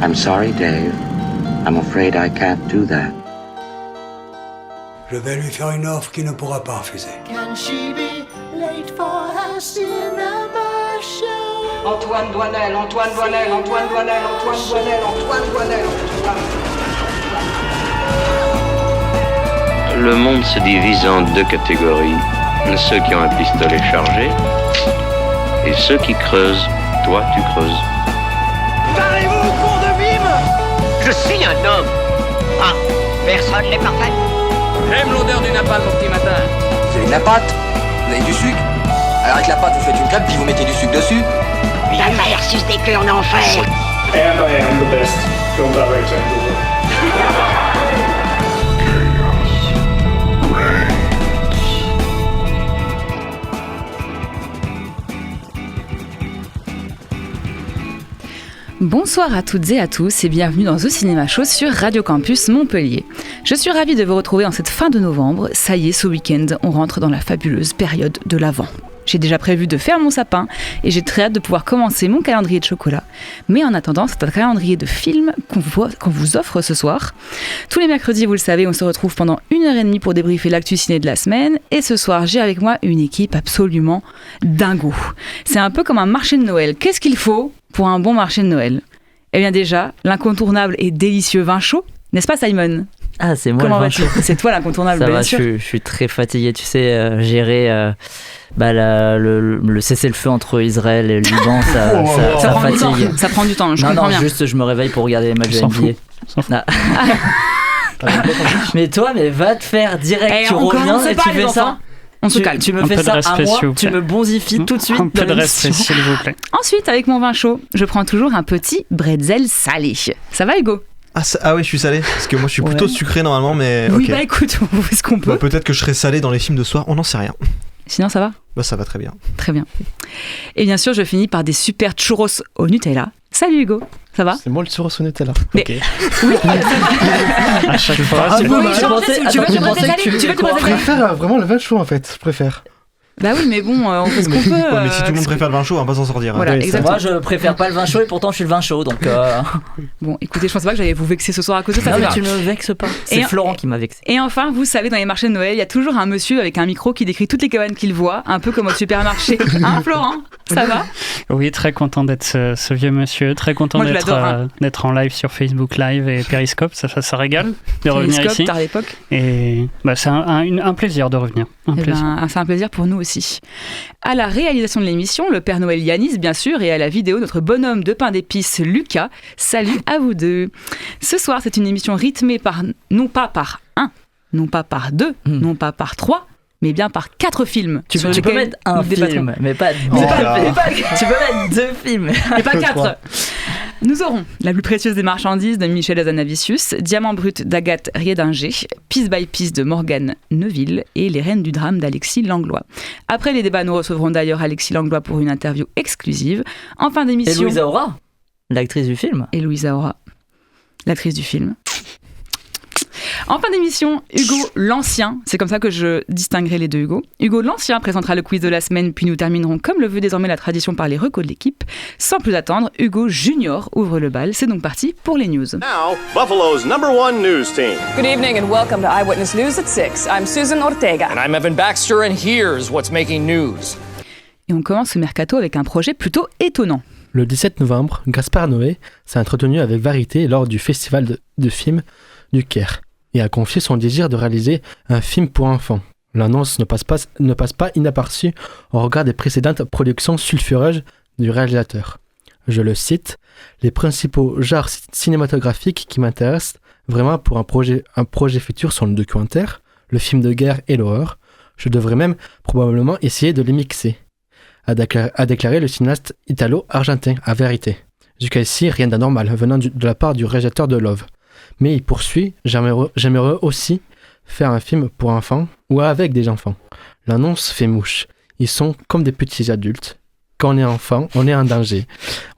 I'm sorry, Dave. I'm afraid I can't do that. Je vais lui faire une offre qu'il ne pourra pas refuser. Can she be late for her cinema show? Antoine Doinel, Antoine Doinel, Antoine Doinel, Antoine Doinel, Antoine Doinel, Le monde se divise en deux catégories. Ceux qui ont un pistolet chargé et ceux qui creusent. Toi, tu creuses. Parlez-vous, cours de mime! Je suis un homme. Ah, personne n'est parfait. J'aime l'odeur du napalm au petit matin. Vous avez de la pâte? Vous avez du sucre? Alors avec la pâte, vous faites une crêpe, puis vous mettez du sucre dessus? La mer suce des queues en enfer. And I am the best film director in the world. Bonsoir à toutes et à tous et bienvenue dans The Cinema Show sur Radio Campus Montpellier. Je suis ravie de vous retrouver en cette fin de novembre. Ça y est, ce week-end, on rentre dans la fabuleuse période de l'Avent. J'ai déjà prévu de faire mon sapin et j'ai très hâte de pouvoir commencer mon calendrier de chocolat. Mais en attendant, c'est un calendrier de films qu'on vous offre ce soir. Tous les mercredis, vous le savez, on se retrouve pendant 1h30 pour débriefer l'actu ciné de la semaine. Et ce soir, j'ai avec moi une équipe absolument dingo. C'est un peu comme un marché de Noël. Qu'est-ce qu'il faut pour un bon marché de Noël? Eh bien déjà, l'incontournable et délicieux vin chaud, n'est-ce pas Simon? Ah, c'est moi. Comment vas-tu? C'est toi l'incontournable, ça bien va, sûr. je suis très fatigué, tu sais, gérer le cessez-le-feu entre Israël et le Liban, ça fatigue. Ça prend du temps, je comprends bien. Non, juste je me réveille pour regarder les matchs de NBA. Mais toi, va te faire direct, tu reviens et tu fais ça. On se calme. Tu me fais ça à moi, tu me bonzifies tout de suite. Un peu de respect, s'il vous plaît. Ensuite, avec mon vin chaud, je prends toujours un petit bretzel salé. Ça va, Hugo? Ah oui, je suis salé, parce que moi je suis plutôt sucré normalement, mais oui, okay. Bah écoute, on fait ce qu'on peut. Peut-être que je serai salé dans les films de soir, on n'en sait rien. Sinon, ça va? Bah ça va très bien. Très bien. Et bien sûr, je finis par des super churros au Nutella. Salut Hugo, ça va? C'est moi le churros au Nutella. Mais... Ok. Oui. À chaque fois. Tu préfère vraiment le vin chaud en fait, je préfère. Bah oui, mais bon, on fait ce qu'on peut. Ouais, mais si tout le monde préfère le vin chaud, on va pas s'en sortir. Voilà, exactement. Moi, je préfère pas le vin chaud et pourtant je suis le vin chaud, donc. Bon, écoutez, je pensais pas que j'allais vous vexer ce soir à cause de ça. Non, mais tu me vexes pas. C'est Florent qui m'a vexé. Et enfin, vous savez, dans les marchés de Noël, il y a toujours un monsieur avec un micro qui décrit toutes les cabanes qu'il voit, un peu comme au supermarché. Hein, Florent? Ça va? Oui, très content d'être ce vieux monsieur, très content d'être en live sur Facebook Live et Periscope, ça régale de revenir ici. Tard à l'époque. Et c'est un plaisir de revenir. C'est un plaisir pour nous aussi. À la réalisation de l'émission, le Père Noël Yanis, bien sûr, et à la vidéo, notre bonhomme de pain d'épices, Lucas. Salut à vous deux. Ce soir, c'est une émission rythmée non pas par 1, non pas par 2, non pas par 3, mais bien par 4 films. Tu peux mettre un film, mais pas 2. Tu peux mettre 2 films. Mais pas 4. Nous aurons La plus précieuse des marchandises de Michel Hazanavicius, Diamant brut d'Agathe Riedinger, Piece by Piece de Morgane Neuville et Les Reines du drame d'Alexis Langlois. Après les débats, nous recevrons d'ailleurs Alexis Langlois pour une interview exclusive. En fin d'émission... Et Louisa Aura, l'actrice du film. Et Louisa Aura, l'actrice du film. En fin d'émission, Hugo l'Ancien, c'est comme ça que je distinguerai les deux Hugo. Hugo l'Ancien présentera le quiz de la semaine, puis nous terminerons comme le veut désormais la tradition par les recos de l'équipe. Sans plus attendre, Hugo Junior ouvre le bal. C'est donc parti pour les news. Now, Buffalo's #1 news team. Good evening and welcome to Eyewitness News at 6. I'm Susan Ortega. And I'm Evan Baxter and here's what's making news. Et on commence ce mercato avec un projet plutôt étonnant. Le 17 novembre, Gaspard Noé s'est entretenu avec Variété lors du festival de films du Caire et a confié son désir de réaliser un film pour enfants. L'annonce ne passe pas inaperçue au regard des précédentes productions sulfureuses du réalisateur. Je le cite, « Les principaux genres cinématographiques qui m'intéressent vraiment pour un projet futur sont le documentaire, le film de guerre et l'horreur. Je devrais même probablement essayer de les mixer », a déclaré le cinéaste italo-argentin à Vérité. Jusqu'ici, rien d'anormal venant de la part du réalisateur de Love. Mais il poursuit, j'aimerais aussi faire un film pour enfants ou avec des enfants. L'annonce fait mouche. Ils sont comme des petits adultes. Quand on est enfant, on est en danger.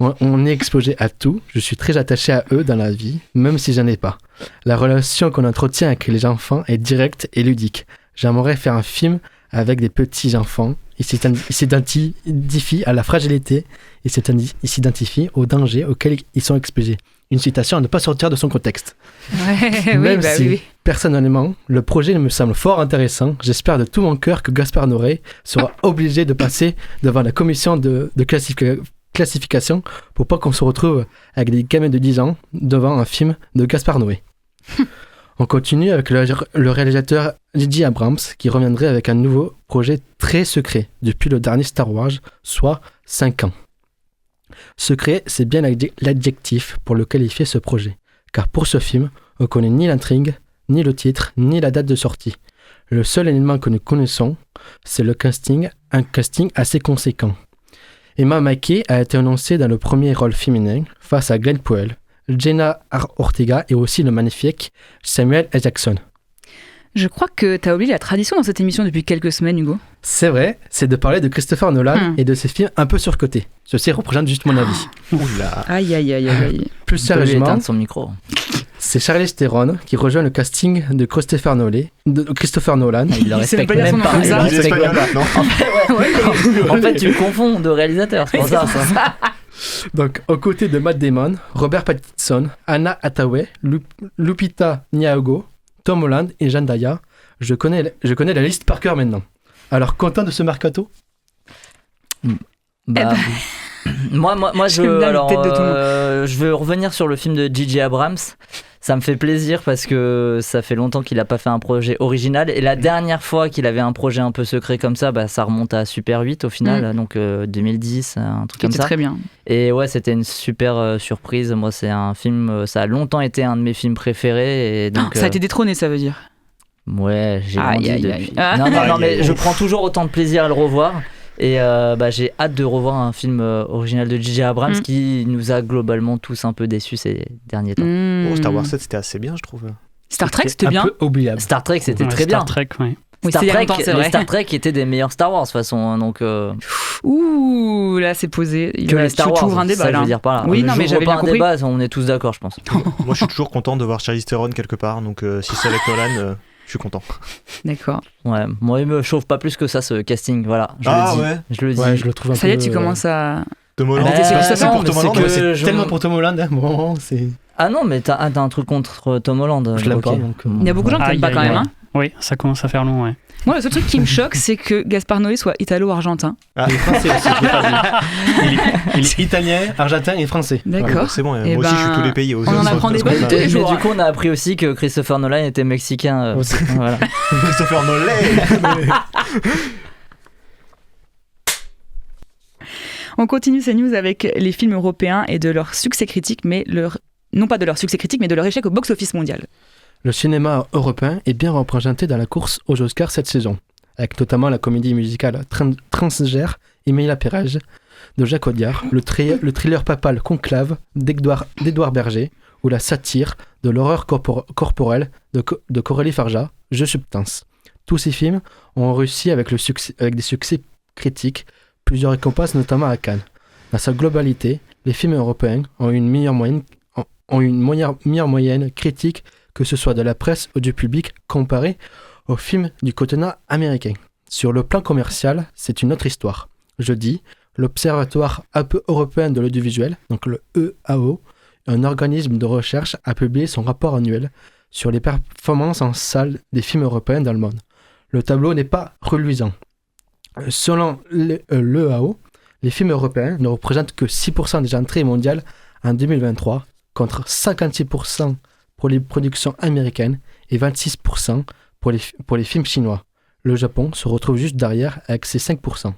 On est exposé à tout. Je suis très attaché à eux dans la vie, même si j'en ai pas. La relation qu'on entretient avec les enfants est directe et ludique. J'aimerais faire un film avec des petits-enfants. Il s'identifie à la fragilité et il s'identifie aux dangers auxquels ils sont exposés. Une citation à ne pas sortir de son contexte. Ouais, Même oui, si, oui. personnellement, le projet me semble fort intéressant, j'espère de tout mon cœur que Gaspard Noé sera obligé de passer devant la commission de classification pour pas qu'on se retrouve avec des gamins de 10 ans devant un film de Gaspard Noé. On continue avec le réalisateur J.J. Abrams qui reviendrait avec un nouveau projet très secret depuis le dernier Star Wars, soit 5 ans. Secret, c'est bien l'adjectif pour le qualifier ce projet, car pour ce film, on ne connaît ni l'intrigue, ni le titre, ni la date de sortie. Le seul élément que nous connaissons, c'est le casting, un casting assez conséquent. Emma Mackey a été annoncée dans le premier rôle féminin face à Glenn Powell, Jenna Ortega et aussi le magnifique Samuel L. Jackson. Je crois que t'as oublié la tradition dans cette émission depuis quelques semaines, Hugo. C'est vrai, c'est de parler de Christopher Nolan et de ses films un peu surcotés. Ceci représente juste mon avis. Oula. Aïe, aïe, aïe, aïe. Plus sérieusement, son micro. C'est Charlize Theron qui rejoint le casting de Christopher Nolan. Il le respecte même pas. Il est espagnol, non. En fait, tu confonds de réalisateurs, c'est pour ça. Donc, aux côtés de Matt Damon, Robert Pattinson, Anna Hathaway, Lupita Nyong'o, Tom Holland et Zendaya, je connais la liste par cœur maintenant. Alors, content de ce mercato ? Moi, je veux revenir sur le film de J.J. Abrams. Ça me fait plaisir parce que ça fait longtemps qu'il n'a pas fait un projet original. Et la dernière fois qu'il avait un projet un peu secret comme ça, ça remonte à Super 8 au final, donc 2010, un truc comme ça. Très bien. Et ouais, c'était une super surprise. Moi, c'est un film, ça a longtemps été un de mes films préférés. Et donc, ça a été détrôné, ça veut dire. Ouais, j'ai grandi depuis. Aïe. Non, mais je prends toujours autant de plaisir à le revoir. Et j'ai hâte de revoir un film original de J.J. Abrams qui nous a globalement tous un peu déçus ces derniers temps. Star Wars 7 c'était assez bien, je trouve. Star Trek c'était bien. Un peu oubliable. Star Trek c'était très bien. Star Trek, oui. Star Trek étaient des meilleurs Star Wars de toute façon. Donc, ouh, là c'est posé. Que les Star Wars, tu ouvres un débat ça, là. je veux dire par là. Oui, non, mais j'avais bien compris. Débat, on est tous d'accord, je pense. Moi je suis toujours content de voir Charlize Theron quelque part, donc si c'est avec Nolan, je suis content. D'accord. Ouais, moi il me chauffe pas plus que ça ce casting, voilà. Je le dis. Ouais, je le trouve un peu. Ça y est, tu commences à. Tom Holland, c'est pour Tom Holland, c'est tellement pour Tom Holland. Bon, c'est. Ah non, mais t'as un truc contre Tom Holland. Je l'aime pas. Donc, il y a beaucoup de gens qui l'aiment pas quand même. Hein. Oui, ça commence à faire long, ouais. Moi, le seul truc qui me choque, c'est que Gaspard Noé soit italo-argentin. Il est français aussi, je l'ai pas dit. Il est italien, argentin et français. D'accord. C'est bon, moi aussi je suis tous les pays. On en apprend des bonnes tous les jours. Mais du coup, on a appris aussi que Christopher Nolan était mexicain. Voilà. Christopher Nolan. On continue ces news avec les films européens et de leur succès critique, non pas de leur succès critique, mais de leur échec au box-office mondial. Le cinéma européen est bien représenté dans la course aux Oscars cette saison, avec notamment la comédie musicale Transgère, Emilia Pérez, de Jacques Audiard, le thriller papal Conclave d'Édouard Berger, ou la satire de l'horreur corporelle de Coralie Farja, Je Substance. Tous ces films ont réussi avec des succès critiques, plusieurs récompenses notamment à Cannes. Dans sa globalité, les films européens ont une meilleure moyenne critique que ce soit de la presse ou du public comparé aux films du continent américain. Sur le plan commercial, c'est une autre histoire. Jeudi, l'Observatoire européen de l'audiovisuel, donc le EAO, un organisme de recherche, a publié son rapport annuel sur les performances en salle des films européens dans le monde. Le tableau n'est pas reluisant. Selon l'EAO, les films européens ne représentent que 6% des entrées mondiales en 2023, contre 56% pour les productions américaines et 26% pour les films chinois. Le Japon se retrouve juste derrière avec ses 5%.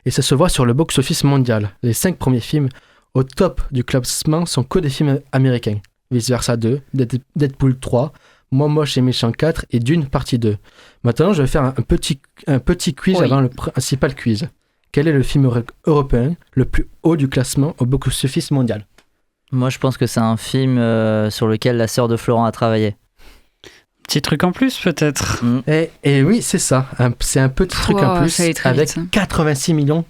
Et ça se voit sur le box-office mondial. Les 5 premiers films au top du classement sont que des films américains. Vice Versa 2, Deadpool 3, Moi Moche et Méchant 4 et Dune partie 2. Maintenant, je vais faire un petit quiz avant le principal quiz. Quel est le film européen le plus haut du classement au box-office mondial ? Moi, je pense que c'est un film sur lequel la sœur de Florent a travaillé. Petit truc en plus, peut-être. Et oui, c'est ça. C'est un petit truc en plus avec 86 millions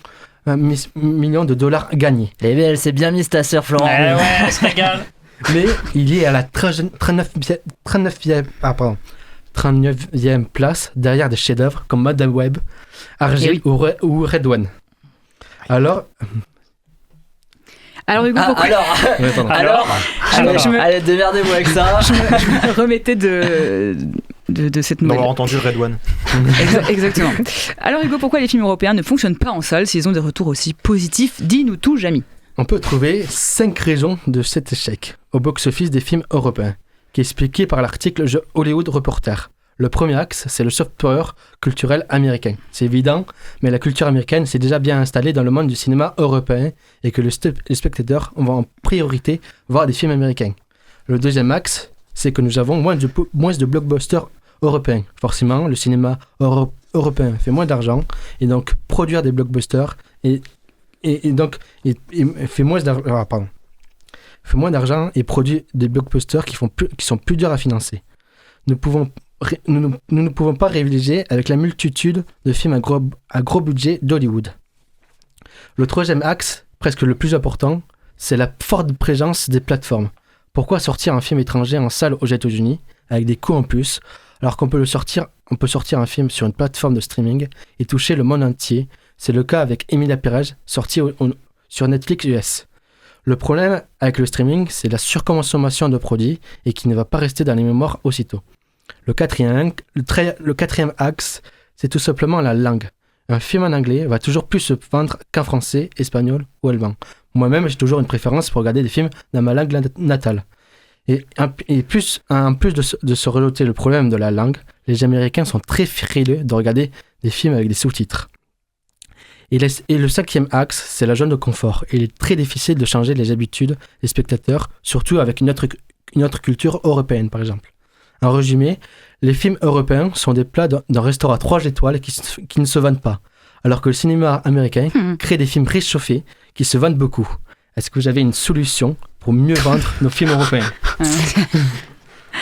de dollars gagnés. Eh bien, elle s'est bien mise ta sœur Florent. Ouais, elle se régale. Mais il est à la 39e place derrière des chefs-d'œuvre comme Madame Web, Argyle ou Red One. Alors Hugo, pourquoi allez, démerdez-vous avec ça. Je me remettais de cette nouvelle. On a entendu Red One. Exactement. Alors Hugo, pourquoi les films européens ne fonctionnent pas en salle s'ils ont des retours aussi positifs? Dis-nous tout, Jamy. On peut trouver 5 raisons de cet échec au box-office des films européens, qui est expliqué par l'article The Hollywood Reporter. Le premier axe, c'est le soft power culturel américain. C'est évident, mais la culture américaine s'est déjà bien installée dans le monde du cinéma européen et que les spectateurs vont en priorité voir des films américains. Le deuxième axe, c'est que nous avons moins de blockbusters européens. Forcément, le cinéma européen fait moins d'argent et donc produire des blockbusters fait moins d'argent et produit des blockbusters qui sont plus durs à financer. Nous ne pouvons pas rivaliser avec la multitude de films à gros budget d'Hollywood. Le troisième axe, presque le plus important, c'est la forte présence des plateformes. Pourquoi sortir un film étranger en salle aux États-Unis avec des coûts en plus, alors qu'on peut sortir un film sur une plateforme de streaming et toucher le monde entier? C'est le cas avec Emilia Pérez, sorti sur Netflix US. Le problème avec le streaming, c'est la surconsommation de produits et qui ne va pas rester dans les mémoires aussitôt. Le quatrième axe, c'est tout simplement la langue. Un film en anglais va toujours plus se vendre qu'en français, espagnol ou allemand. Moi-même, j'ai toujours une préférence pour regarder des films dans ma langue natale. Et en plus de se rejeter le problème de la langue, les Américains sont très frileux de regarder des films avec des sous-titres. Et le cinquième axe, c'est la zone de confort. Il est très difficile de changer les habitudes des spectateurs, surtout avec une autre culture européenne, par exemple. En résumé, les films européens sont des plats d'un restaurant à 3 étoiles qui ne se vendent pas, alors que le cinéma américain crée des films réchauffés qui se vendent beaucoup. Est-ce que vous avez une solution pour mieux vendre nos films européens?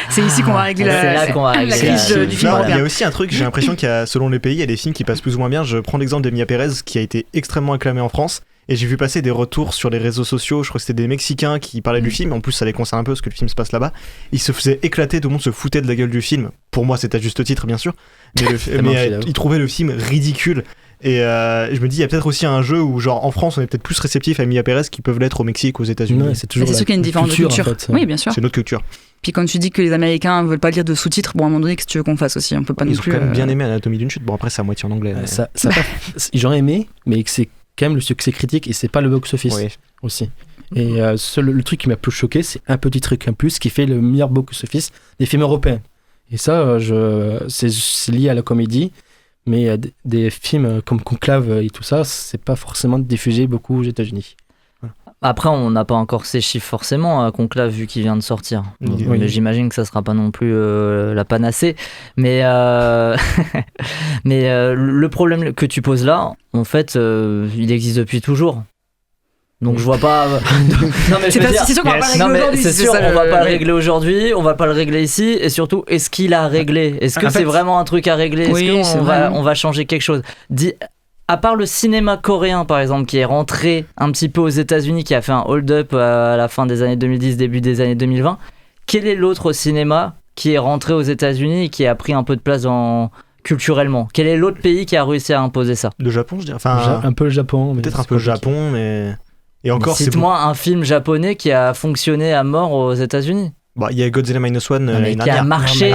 C'est ici qu'on va régler la crise du film européen. Il y a aussi un truc, j'ai l'impression qu'il y a, selon les pays, il y a des films qui passent plus ou moins bien. Je prends l'exemple d'Emilia Pérez qui a été extrêmement acclamé en France. Et j'ai vu passer des retours sur les réseaux sociaux, je crois que c'était des Mexicains qui parlaient du film, en plus ça les concerne un peu parce que le film se passe là-bas. Ils se faisaient éclater, tout le monde se foutait de la gueule du film. Pour moi c'était à juste titre bien sûr, mais ils trouvaient le film ridicule. Et je me dis, il y a peut-être aussi un jeu où genre en France on est peut-être plus réceptif à Emilia Pérez qu'ils peuvent l'être au Mexique, aux États-Unis. Ouais, c'est toujours sûr qu'il y a une différence de culture. En fait. Oui, bien sûr. C'est notre culture. Puis quand tu dis que les Américains veulent pas lire de sous-titres, bon à un moment donné, qu'est-ce que tu veux qu'on fasse aussi? On peut pas non plus. Ils ont quand même bien aimé Anatomie d'une chute. Bon après c'est à moitié en anglais. Ils ont aimé, mais c'est quand même le succès critique et c'est pas le box-office aussi. Et le truc qui m'a plus choqué, c'est un petit truc en plus qui fait le meilleur box-office des films européens. Et ça, c'est lié à la comédie, mais des films comme Conclave et tout ça, c'est pas forcément diffusé beaucoup aux États-Unis. Voilà. Après, on n'a pas encore ces chiffres forcément à Conclave vu qu'il vient de sortir. Mais j'imagine que ça sera pas non plus la panacée. Mais le problème que tu poses là, en fait, il existe depuis toujours. Donc je vois pas. Non mais c'est sûr qu'on va pas régler aujourd'hui. C'est sûr, on va pas le régler aujourd'hui, on va pas le régler ici. Et surtout, est-ce qu'il a réglé? Est-ce que c'est vraiment un truc à régler? Est-ce qu'on va changer quelque chose? À part le cinéma coréen par exemple, qui est rentré un petit peu aux États-Unis, qui a fait un hold-up à la fin des années 2010, début des années 2020, quel est l'autre cinéma qui est rentré aux États-Unis et qui a pris un peu de place culturellement? Quel est l'autre pays qui a réussi à imposer ça? Le Japon, je dirais. Enfin, un peu le Japon. Peut-être un peu le Japon, mais. Et encore, cite-moi un film japonais qui a fonctionné à mort aux États-Unis. Bah, il y a Godzilla Minus One qui a marché.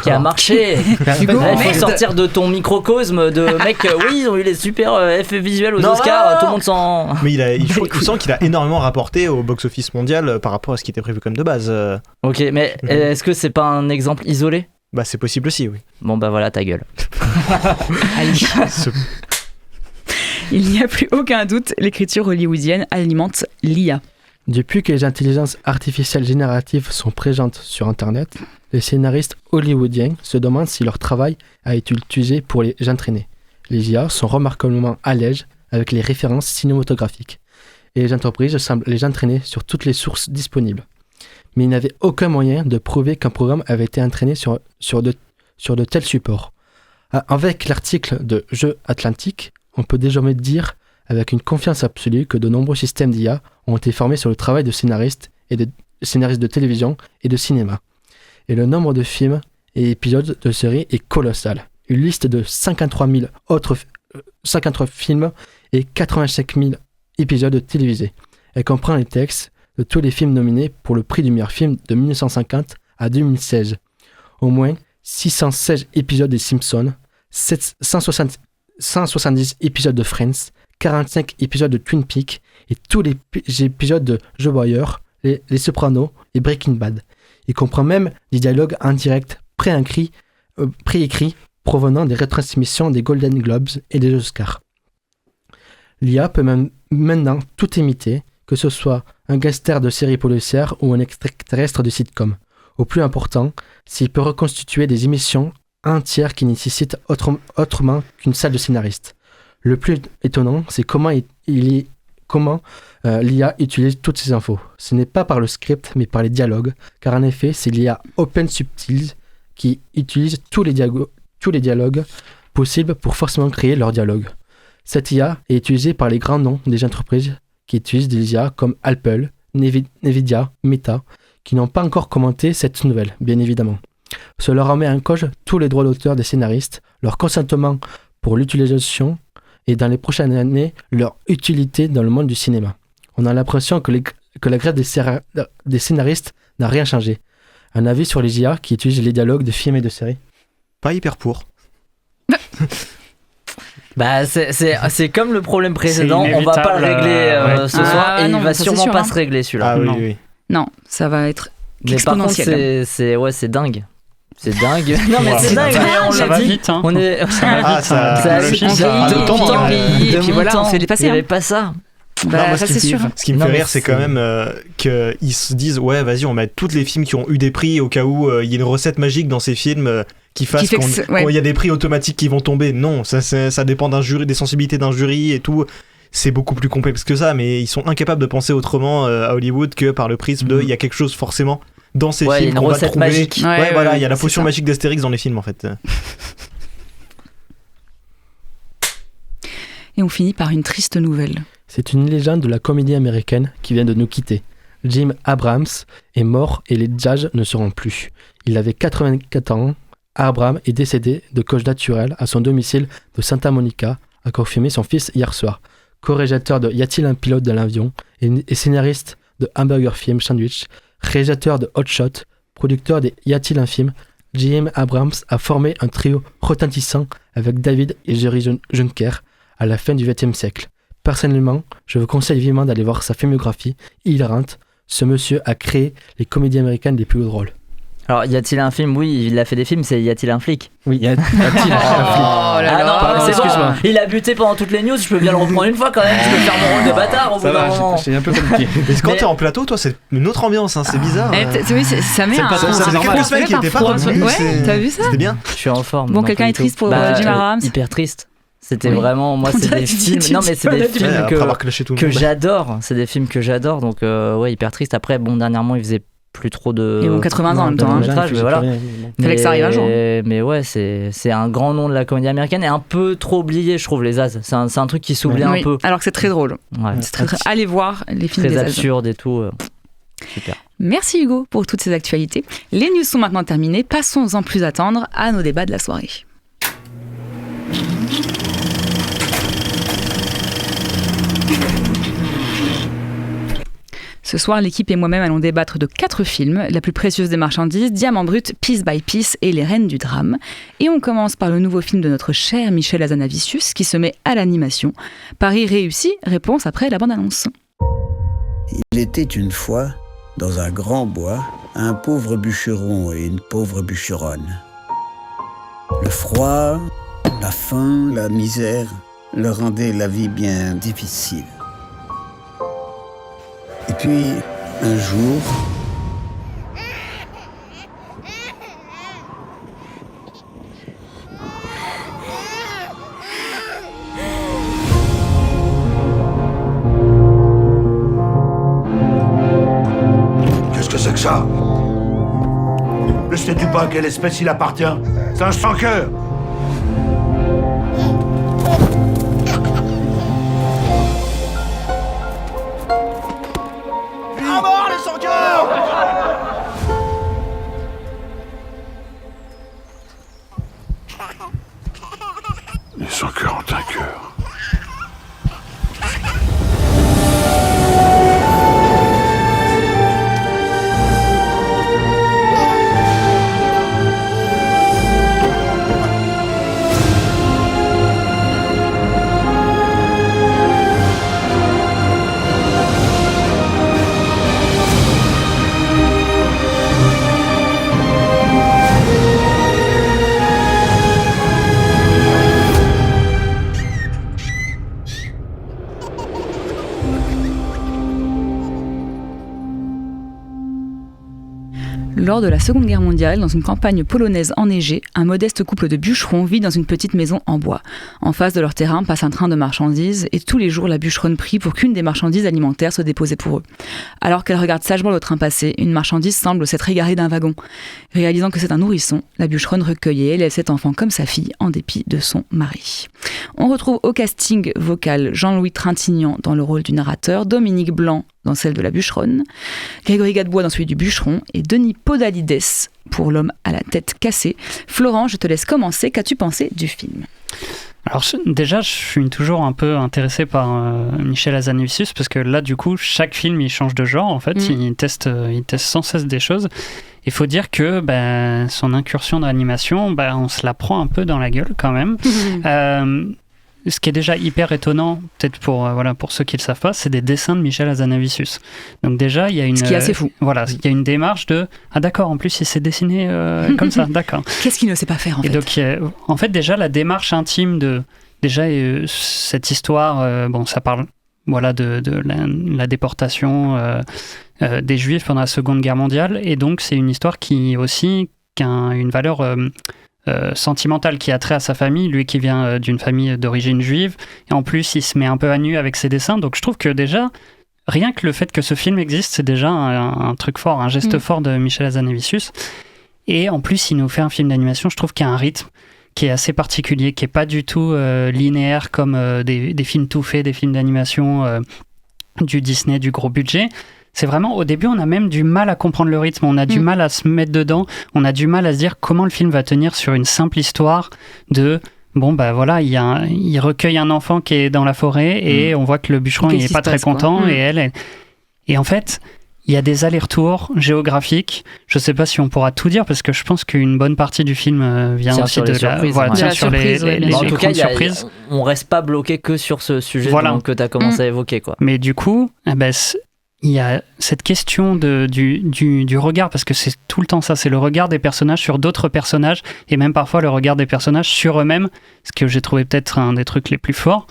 Qui a marché. Il faut sortir de ton microcosme de mec. Oui, ils ont eu les super effets visuels aux Oscars. Tout le monde s'en. Mais il sent qu'il a énormément rapporté au box-office mondial par rapport à ce qui était prévu comme de base. Ok, mais est-ce que c'est pas un exemple isolé? Bah, c'est possible aussi, oui. Bon, bah voilà, ta gueule. Il n'y a plus aucun doute, l'écriture hollywoodienne alimente l'IA. Depuis que les intelligences artificielles génératives sont présentes sur Internet, les scénaristes hollywoodiens se demandent si leur travail a été utilisé pour les entraîner. Les IA sont remarquablement à l'aise avec les références cinématographiques, et les entreprises semblent les entraîner sur toutes les sources disponibles. Mais il n'y avait aucun moyen de prouver qu'un programme avait été entraîné sur de tels supports. Avec l'article de Jeux Atlantique, on peut désormais dire avec une confiance absolue que de nombreux systèmes d'IA ont été formés sur le travail de scénaristes de télévision et de cinéma. Et le nombre de films épisodes de série est colossale. Une liste de 53 films et 85 000 épisodes télévisés. Elle comprend les textes de tous les films nominés pour le prix du meilleur film de 1950 à 2016. Au moins 616 épisodes des Simpsons, 170 épisodes de Friends, 45 épisodes de Twin Peaks et tous les épisodes de The Wire, les Sopranos et Breaking Bad. Il comprend même des dialogues indirects préécrits provenant des retransmissions des Golden Globes et des Oscars. L'IA peut maintenant tout imiter, que ce soit un gangster de série policière ou un extraterrestre de sitcom. Au plus important, s'il peut reconstituer des émissions entières qui nécessitent autrement qu'une salle de scénariste. Le plus étonnant, c'est comment l'IA utilise toutes ces infos. Ce n'est pas par le script, mais par les dialogues, car en effet, c'est l'IA OpenSubtitles qui utilise tous les dialogues possibles pour forcément créer leur dialogue. Cette IA est utilisée par les grands noms des entreprises qui utilisent des IA comme Apple, Nvidia, Meta, qui n'ont pas encore commenté cette nouvelle, bien évidemment. Cela remet en cause tous les droits d'auteur des scénaristes, leur consentement pour l'utilisation et dans les prochaines années, leur utilité dans le monde du cinéma. On a l'impression que la grève des scénaristes n'a rien changé. Un avis sur les IA qui utilisent les dialogues de films et de séries? Pas hyper pour. Bah c'est comme le problème précédent, on va pas le régler ce soir et non, il va sûrement pas se régler celui-là. Ah oui. Non, ça va être mais exponentiel. Par contre c'est dingue. C'est dingue. Non mais c'est dingue. Ça va vite. Hein. On est. Ça vieillit. Et puis voilà, on s'est dépassé. Il n'y avait pas ça. Bah, non, ça c'est sûr. Ce qui me fait rire, c'est quand même qu'ils se disent ouais, vas-y, on met tous les films qui ont eu des prix au cas où il y a une recette magique dans ces films qui fasse quand il y a des prix automatiques qui vont tomber. Non, ça dépend d'un jury, des sensibilités d'un jury et tout. C'est beaucoup plus complexe que ça, mais ils sont incapables de penser autrement à Hollywood que par le prisme de il y a quelque chose forcément dans ces films qu'on va trouver. Magique. Voilà, il y a la potion magique d'Astérix dans les films en fait. Et on finit par une triste nouvelle. C'est une légende de la comédie américaine qui vient de nous quitter. Jim Abrams est mort et les Jazz ne seront plus. Il avait 84 ans. Abrams est décédé de cause naturelle à son domicile de Santa Monica, a confirmé son fils hier soir. Co-réalisateur de Y a-t-il un pilote dans l'avion et scénariste de Hamburger Film Sandwich, réalisateur de Hot Shot, producteur de Y a-t-il un film, Jim Abrams a formé un trio retentissant avec David et Jerry Juncker à la fin du XXe siècle. Personnellement, je vous conseille vivement d'aller voir sa filmographie hilarante. Ce monsieur a créé les comédies américaines les plus drôles. Alors, y a-t-il un film? Oui, il a fait des films, c'est Y a-t-il un flic? Oui, y a-t-il un flic? Oh là là, c'est excuse-moi. Bon, il a buté pendant toutes les news, je peux bien le reprendre une fois quand même, je peux faire mon rôle de bâtard au bout d'un moment. C'est un peu compliqué. Mais quand t'es en plateau, toi, c'est une autre ambiance, hein, c'est bizarre. Oui, ça met un... Ça fait quelques semaines qu'il était pas revenu. Ouais, t'as vu ça? C'était bien. Je suis en forme. Bon, quelqu'un est triste pour Jim Abrams? Hyper triste. C'était vraiment, moi c'est des films, non mais c'est des films que j'adore, c'est des films que j'adore, donc ouais, hyper triste. Après bon, dernièrement il faisait plus trop de... Ils ont 80 ans en même temps, mais voilà. Fallait que ça arrive un jour. Mais ouais, c'est un grand nom de la comédie américaine et un peu trop oublié, je trouve, les As. C'est un truc qui s'oublie un peu. Alors que c'est très drôle. Ouais. C'est très... Allez voir les films des As. Très absurde et tout. Super. Merci Hugo pour toutes ces actualités. Les news sont maintenant terminées. Passons sans plus attendre à nos débats de la soirée. Ce soir, l'équipe et moi-même allons débattre de 4 films, La plus précieuse des marchandises, Diamant brut, Piece by Piece et Les reines du drame. Et on commence par le nouveau film de notre cher Michel Hazanavicius qui se met à l'animation. Paris réussi, réponse après la bande-annonce. Il était une fois, dans un grand bois, un pauvre bûcheron et une pauvre bûcheronne. Le froid, la faim, la misère leur rendaient la vie bien difficile. Et puis, un jour... Qu'est-ce que c'est que ça? Ne sais-tu pas à quelle espèce il appartient? C'est un sans-cœur! Lors de la Seconde Guerre mondiale, dans une campagne polonaise enneigée, un modeste couple de bûcherons vit dans une petite maison en bois. En face de leur terrain passe un train de marchandises et tous les jours la bûcheronne prie pour qu'une des marchandises alimentaires soit déposée pour eux. Alors qu'elle regarde sagement le train passer, une marchandise semble s'être égarée d'un wagon. Réalisant que c'est un nourrisson, la bûcheronne recueille et élève cet enfant comme sa fille en dépit de son mari. On retrouve au casting vocal Jean-Louis Trintignant dans le rôle du narrateur, Dominique Blanc dans celle de la bûcheronne, Grégory Gadebois dans celui du bûcheron et Denis Podalides pour l'homme à la tête cassée. Florent, je te laisse commencer. Qu'as-tu pensé du film ? Alors déjà, je suis toujours un peu intéressé par Michel Hazanavicius parce que là, du coup, chaque film, il change de genre. En fait, il teste sans cesse des choses. Il faut dire que son incursion dans l'animation, on se la prend un peu dans la gueule quand même. Ce qui est déjà hyper étonnant, peut-être pour ceux qui ne le savent pas, c'est des dessins de Michel Hazanavicius. Donc déjà, il y a une... Ce qui est assez fou. Voilà, il y a une démarche de... Ah d'accord, en plus, il s'est dessiné comme ça, d'accord. Qu'est-ce qu'il ne sait pas faire, en fait ? Et donc, en fait, déjà, la démarche intime de... Déjà, cette histoire, ça parle de la déportation des Juifs pendant la Seconde Guerre mondiale. Et donc, c'est une histoire qui aussi a une valeur... sentimental qui a trait à sa famille, lui qui vient d'une famille d'origine juive, et en plus il se met un peu à nu avec ses dessins, donc je trouve que déjà, rien que le fait que ce film existe, c'est déjà un truc fort, un geste fort de Michel Hazanavicius, et en plus il nous fait un film d'animation, je trouve qu'il y a un rythme qui est assez particulier, qui est pas du tout linéaire comme des films tout faits, des films d'animation du Disney, du gros budget. C'est vraiment, au début, on a même du mal à comprendre le rythme, on a du mal à se mettre dedans, on a du mal à se dire comment le film va tenir sur une simple histoire de... il recueille un enfant qui est dans la forêt et on voit que le bûcheron il n'est pas très content et en fait, il y a des allers-retours géographiques. Je ne sais pas si on pourra tout dire parce que je pense qu'une bonne partie du film vient aussi de la surprise. On ne reste pas bloqué que sur ce sujet que tu as commencé à évoquer, quoi. Mais du coup, il y a cette question du regard, parce que c'est tout le temps ça, c'est le regard des personnages sur d'autres personnages, et même parfois le regard des personnages sur eux-mêmes, ce que j'ai trouvé peut-être un des trucs les plus forts.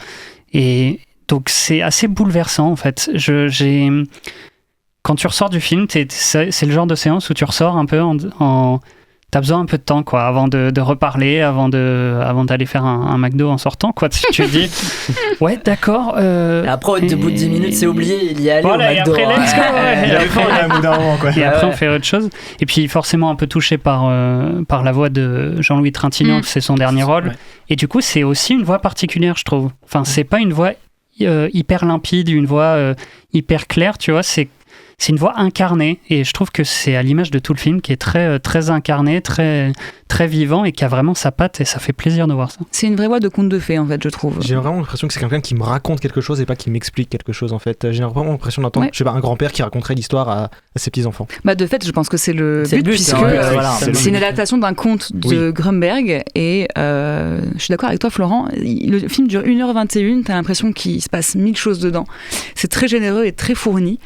Et donc c'est assez bouleversant en fait. Quand tu ressors du film, c'est le genre de séance où tu ressors un peu t'as besoin un peu de temps, quoi, avant de reparler, avant d'aller faire un McDo en sortant, quoi. Tu te dis, ouais, d'accord. Après, au bout de 10 minutes, c'est oublié, il y est allé au McDo. Et après, let's go. Et après, on fait autre chose. Et puis, forcément, un peu touché par la voix de Jean-Louis Trintignant, c'est son dernier rôle. Ouais. Et du coup, c'est aussi une voix particulière, je trouve. Enfin, c'est pas une voix hyper limpide, une voix hyper claire, tu vois, c'est une voix incarnée, et je trouve que c'est à l'image de tout le film qui est très, très incarné, très, très vivant, et qui a vraiment sa patte, et ça fait plaisir de voir ça. C'est une vraie voix de conte de fées, en fait, je trouve. J'ai vraiment l'impression que c'est quelqu'un qui me raconte quelque chose et pas qui m'explique quelque chose, en fait. J'ai vraiment l'impression d'entendre, je sais pas, un grand-père qui raconterait l'histoire à ses petits-enfants. De fait, je pense que c'est le but, puisque c'est une adaptation d'un conte de Grunberg, et je suis d'accord avec toi, Florent, le film dure 1h21, t'as l'impression qu'il se passe 1000 choses dedans. C'est très généreux et très fourni.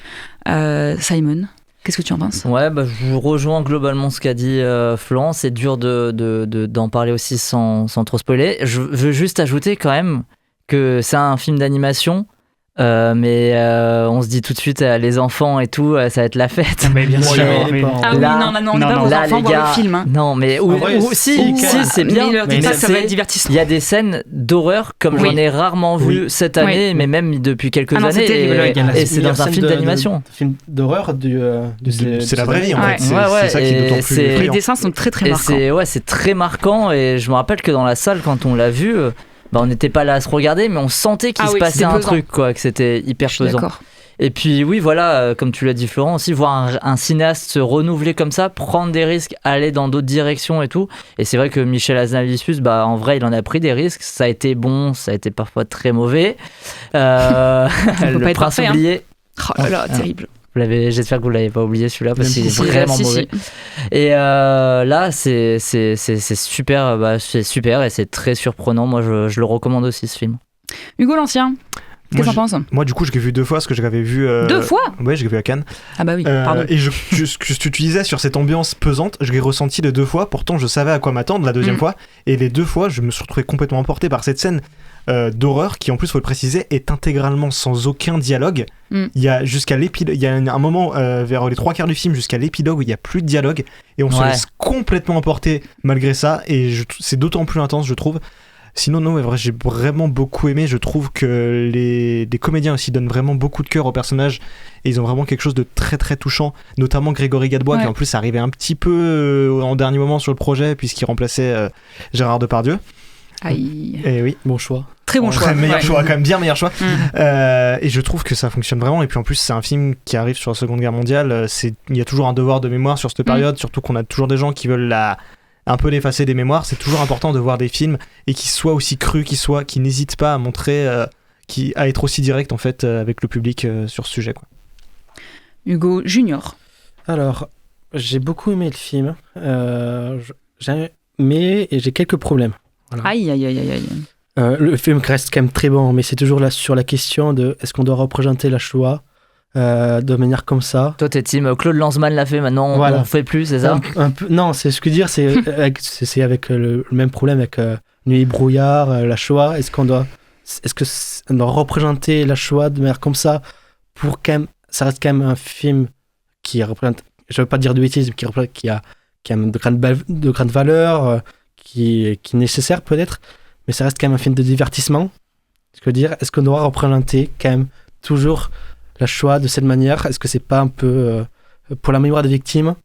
Simon, qu'est-ce que tu en penses ? Ouais, je rejoins globalement ce qu'a dit Florent. C'est dur d'en parler aussi sans trop spoiler. Je veux juste ajouter quand même que c'est un film d'animation, mais on se dit tout de suite les enfants et tout, ça va être la fête. Mais bien sûr. On n'est pas aux enfants voir le film. Non, mais si, c'est bien. Mais ça va être divertissant. Il y a des scènes d'horreur comme j'en ai rarement vu cette année, mais même depuis quelques années. Et c'est dans un film d'animation. Film d'horreur c'est la vraie vie, en fait. C'est ça qui est d'autant plus effrayant. Les dessins sont très très marquants. C'est très marquant, et je me rappelle que dans la salle, quand on l'a vu, on n'était pas là à se regarder, mais on sentait qu'il se passait un truc, quoi, que c'était hyper pesant. Et puis oui, voilà, comme tu l'as dit, Florent, aussi voir un cinéaste se renouveler comme ça, prendre des risques, aller dans d'autres directions et tout. Et c'est vrai que Michel Hazanavicius, en vrai, il en a pris des risques. Ça a été bon, ça a été parfois très mauvais. Le Prince oublié. Oh là là, terrible. J'espère que vous ne l'avez pas oublié, celui-là, parce qu'il est vraiment mauvais. Et là, c'est super, c'est super, et c'est très surprenant. Moi, je le recommande aussi, ce film. Hugo l'Ancien, qu'est-ce que t'en penses ? Moi, du coup, je l'ai vu 2 fois, parce que je l'avais vu... 2 fois ? Ouais, je l'ai vu à Cannes. Ah bah oui, pardon. Et ce que tu disais sur cette ambiance pesante, je l'ai ressenti les 2 fois, pourtant je savais à quoi m'attendre la deuxième fois, et les 2 fois, je me suis retrouvé complètement emporté par cette scène d'horreur qui, en plus, faut le préciser, est intégralement sans aucun dialogue. Il y a il y a un moment vers les 3/4 du film jusqu'à l'épilogue où il n'y a plus de dialogue et on se laisse complètement emporter malgré ça, et c'est d'autant plus intense, je trouve. Sinon, non, vrai, j'ai vraiment beaucoup aimé. Je trouve que les comédiens aussi donnent vraiment beaucoup de cœur aux personnages et ils ont vraiment quelque chose de très très touchant, notamment Grégory Gadebois qui en plus arrivait un petit peu en dernier moment sur le projet puisqu'il remplaçait Gérard Depardieu. Aïe. Et oui, bon choix. Très bon choix. Meilleur choix, quand même bien meilleur choix. Et je trouve que ça fonctionne vraiment. Et puis en plus, c'est un film qui arrive sur la Seconde Guerre mondiale. Il y a toujours un devoir de mémoire sur cette période, surtout qu'on a toujours des gens qui veulent un peu l'effacer des mémoires. C'est toujours important de voir des films et qui soient aussi crus, qui n'hésitent pas à montrer, à être aussi direct en fait avec le public sur ce sujet, quoi. Hugo Junior. Alors, j'ai beaucoup aimé le film, mais j'ai quelques problèmes. Voilà. Aïe. Le film reste quand même très bon, mais c'est toujours là sur la question de est-ce qu'on doit représenter la Shoah de manière comme ça. Toi, t'es team Claude Lanzmann l'a fait, maintenant on fait plus, c'est ça? Un peu, non, c'est ce que je veux dire, c'est avec le même problème avec Nuit et brouillard, la Shoah. Est-ce qu'on doit représenter la Shoah de manière comme ça pour quand même, ça reste quand même un film qui représente, je veux pas dire de bêtises, mais qui a quand même de grandes valeurs, qui est nécessaire peut-être, mais ça reste quand même un film de divertissement. Ce que je veux dire, est-ce qu'on doit représenter quand même toujours la Shoah de cette manière? Est-ce que c'est pas un peu pour la mémoire des victimes?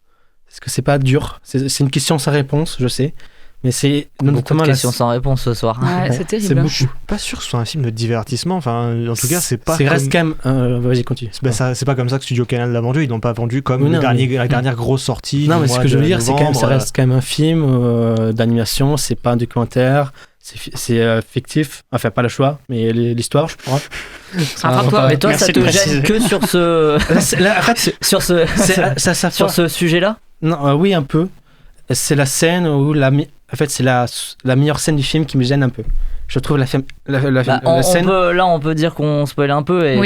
Est-ce que c'est pas dur? C'est une question sans réponse, je sais, mais c'est notamment la question sans réponse ce soir. Ouais, c'est terrible. Je suis pas sûr que ce soit un film de divertissement. Enfin, en tout cas, c'est pas. C'est reste quand même. Vas-y, continue. C'est pas comme ça que Studio Canal l'a vendu. Ils l'ont pas vendu comme la dernière grosse sortie. Non, mais ce que je veux dire, c'est quand même, ça reste quand même un film d'animation. C'est pas un documentaire. C'est fictif, enfin pas la Shoah, mais l'histoire, je crois. Mais toi, ça te gêne que sur ce sujet-là? Non, oui, un peu. C'est la scène où c'est la meilleure scène du film qui me gêne un peu. Je trouve la scène. On peut dire qu'on spoil un peu et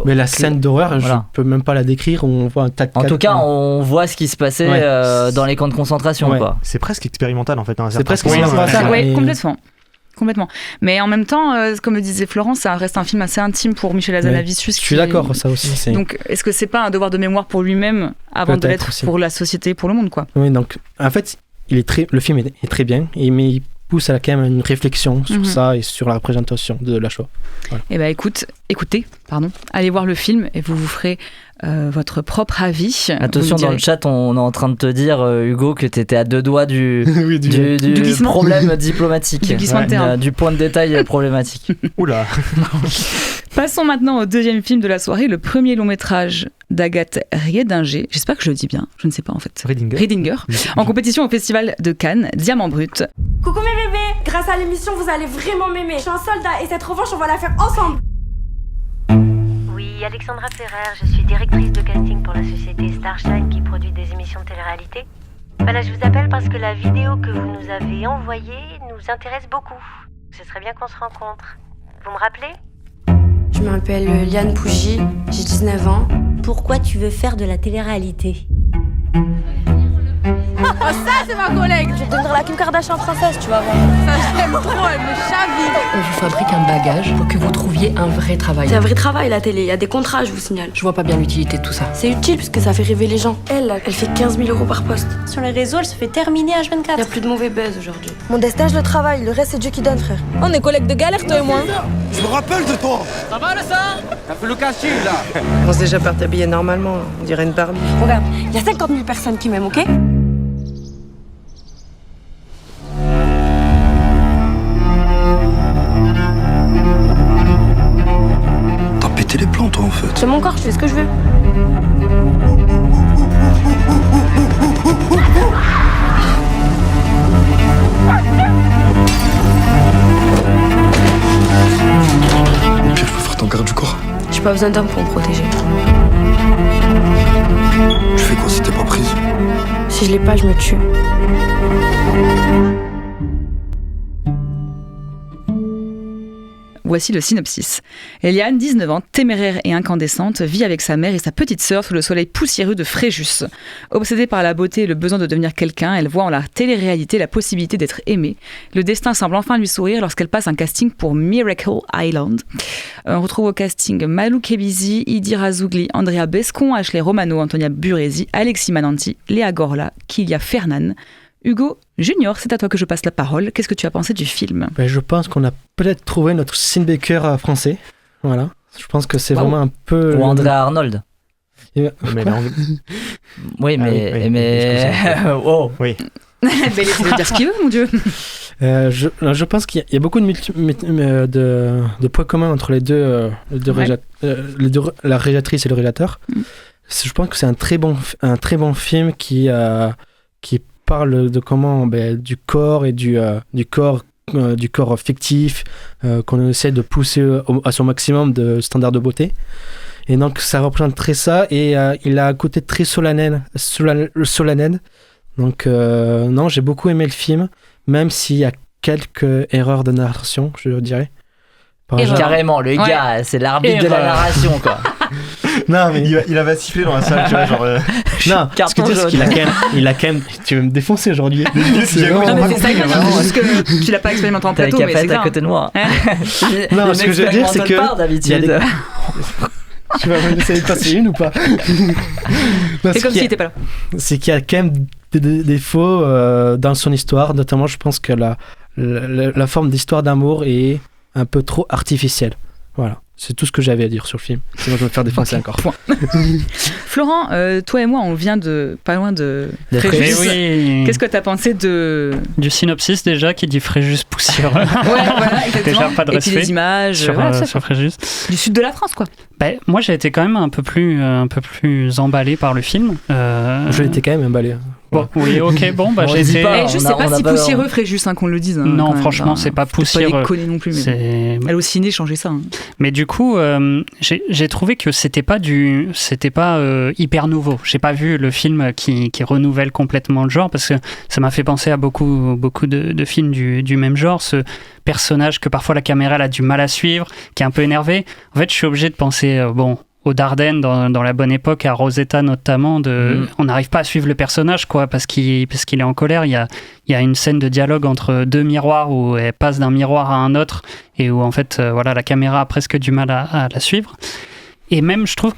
mais la scène d'horreur, je peux même pas la décrire. On voit un tas de. En tout cas, on voit ce qui se passait dans les camps de concentration. Quoi. C'est presque expérimental en fait. C'est presque expérimental. Oui, complètement. Mais en même temps, comme le disait Florence, ça reste un film assez intime pour Michel Hazanavicius. Je suis d'accord, ça aussi. Donc, est-ce que c'est pas un devoir de mémoire pour lui-même avant de l'être pour la société, pour le monde, quoi? Oui, donc en fait, le film est très bien, mais il pousse à quand même une réflexion sur ça et sur la représentation de la Shoah. Voilà. Eh ben écoutez, allez voir le film et vous ferez votre propre avis. Attention, dans le chat, on est en train de te dire, Hugo, que tu étais à deux doigts du problème diplomatique. Du glissement de terrain. Du point de détail problématique. Oula. Passons maintenant au deuxième film de la soirée, le premier long métrage d'Agathe Riedinger. J'espère que je le dis bien, je ne sais pas en fait. Riedinger. En compétition au Festival de Cannes, Diamant Brut. Coucou mes bébés, grâce à l'émission, vous allez vraiment m'aimer. Je suis un soldat et cette revanche, on va la faire ensemble. Oui, Alexandra Ferrer, je suis directrice de casting pour la société Starshine qui produit des émissions de télé-réalité. Voilà, je vous appelle parce que la vidéo que vous nous avez envoyée nous intéresse beaucoup. Ce serait bien qu'on se rencontre. Vous me rappelez ? Je m'appelle Liane Pougy, j'ai 19 ans. Pourquoi tu veux faire de la télé-réalité ? Oh, ça, c'est ma collègue! Je vais devenir la Kim Kardashian française, tu vas voir. Ça, j'aime trop, elle me chavire. On vous fabrique un bagage pour que vous trouviez un vrai travail. C'est un vrai travail, la télé. Il y a des contrats, je vous signale. Je vois pas bien l'utilité de tout ça. C'est utile parce que ça fait rêver les gens. Elle fait 15 000 € par poste. Sur les réseaux, elle se fait terminer H24. Il y a plus de mauvais buzz aujourd'hui. Mon destin, je le travaille. Le reste, c'est Dieu qui donne, frère. On est collègues de galère, toi et moi. Je me rappelle de toi. Ça va, là, ça? T'as fait le casting, là. On commence déjà par t'habiller normalement. On dirait une Barbie. Regarde, il y a 50 000 personnes qui m'aiment, ok? Les plans, toi, en fait. C'est mon corps, je fais ce que je veux. Puis je peux faire ton garde du corps. J'ai pas besoin d'homme pour me protéger. Tu fais quoi si t'es pas prise? Si je l'ai pas, je me tue. Voici le synopsis. Eliane, 19 ans, téméraire et incandescente, vit avec sa mère et sa petite sœur sous le soleil poussiéreux de Fréjus. Obsédée par la beauté et le besoin de devenir quelqu'un, elle voit en la télé-réalité la possibilité d'être aimée. Le destin semble enfin lui sourire lorsqu'elle passe un casting pour Miracle Island. On retrouve au casting Malou Kebizi, Idi Razougli, Andrea Bescon, Ashley Romano, Antonia Burezi, Alexis Mananti, Léa Gorla, Kilia Fernan. Hugo Junior, c'est à toi que je passe la parole. Qu'est-ce que tu as pensé du film ? Je pense qu'on a peut-être trouvé notre Sin Baker français. Voilà. Je pense que c'est vraiment un peu... Ou Andrea Arnold. Mais oui, mais... Oh. Oui. Mais laissez-le dire ce qu'il veut, mon Dieu. Je pense qu'il y a beaucoup de points communs entre les deux, la réalisatrice et le réalisateur. Je pense que c'est un très bon film qui parle de comment du corps et du corps fictif qu'on essaie de pousser à son maximum de standards de beauté. Et donc ça représente très ça, et il a un côté très solennel. Donc non, j'ai beaucoup aimé le film, même s'il y a quelques erreurs de narration, je dirais. Carrément, le gars, c'est l'arbitre de la narration, quoi. Non, mais il avait sifflé dans la salle, tu vois, genre... Non, ce que tu dis, c'est qu'il a quand même... Tu veux me défoncer aujourd'hui. Non, mais c'est ça, c'est juste que tu l'as pas expérimenté en plateau, mais c'est grave. à côté de moi. Non, ce que je veux dire, c'est que... d'habitude. Tu vas essayer de passer une ou pas? C'est comme s'il n'était pas là. C'est qu'il y a quand même des défauts dans son histoire, notamment je pense que la forme d'histoire d'amour est un peu trop artificielle. Voilà, c'est tout ce que j'avais à dire sur le film. Sinon je vais me faire défoncer encore. Florent, toi et moi, on vient de pas loin de Fréjus. Oui. Qu'est-ce que tu as pensé du synopsis déjà qui dit Fréjus poussiéreux? Ouais, voilà, exactement. Déjà pas de respect. Et puis les images sur Fréjus. Du sud de la France, quoi. Moi, j'ai été quand même un peu plus emballé par le film. Je l'étais quand même emballé. Bon, oui, ok, bon, j'ai été... Je sais pas si poussiéreux Fréjus, qu'on le dise. Non, franchement, c'est pas poussiéreux. Pas déconner non plus, mais elle au ciné, changer ça. Mais du coup, j'ai trouvé que c'était pas hyper nouveau. J'ai pas vu le film qui renouvelle complètement le genre, parce que ça m'a fait penser à beaucoup de films du même genre. Ce personnage que parfois la caméra elle a du mal à suivre, qui est un peu énervé. En fait, je suis obligé de penser aux Dardenne dans la bonne époque, à Rosetta notamment, on n'arrive pas à suivre le personnage, quoi, parce qu'il est en colère. Il y a une scène de dialogue entre deux miroirs où elle passe d'un miroir à un autre, et où en fait la caméra a presque du mal à la suivre. Et même je trouve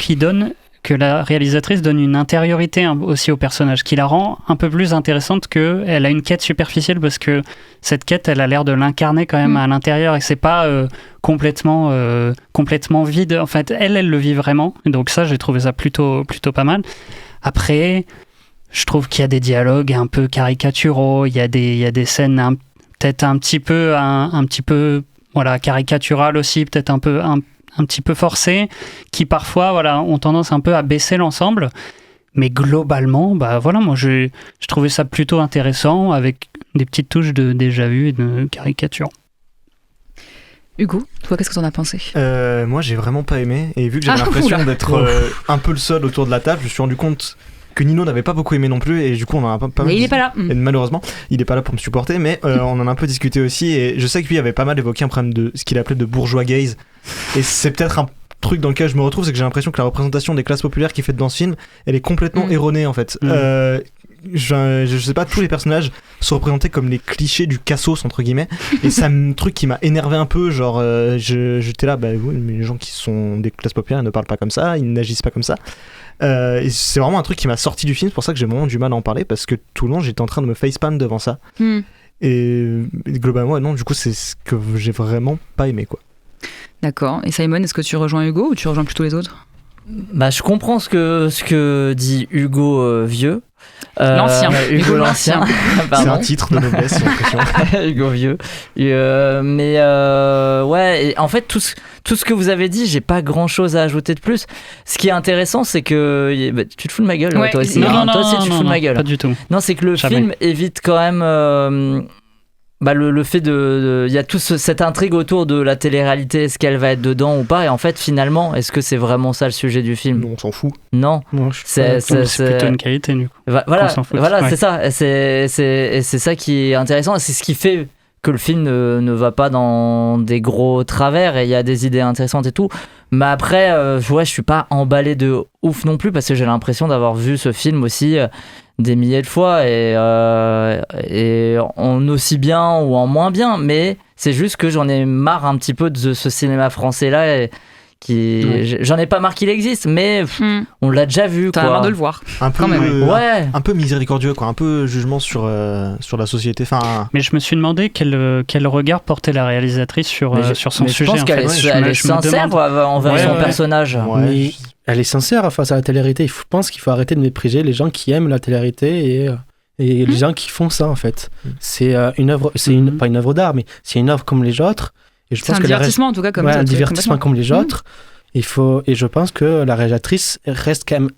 que la réalisatrice donne une intériorité aussi au personnage, qui la rend un peu plus intéressante qu'elle a une quête superficielle, parce que cette quête, elle a l'air de l'incarner quand même à l'intérieur, et c'est pas complètement vide. En fait, elle le vit vraiment, et donc ça, j'ai trouvé ça plutôt pas mal. Après, je trouve qu'il y a des dialogues un peu caricaturaux, il y a des scènes peut-être un petit peu caricaturales aussi, peut-être un petit peu forcées, qui parfois ont tendance un peu à baisser l'ensemble. Mais globalement, moi je trouvais ça plutôt intéressant, avec des petites touches de déjà-vu et de caricature. Hugo, toi, qu'est-ce que t'en as pensé ? Moi, j'ai vraiment pas aimé, et vu que j'avais l'impression d'être un peu le seul autour de la table, je me suis rendu compte que Nino n'avait pas beaucoup aimé non plus, et du coup on en a pas mal. Mais il est pas là. Et malheureusement, il est pas là pour me supporter, mais on en a un peu discuté aussi, et je sais que lui avait pas mal évoqué un problème de ce qu'il appelait de bourgeois gaze, et c'est peut-être un truc dans lequel je me retrouve, c'est que j'ai l'impression que la représentation des classes populaires qui est faite dans ce film, elle est complètement erronée en fait. Je sais pas, tous les personnages sont représentés comme les clichés du cassos entre guillemets, et c'est un truc qui m'a énervé un peu, genre j'étais là, oui, mais les gens qui sont des classes populaires ne parlent pas comme ça, ils n'agissent pas comme ça. Et c'est vraiment un truc qui m'a sorti du film, c'est pour ça que j'ai vraiment du mal à en parler, parce que tout le long j'étais en train de me facepalm devant ça. Et globalement, non, du coup c'est ce que j'ai vraiment pas aimé, quoi. D'accord. Et Simon, est-ce que tu rejoins Hugo ou tu rejoins plutôt les autres ? Je comprends ce que dit Hugo vieux. L'ancien. Hugo l'ancien. C'est un titre de noblesse, j'ai l'impression. Hugo vieux. Ouais, et en fait, tout ce que vous avez dit, j'ai pas grand chose à ajouter de plus. Ce qui est intéressant, c'est que. Tu te fous de ma gueule, toi aussi. Non, toi aussi, tu te fous de ma gueule. Pas du tout. Non, c'est que le film évite quand même. Le fait il y a toute cette intrigue autour de la télé-réalité, est-ce qu'elle va être dedans ou pas, et en fait finalement est-ce que c'est vraiment ça le sujet du film? On s'en fout. Non, c'est plutôt une qualité du coup. Voilà, c'est ça, c'est ça qui est intéressant, et c'est ce qui fait que le film ne va pas dans des gros travers et il y a des idées intéressantes et tout. Mais après, je suis pas emballé de ouf non plus parce que j'ai l'impression d'avoir vu ce film aussi des milliers de fois et en aussi bien ou en moins bien. Mais c'est juste que j'en ai marre un petit peu de ce cinéma français-là j'en ai pas marre qu'il existe, mais on l'a déjà vu. T'as marre de le voir. Un peu, quand même. Un peu miséricordieux, quoi. Un peu jugement sur la société. Enfin... Mais je me suis demandé quel regard portait la réalisatrice sur son sujet. Je pense qu'elle est sincère envers son personnage. Mais elle est sincère face à la télé-réalité. Je pense qu'il faut arrêter de mépriser les gens qui aiment la télé-réalité et les gens qui font ça, en fait. C'est une œuvre, pas une œuvre d'art, mais c'est une œuvre comme les autres. Et je pense un divertissement en tout cas, comme un divertissement comme les autres. Et je pense que la réalisatrice reste quand même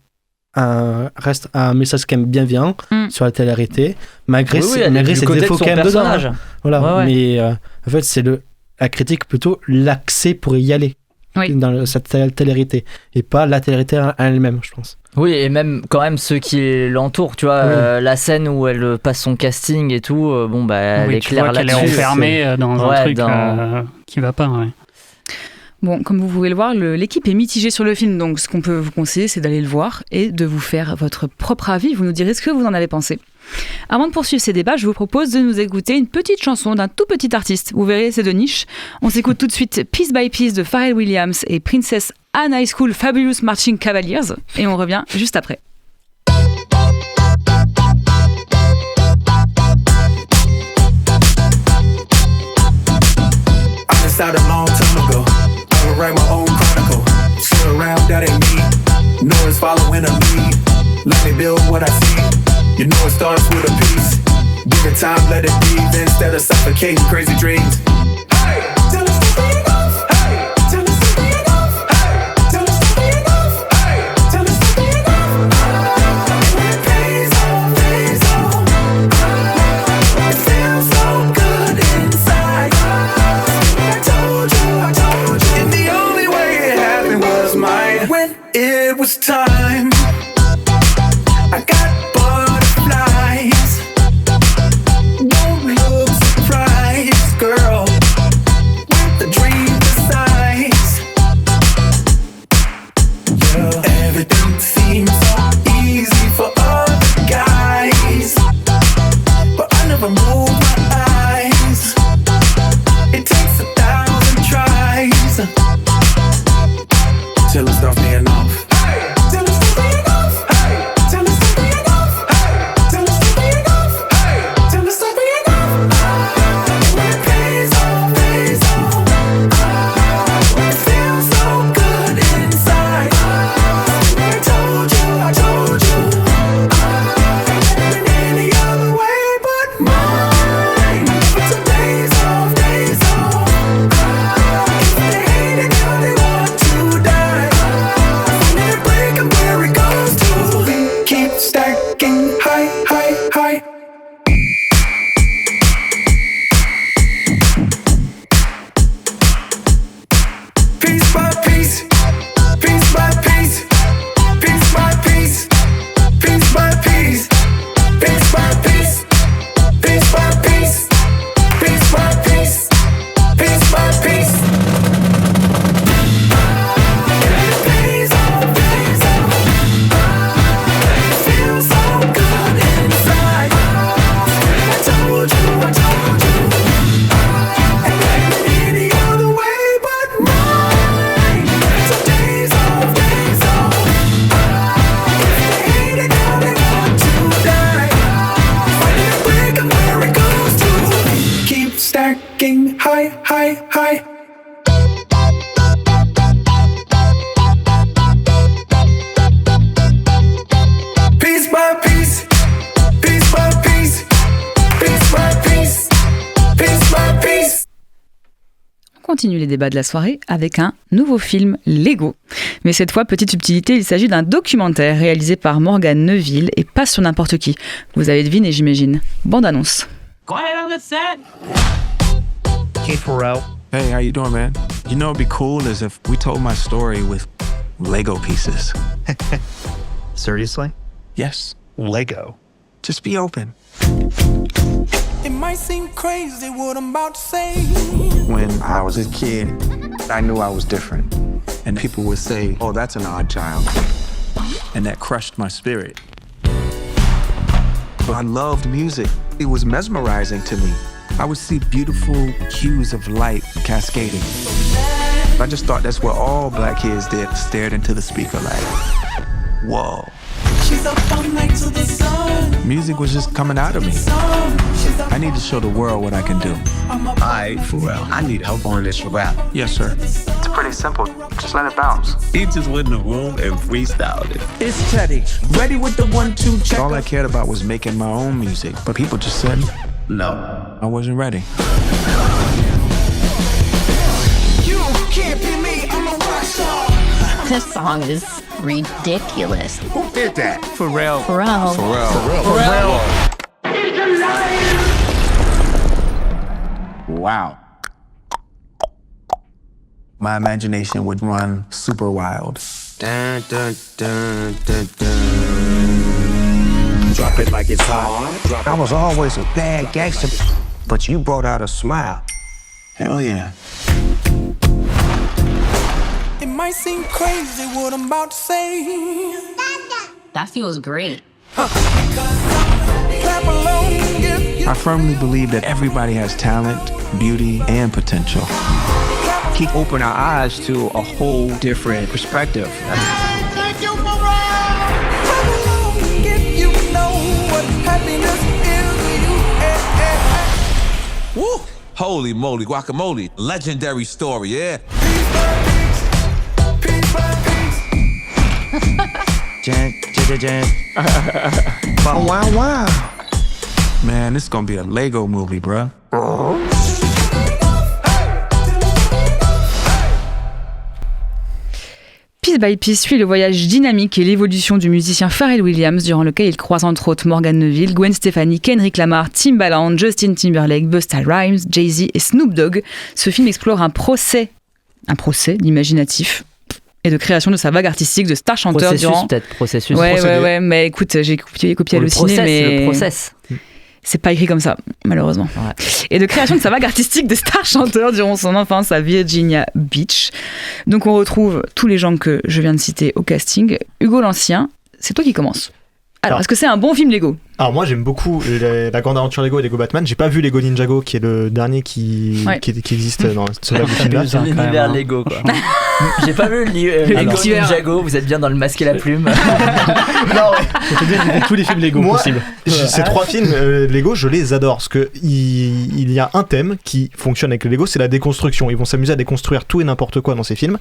reste un message quand même bienveillant sur la télé-réalité, malgré ses défauts quand même dedans. Voilà. Mais en fait, c'est la critique plutôt l'accès pour y aller dans cette télé-réalité et pas la télé-réalité à elle-même, je pense. Oui, et même quand même ceux qui l'entourent, tu vois, la scène où elle passe son casting et tout, elle est claire là-dessus. Elle est enfermée dans un truc qui va pas. Ouais. Bon, comme vous pouvez le voir, l'équipe est mitigée sur le film, donc ce qu'on peut vous conseiller, c'est d'aller le voir et de vous faire votre propre avis. Vous nous direz ce que vous en avez pensé. Avant de poursuivre ces débats, je vous propose de nous écouter une petite chanson d'un tout petit artiste. Vous verrez, c'est de niche. On s'écoute tout de suite Piece by Piece de Pharrell Williams et Princess Anne High School Fabulous Marching Cavaliers. Et on revient juste après. Write my own chronicle. Sit around, that ain't me. No one's following a lead. Let me build what I see. You know it starts with a piece. Give it time, let it breathe instead of suffocating crazy dreams. Hey, tell us to be enough. Hey, tell us to be enough. Hey, tell us to be enough. Hey, tell us to be enough. When it pays off, pays off. It feels so good inside. I told you. When it was time, I got butterflies. Don't look surprised, girl, with the dream size. Yeah, everything seems so easy for other guys, but I never move my eyes. It takes 1,000 tries till it starts being off. Hey, till it's to be enough. Hey, till it's to be enough. Hey, till it's to be enough. Hey, till it's to be enough. When it pays off, pays off. It feels so good inside. I told you. Any other way but mine. But some days off, days off. If they hate it, girl, they want to die. Keep stacking high, high, high. Piece by piece, piece by piece, piece by piece, piece by piece, piece by piece, piece by piece, piece by piece, piece by piece. Stacking high, high, high. Piece by piece, piece by piece, piece by piece, piece by piece. On continue les débats de la soirée avec un nouveau film Lego. Mais cette fois, petite subtilité, il s'agit d'un documentaire réalisé par Morgan Neville et pas sur n'importe qui. Vous avez deviné, j'imagine. Bande annonce. Go ahead on the set. Keith Farrell. Hey, how you doing, man? You know, it'd be cool as if we told my story with Lego pieces. Seriously? Yes. Lego. Just be open. It might seem crazy what I'm about to say. When I was a kid, I knew I was different. And people would say, oh, that's an odd child. And that crushed my spirit. But I loved music. It was mesmerizing to me. I would see beautiful hues of light cascading. I just thought that's what all black kids did, stared into the speaker like, whoa. She's up all night to the sun. Music was just coming out of me. I need to show the world what I can do. Alright, Pharrell, I need help on this rap. Yes, sir. It's pretty simple. Just let it bounce. He just went in the room and freestyled it. It's Teddy, ready with the 1-2 check. All I cared about was making my own music, but people just said, no, I wasn't ready. You can't be me, I'm a rock star. This song is ridiculous. Who did that? Pharrell. Pharrell. Wow. My imagination would run super wild. Dun, dun, dun, dun, dun. Drop it like it's hot. I was always a bad gangster, but you brought out a smile. Hell yeah. It might seem crazy what I'm about to say. That feels great. Clap along if I firmly believe that everybody has talent, beauty, and potential. Keep open our eyes to a whole different perspective. Thank you, Pharrell. Clap along if you know what happiness is to you. Woo! Holy moly, guacamole. Legendary story, yeah? Wow. Man, this is gonna be a Lego movie, bruh. Piece by Piece suit le voyage dynamique et l'évolution du musicien Pharrell Williams, durant lequel il croise entre autres Morgan Neville, Gwen Stefani, Kendrick Lamar, Timbaland, Justin Timberlake, Busta Rhymes, Jay-Z et Snoop Dogg. Ce film explore un procès d'imaginatif et de création de sa vague artistique de star chanteur Processus. Ouais, mais écoute, j'ai copié halluciné, mais le process. C'est pas écrit comme ça, malheureusement. Ouais. Et de création de sa vague artistique de star chanteur durant son enfance à Virginia Beach. Donc on retrouve tous les gens que je viens de citer au casting. Hugo l'Ancien, c'est toi qui commences. Alors, est-ce que c'est un bon film Lego ? Alors moi j'aime beaucoup la grande aventure Lego et Lego Batman. J'ai pas vu Lego Ninjago qui est le dernier qui existe dans ce film-là. C'est l'univers Lego quoi. J'ai pas vu Lego Ninjago, vous êtes bien dans le masque et la plume. Non, je te dis, j'ai vu tous les films Lego possibles. Ces trois films Lego, je les adore parce que il y a un thème qui fonctionne avec le Lego, c'est la déconstruction. Ils vont s'amuser à déconstruire tout et n'importe quoi dans ces films.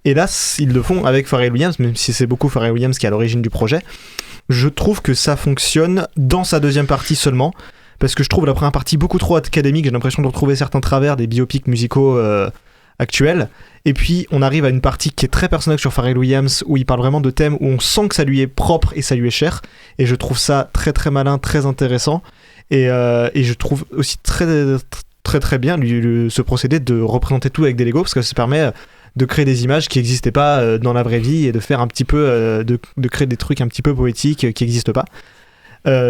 Et là, ils le font avec Pharrell Williams, même si c'est beaucoup Pharrell Williams qui est à l'origine du projet. Je trouve que ça fonctionne dans sa deuxième partie seulement, parce que je trouve la première partie beaucoup trop académique. J'ai l'impression de retrouver certains travers des biopics musicaux actuels. Et puis on arrive à une partie qui est très personnelle sur Pharrell Williams, où il parle vraiment de thèmes où on sent que ça lui est propre et ça lui est cher. Et je trouve ça très très malin, très intéressant. Et je trouve aussi très très très bien ce procédé de représenter tout avec des Lego, parce que ça permet de créer des images qui n'existaient pas dans la vraie vie et de faire un petit peu de créer des trucs un petit peu poétiques qui n'existent pas.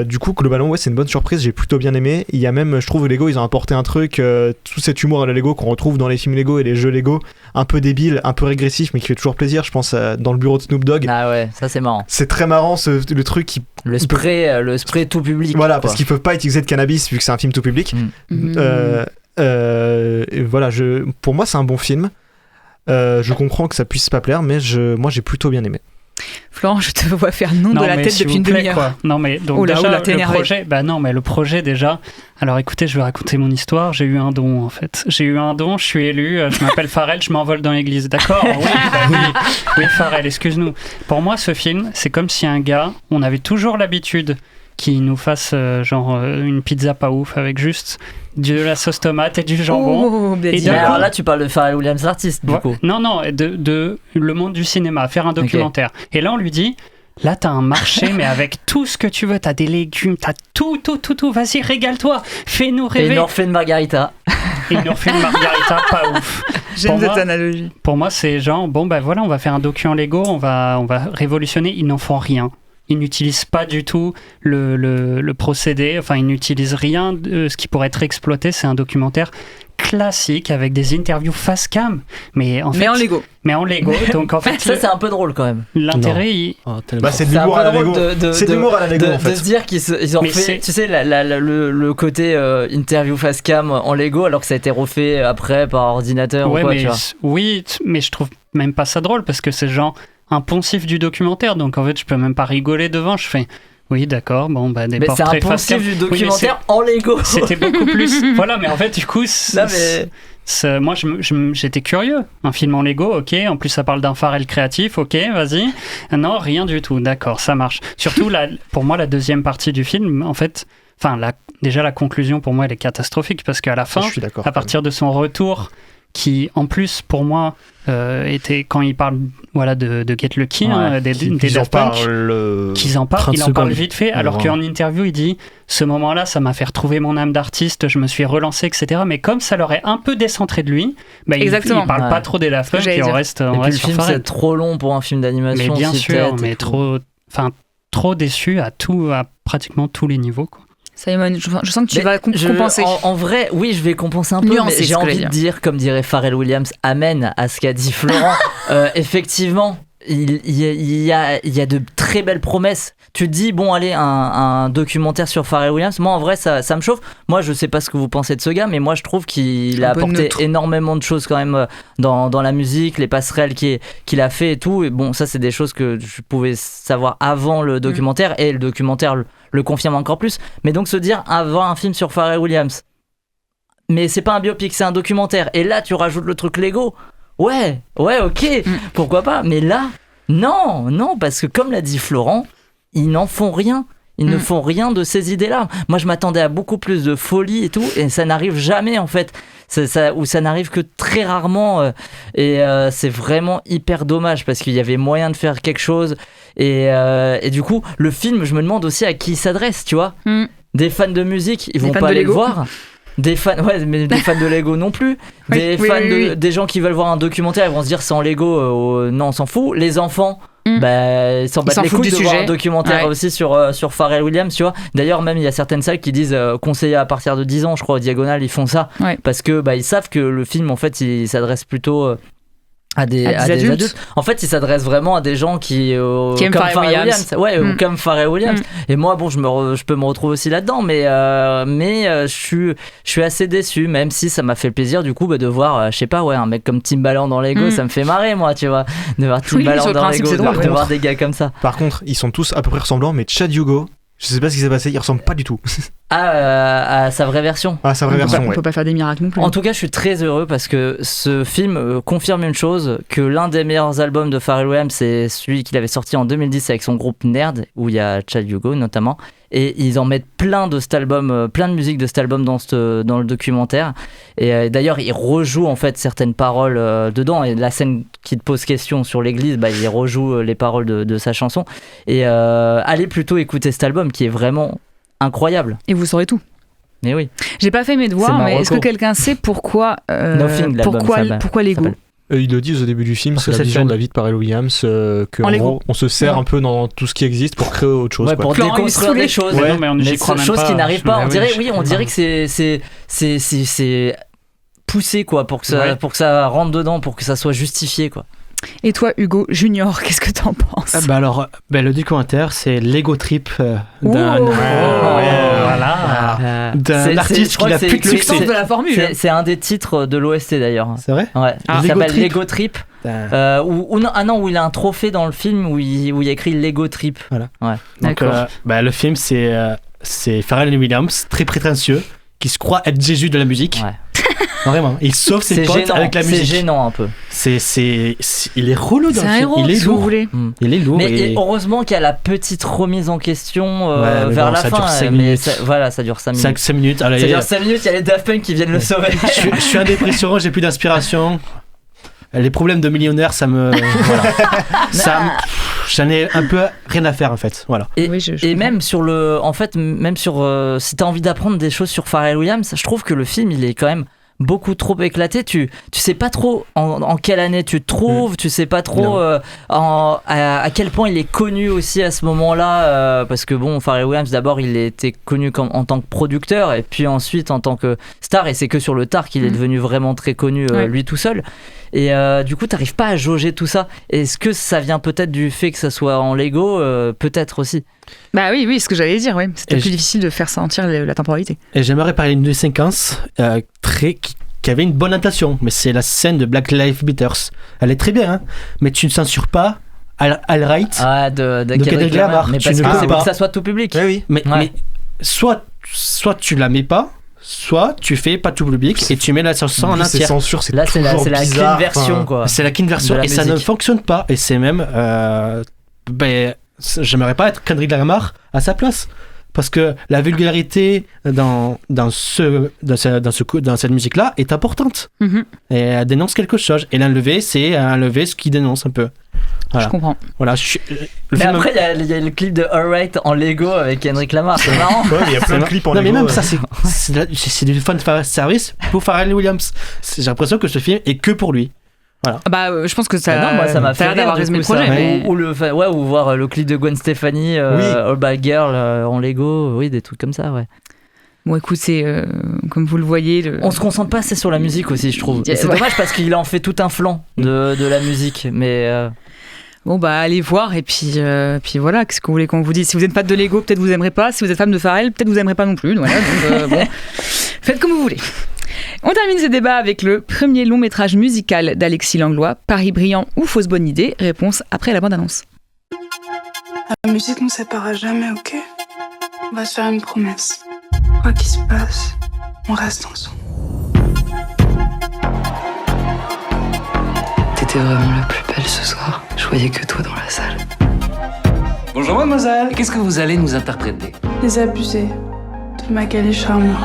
Du coup, globalement, ouais, c'est une bonne surprise, j'ai plutôt bien aimé. Il y a même, je trouve, Lego, ils ont apporté un truc, tout cet humour à la Lego qu'on retrouve dans les films Lego et les jeux Lego, un peu débile, un peu régressif, mais qui fait toujours plaisir. Je pense dans le bureau de Snoop Dogg. Ah ouais, ça c'est marrant. C'est très marrant, le truc qui... Le spray tout public. Voilà, quoi. parce qu'ils peuvent pas utiliser de cannabis vu que c'est un film tout public. Voilà, pour moi, c'est un bon film. Je comprends que ça puisse pas plaire, mais moi j'ai plutôt bien aimé. Florent, je te vois faire non de la tête depuis une demi-heure. Quoi. Non mais donc déjà le projet déjà. Alors écoutez, je vais raconter mon histoire. J'ai eu un don en fait. Je suis élu. Je m'appelle Pharrell, je m'envole dans l'église. D'accord. Oui, Pharrell. Excuse-nous. Pour moi, ce film, c'est comme si un gars, on avait toujours l'habitude qu'il nous fasse une pizza pas ouf avec juste de la sauce tomate et du jambon. Alors là, tu parles de Pharrell Williams, l'artiste, du coup. Non, de le monde du cinéma, faire un documentaire. Okay. Et là, on lui dit, là, t'as un marché, mais avec tout ce que tu veux, t'as des légumes, t'as tout. Vas-y, régale-toi, fais-nous rêver. Et il nous refait une margarita. Pas ouf. J'aime cette analogie. Pour moi, c'est genre, on va faire un docu en Lego, on va révolutionner, ils n'en font rien. il n'utilise pas du tout le procédé, enfin il n'utilise rien de ce qui pourrait être exploité. C'est un documentaire classique avec des interviews face cam, mais en Lego. Donc en fait, ça c'est un peu drôle quand même. L'intérêt, c'est de l'humour à la Lego. C'est de l'humour à la Lego en fait. De se dire qu'ils ont fait, tu sais, le côté interview face cam en Lego, alors que ça a été refait après par ordinateur ou quoi, tu vois. Oui, mais je trouve même pas ça drôle parce que c'est genre un poncif du documentaire, donc en fait je peux même pas rigoler devant. Je fais oui, d'accord, bon, des mais portraits c'est un poncif du documentaire oui, en Lego. C'était beaucoup plus. Voilà, mais en fait, du coup, moi, j'étais curieux. Un film en Lego, ok. En plus, ça parle d'un Pharrell créatif, ok, vas-y. Non, rien du tout, d'accord, ça marche. Surtout, pour moi, la deuxième partie du film, en fait, déjà, la conclusion, pour moi, elle est catastrophique parce qu'à la fin, à partir de son retour, qui, en plus, pour moi, était quand il parle de Get Lucky, des Daft Punk, qu'ils en parlent, il en parle vite fait, alors qu'en interview, il dit ce moment-là, ça m'a fait retrouver mon âme d'artiste, je me suis relancé, etc. Mais comme ça l'aurait un peu décentré de lui, il parle pas trop des Daft Punk et on reste sur Pharrell. Le film, c'est trop long pour un film d'animation. Mais bien sûr, mais trop déçu à pratiquement tous les niveaux, quoi. Simon, je sens que tu vas compenser. En vrai, oui, je vais compenser un peu, mais j'ai envie de dire, comme dirait Pharrell Williams, amen à ce qu'a dit Florent. Effectivement, il y a de très belles promesses. Tu te dis, bon, allez, un documentaire sur Pharrell Williams. Moi, en vrai, ça me chauffe. Moi, je sais pas ce que vous pensez de ce gars, mais moi, je trouve qu'il a apporté énormément de choses quand même dans la musique, les passerelles qu'il a fait et tout. Et bon, ça, c'est des choses que je pouvais savoir avant le documentaire, et le documentaire le confirme encore plus. Mais donc, se dire, avoir un film sur Pharrell Williams, mais c'est pas un biopic, c'est un documentaire. Et là, tu rajoutes le truc Lego. Ouais, ok, pourquoi pas. Mais là, non, parce que comme l'a dit Florent, ils n'en font rien. Ils ne font rien de ces idées-là. Moi, je m'attendais à beaucoup plus de folie et tout, et ça n'arrive jamais, en fait. Ou ça n'arrive que très rarement. Et c'est vraiment hyper dommage, parce qu'il y avait moyen de faire quelque chose. Et du coup, le film, je me demande aussi à qui il s'adresse, tu vois. Des fans de musique, ils vont pas aller le voir. Des fans, mais des fans de Lego non plus. Des gens qui veulent voir un documentaire, ils vont se dire c'est en Lego, non, on s'en fout. Les enfants, ils s'en battent les couilles de voir un documentaire aussi sur Pharrell Williams, tu vois. D'ailleurs, même il y a certaines salles qui disent conseillé à partir de 10 ans, je crois, au Diagonal, ils font ça parce que ils savent que le film, en fait, il s'adresse plutôt à des adultes. En fait, il s'adresse vraiment à des gens qui aiment comme Pharrell Williams. Ou comme Pharrell Williams. Et moi, bon, je peux me retrouver aussi là-dedans, mais je suis assez déçu, même si ça m'a fait plaisir du coup de voir, je sais pas, un mec comme Timbaland dans Lego, ça me fait marrer, moi, tu vois, de voir Timbaland dans Lego, de voir des gars comme ça. Par contre, ils sont tous à peu près ressemblants, mais Chad Hugo, je sais pas ce qui s'est passé, il ressemble pas du tout. À sa vraie version. À sa vraie version, on peut pas faire des miracles non plus. En tout cas, je suis très heureux parce que ce film confirme une chose, que l'un des meilleurs albums de Pharrell Williams, c'est celui qu'il avait sorti en 2010 avec son groupe Nerd, où il y a Chad Hugo notamment. Et ils en mettent plein de musiques de cet album dans le documentaire. Et d'ailleurs, ils rejouent en fait certaines paroles dedans. Et la scène qui te pose question sur l'église, il rejoue les paroles de sa chanson. Et allez plutôt écouter cet album qui est vraiment incroyable. Et vous saurez tout. Mais oui. J'ai pas fait mes devoirs, mais est-ce que quelqu'un sait pourquoi Lego? Ils le disent au début du film, c'est la vision de la vie de Pharrell Williams, qu'en gros, on se sert un peu dans tout ce qui existe pour créer autre chose. Pour déconstruire des choses. Mais choses qui n'arrivent pas. On dirait que c'est poussé, quoi, pour que ça rentre dedans, pour que ça soit justifié, quoi. Et toi, Hugo Junior, qu'est-ce que t'en penses? Le documentaire, c'est Lego Trip d'un artiste qui n'a plus de succès. De la formule. C'est un des titres de l'OST d'ailleurs. C'est vrai? Ouais. Il s'appelle Lego Trip. Où il a un trophée dans le film où il y a écrit Lego Trip. Voilà. Ouais. Donc, le film, c'est Pharrell Williams, très prétentieux, qui se croit être Jésus de la musique. Ouais. Vraiment, il sauve ses potes avec la musique. C'est gênant un peu. Il est relou dans le film. Il est lourd. Il est lourd. Mais heureusement qu'il y a la petite remise en question vers la fin. Dure 5 minutes. Ça dure 5 minutes. 5 minutes. Alors, ça dure 5 minutes, il y a les Daft Punk qui viennent le sauver. Je suis en dépression, j'ai plus d'inspiration. Les problèmes de millionnaire, ça me. Voilà. J'en ai un peu rien à faire en fait. Voilà. Et même sur si t'as envie d'apprendre des choses sur Pharrell Williams, je trouve que le film il est quand même beaucoup trop éclaté. Tu sais pas trop en quelle année tu te trouves, tu sais pas trop à quel point il est connu aussi à ce moment-là, parce que bon, Pharrell Williams d'abord il était connu en tant que producteur et puis ensuite en tant que star, et c'est que sur le tard qu'il est devenu vraiment très connu lui tout seul. Et du coup t'arrives pas à jauger tout ça. Est-ce que ça vient peut-être du fait que ça soit en Lego, peut-être aussi? Bah oui, ce que j'allais dire, oui. C'était plus difficile de faire sentir la temporalité. Et j'aimerais parler d'une séquence qui avait une bonne intention, mais c'est la scène de Black Lives Matter. Elle est très bien, hein, mais tu ne censures pas All Right de Kendrick Lamar. Mais parce que c'est pour que ça soit tout public. Oui. Mais soit tu la mets pas, soit tu fais pas tout public et tu mets la chanson en entière. Censure, c'est là, c'est toujours la clean version, quoi. C'est la clean version et ça ne fonctionne pas. Et c'est même, j'aimerais pas être Kendrick Lamar à sa place. Parce que la vulgarité dans cette musique-là est importante. Et elle dénonce quelque chose. Et l'enlever, c'est enlever ce qui dénonce un peu. Voilà. Je comprends. Voilà, mais après, il y a le clip de All Right en Lego avec Kendrick Lamar. C'est marrant. Ouais, il y a plein de clips en Lego. Non, mais même ça, c'est du fan service pour Pharrell Williams. J'ai l'impression que ce film est que pour lui. Voilà. Bah, je pense que ça, moi, ça m'a fait l'air d'avoir résumé le projet. Mais... Ou voir le clip de Gwen Stefani, All Bad Girl en Lego, oui, des trucs comme ça, ouais. Bon, écoute, c'est comme vous le voyez. On se concentre pas assez sur la musique aussi, je trouve. Et c'est dommage parce qu'il en fait tout un flanc de la musique, mais. Bon, bah, allez voir et puis voilà, qu'est-ce que vous voulez qu'on vous dise? Si vous êtes fan de Lego, peut-être vous aimerez pas. Si vous êtes fan de Pharrell, peut-être vous aimerez pas non plus. Voilà, donc bon, faites comme vous voulez. On termine ce débat avec le premier long métrage musical d'Alexis Langlois, Paris brillant ou fausse bonne idée. Réponse après la bande-annonce. La musique ne nous séparera jamais, ok? On va se faire une promesse. Quoi qu'il se passe, on reste ensemble. T'étais vraiment la plus belle ce soir. Je voyais que toi dans la salle. Bonjour mademoiselle, qu'est-ce que vous allez nous interpréter? Les abusés de Magali Charmant.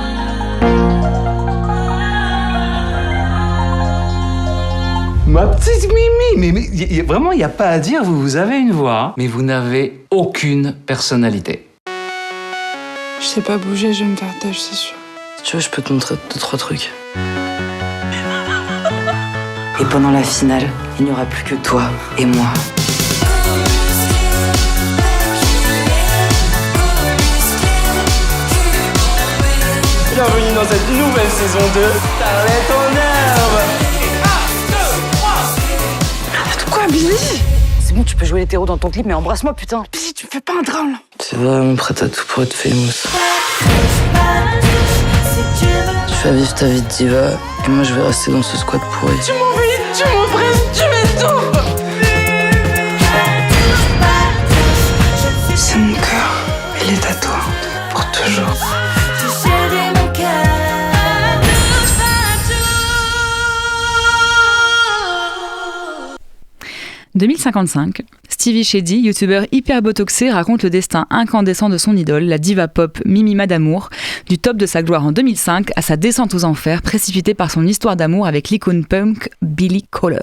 Ma petite Mimi, mais vraiment, il n'y a pas à dire, vous avez une voix, hein, mais vous n'avez aucune personnalité. Je sais pas bouger, je vais me faire tâche, c'est sûr. Si tu veux, je peux te montrer 2-3 trucs. Et pendant la finale, il n'y aura plus que toi et moi. Bienvenue dans cette nouvelle saison de Starlet en herbe. Quoi, Billy? C'est bon, tu peux jouer l'hétéro dans ton clip, mais embrasse-moi, putain. Billy, tu me fais pas un drame, là. C'est vraiment prête à tout pour être famous. Tu vas vivre ta vie de diva, et moi je vais rester dans ce squat pourri. Tu m'oublies, tu m'oppresses, tu m'étouffes. C'est mon cœur, il est à toi, pour toujours. 2055, Stevie Shady, youtubeur hyper botoxé, raconte le destin incandescent de son idole, la diva pop Mimi Madamour, du top de sa gloire en 2005 à sa descente aux enfers, précipitée par son histoire d'amour avec l'icône punk Billy Kohler.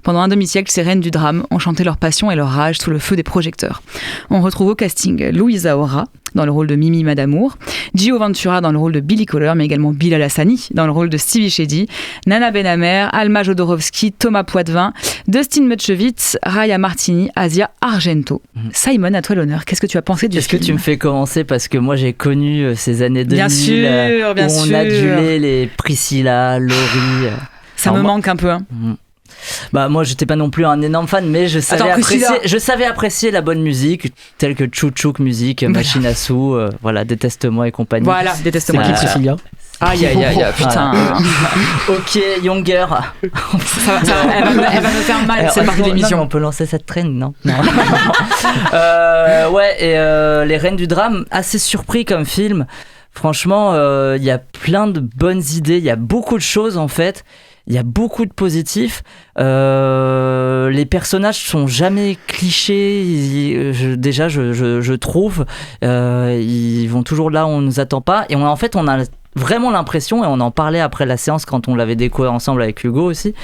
Pendant un demi-siècle, ces reines du drame ont chanté leur passion et leur rage sous le feu des projecteurs. On retrouve au casting Louisa Ora dans le rôle de Mimi Madamour, Gio Ventura dans le rôle de Billy Kohler, mais également Bilal Hassani dans le rôle de Stevie Shady, Nana Benamer, Alma Jodorowsky, Thomas Poitvin, Dustin Mutchevitz, Raya Martini, Asia Argento. Simon, à toi l'honneur. Qu'est-ce que tu as pensé du film? Est-ce que tu me fais commencer parce que moi j'ai connu ces années 2000 bien sûr, où on adulait les Priscilla, Laurie. Ça me manque un peu. Hein. Bah moi j'étais pas non plus un énorme fan, mais je savais apprécier la bonne musique telle que Tchouk Tchouk musique, Machine à sous, voilà, Déteste-moi et compagnie. Voilà, Déteste-moi. C'est qui Priscilla? Aïe, putain. Ok, Younger. Elle va me faire mal, cette partie de l'émission. On peut lancer cette traîne, non, ouais, et les Reines du Drame, assez surpris comme film. Franchement, il y a plein de bonnes idées, il y a beaucoup de choses en fait. Il y a beaucoup de positifs. Les personnages sont jamais clichés. Je trouve. Ils vont toujours là où on nous attend pas. Et on a vraiment l'impression, et on en parlait après la séance quand on l'avait découvert ensemble avec Hugo aussi,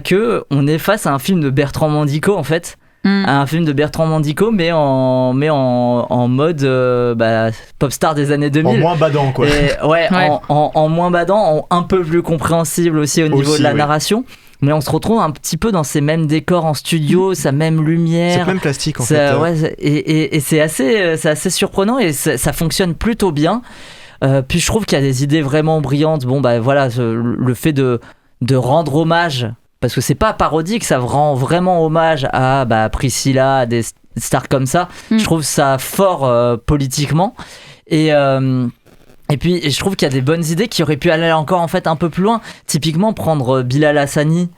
que on est face à un film de Bertrand Mandico en fait. à un film de Bertrand Mandico, mais en mode pop star des années 2000. En moins badant, quoi. En moins badant, un peu plus compréhensible aussi au niveau de la narration. Mais on se retrouve un petit peu dans ces mêmes décors en studio, sa même lumière. C'est même plastique, en fait. Et c'est assez surprenant et ça fonctionne plutôt bien. Puis je trouve qu'il y a des idées vraiment brillantes. Le fait de rendre hommage, parce que c'est pas parodique, ça rend vraiment hommage à Priscilla, à des stars comme ça. Je trouve ça fort politiquement. Et puis je trouve qu'il y a des bonnes idées qui auraient pu aller encore en fait un peu plus loin. Typiquement prendre Bilal Hassani.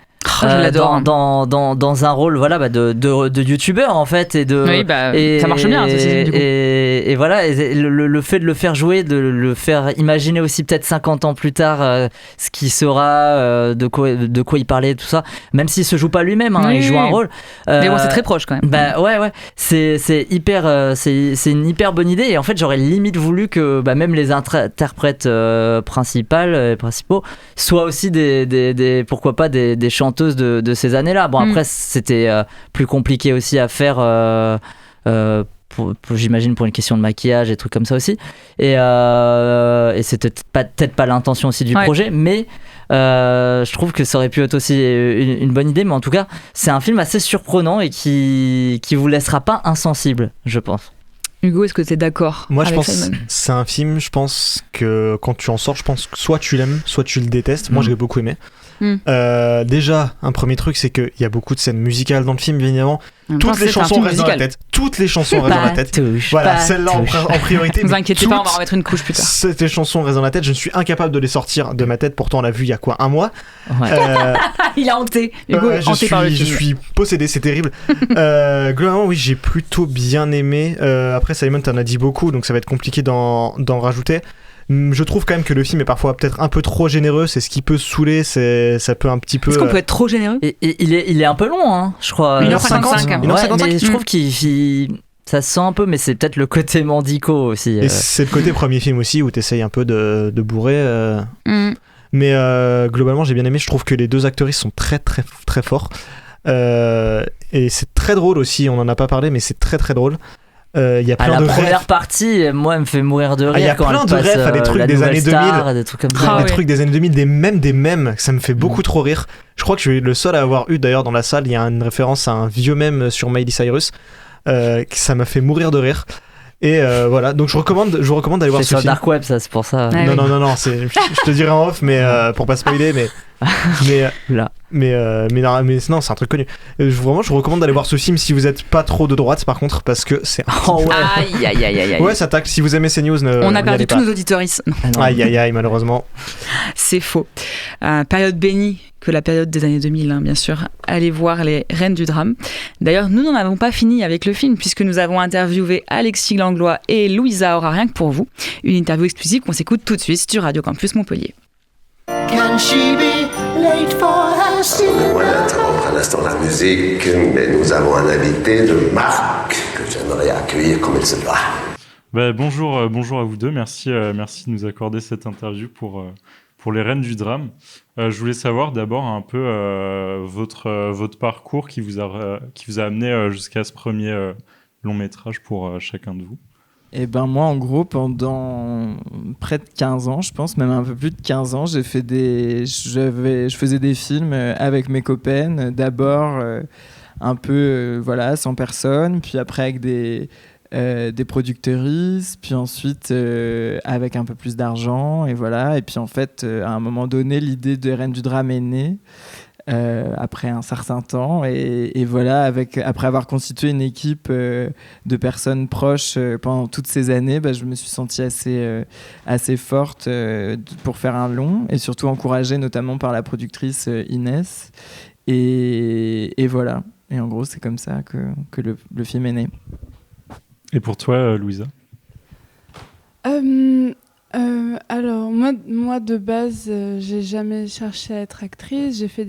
Je l'adore. Dans un rôle de youtubeur en fait ça marche bien du coup. Et voilà, le fait de le faire jouer, de le faire imaginer aussi peut-être 50 ans plus tard ce qui sera, de quoi il parlait, tout ça, même s'il se joue pas lui-même, il joue un rôle, mais bon, c'est très proche quand même. c'est une hyper bonne idée. Et en fait j'aurais limite voulu que même les interprètes principaux soient aussi des pourquoi pas des chanteuses de ces années-là. Bon, après, c'était plus compliqué aussi à faire, j'imagine, pour une question de maquillage et trucs comme ça aussi. Et c'était peut-être pas l'intention aussi du projet, mais je trouve que ça aurait pu être aussi une bonne idée. Mais en tout cas, c'est un film assez surprenant et qui vous laissera pas insensible, je pense. Hugo, est-ce que tu es d'accord? Moi, je pense que c'est un film, je pense que quand tu en sors, je pense que soit tu l'aimes, soit tu le détestes. Moi, je l'ai beaucoup aimé. Déjà, un premier truc, c'est qu'il y a beaucoup de scènes musicales dans le film, bien évidemment. Toutes les chansons restent dans la tête. Toutes les chansons restent dans la tête. Voilà, celle-là en priorité. Ne vous inquiétez pas, on va remettre une couche plus tard. Ces chansons restent dans la tête. Je ne suis incapable de les sortir de ma tête. Pourtant, on l'a vu il y a quoi, un mois. Il a hanté. Hugo est hanté par le film. Je suis possédé, c'est terrible. Globalement, oui, j'ai plutôt bien aimé. Après, Simon, t'en as dit beaucoup, donc ça va être compliqué d'en rajouter. Je trouve quand même que le film est parfois peut-être un peu trop généreux, c'est ce qui peut saouler, ça peut un petit peu... Est-ce qu'on peut être trop généreux? Et il est un peu long, je crois. 1h55. Mais je trouve ça se sent un peu, mais c'est peut-être le côté Mandico aussi. Et c'est le côté premier film aussi où t'essayes un peu de bourrer. Mais globalement, j'ai bien aimé. Je trouve que les deux actrices sont très très très forts. Et c'est très drôle aussi, on en a pas parlé, mais c'est très très drôle. Y a plein la de première partie, moi, elle me fait mourir de rire. Il y a plein de refs à des trucs des années 2000, des trucs comme ça. Des trucs des années 2000, des mèmes, ça me fait beaucoup trop rire. Je crois que je suis le seul à avoir eu, d'ailleurs, dans la salle, il y a une référence à un vieux mème sur Miley Cyrus, ça m'a fait mourir de rire. Et voilà, donc je vous recommande d'aller voir ce film. C'est sur Dark Web, ça, c'est pour ça. Non, je te dirai en off, mais pour pas spoiler, mais non, c'est un truc connu. Vraiment, je vous recommande d'aller voir ce film si vous êtes pas trop de droite, par contre, parce que c'est aïe. Ouais, ça tacle. Si vous aimez CNews, on a perdu tous nos auditeuristes. Aïe, malheureusement. C'est faux. Période bénie que la période des années 2000, bien sûr. Allez voir les Reines du Drame. D'ailleurs, nous n'en avons pas fini avec le film, puisque nous avons interviewé Alexis Langlois et Louisa Aura, rien que pour vous. Une interview exclusive qu'on s'écoute tout de suite sur Radio Campus Montpellier. Can she be late for her school? Moi d'interrompre un instant la musique, mais nous avons un invité de marque que j'aimerais accueillir comme il se doit. Bonjour à vous deux, merci de nous accorder cette interview pour les Reines du Drame. Je voulais savoir d'abord un peu votre parcours qui vous a amené jusqu'à ce premier long métrage pour chacun de vous. Et moi, en gros, pendant près de 15 ans, je pense, même un peu plus de 15 ans, je faisais des films avec mes copaines. D'abord, un peu, sans personne, puis après avec des productrices, puis ensuite avec un peu plus d'argent, et voilà. Et puis en fait, à un moment donné, l'idée de Reines du Drame est née. Après un certain temps et voilà, après avoir constitué une équipe de personnes proches pendant toutes ces années, je me suis sentie assez forte pour faire un long, et surtout encouragée notamment par la productrice Inès, et voilà, et en gros c'est comme ça que le film est né. Et pour toi, Louisa? Alors moi de base j'ai jamais cherché à être actrice. J'ai fait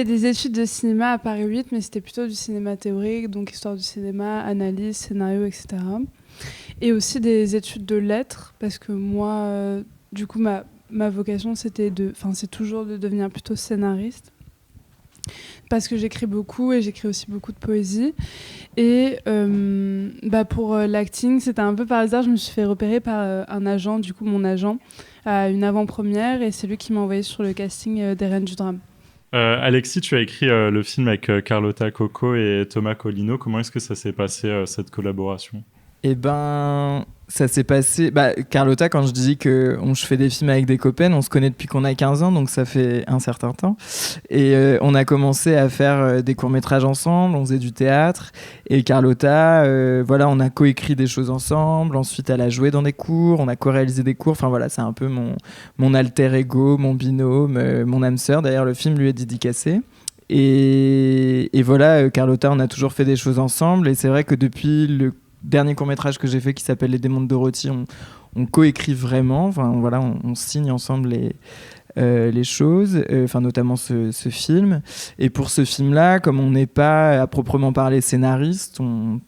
des études de cinéma à Paris 8, mais c'était plutôt du cinéma théorique, donc histoire du cinéma, analyse, scénario, etc. Et aussi des études de lettres, parce que moi du coup ma vocation c'est toujours de devenir plutôt scénariste. parce que j'écris beaucoup et j'écris aussi beaucoup de poésie. Et pour l'acting, c'était un peu par hasard. Je me suis fait repérer par un agent, du coup mon agent, à une avant-première, et c'est lui qui m'a envoyé sur le casting des Reines du Drame. Alexis, tu as écrit le film avec Carlotta Coco et Thomas Colino. Comment est-ce que ça s'est passé, cette collaboration ? Eh ben, ça s'est passé... Carlotta, quand je dis que je fais des films avec des copaines, on se connaît depuis qu'on a 15 ans, donc ça fait un certain temps. Et on a commencé à faire des courts-métrages ensemble, on faisait du théâtre. Et Carlotta, on a coécrit des choses ensemble. Ensuite, elle a joué dans des cours, on a co-réalisé des cours. Enfin voilà, c'est un peu mon alter ego, mon binôme, mon âme sœur. D'ailleurs, le film lui est dédicacé. Et voilà, Carlotta, on a toujours fait des choses ensemble. Et c'est vrai que depuis le dernier court-métrage que j'ai fait qui s'appelle Les Démons de Dorothy, on coécrit vraiment, enfin voilà, on signe ensemble les choses, notamment ce film. Et pour ce film-là, comme on n'est pas à proprement parler scénariste, on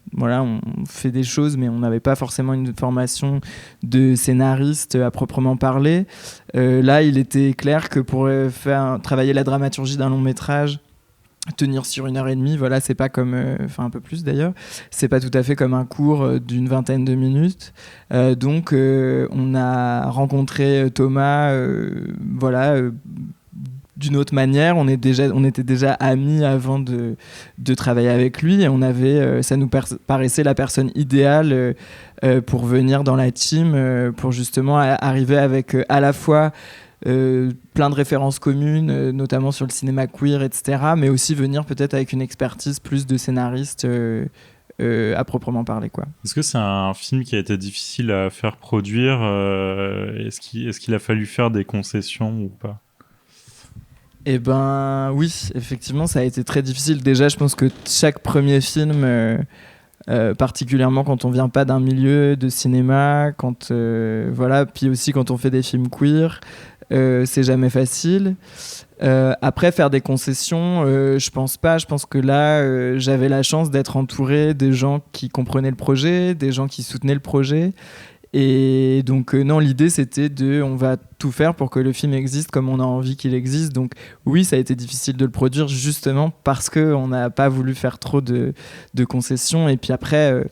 fait des choses, mais on n'avait pas forcément une formation de scénariste à proprement parler. Là, il était clair que pour travailler la dramaturgie d'un long métrage, tenir sur 1h30, voilà, c'est pas comme, un peu plus d'ailleurs, c'est pas tout à fait comme un cours d'une 20aine de minutes. Donc, on a rencontré Thomas, d'une autre manière. On était déjà amis avant de travailler avec lui, et ça nous paraissait la personne idéale pour venir dans la team, pour justement arriver avec à la fois plein de références communes, notamment sur le cinéma queer, etc., mais aussi venir peut-être avec une expertise plus de scénariste à proprement parler, quoi. Est-ce que c'est un film qui a été difficile à faire produire ? Est-ce qu'il a fallu faire des concessions ou pas ? Eh ben oui, effectivement, ça a été très difficile. Déjà, je pense que chaque premier film... particulièrement quand on vient pas d'un milieu de cinéma, puis aussi quand on fait des films queer, c'est jamais facile. Après, faire des concessions, je pense pas. Je pense que là, j'avais la chance d'être entouré des gens qui comprenaient le projet, des gens qui soutenaient le projet. Et donc non, l'idée c'était on va tout faire pour que le film existe comme on a envie qu'il existe. Donc oui, ça a été difficile de le produire justement parce qu'on n'a pas voulu faire trop de concessions. Et puis après,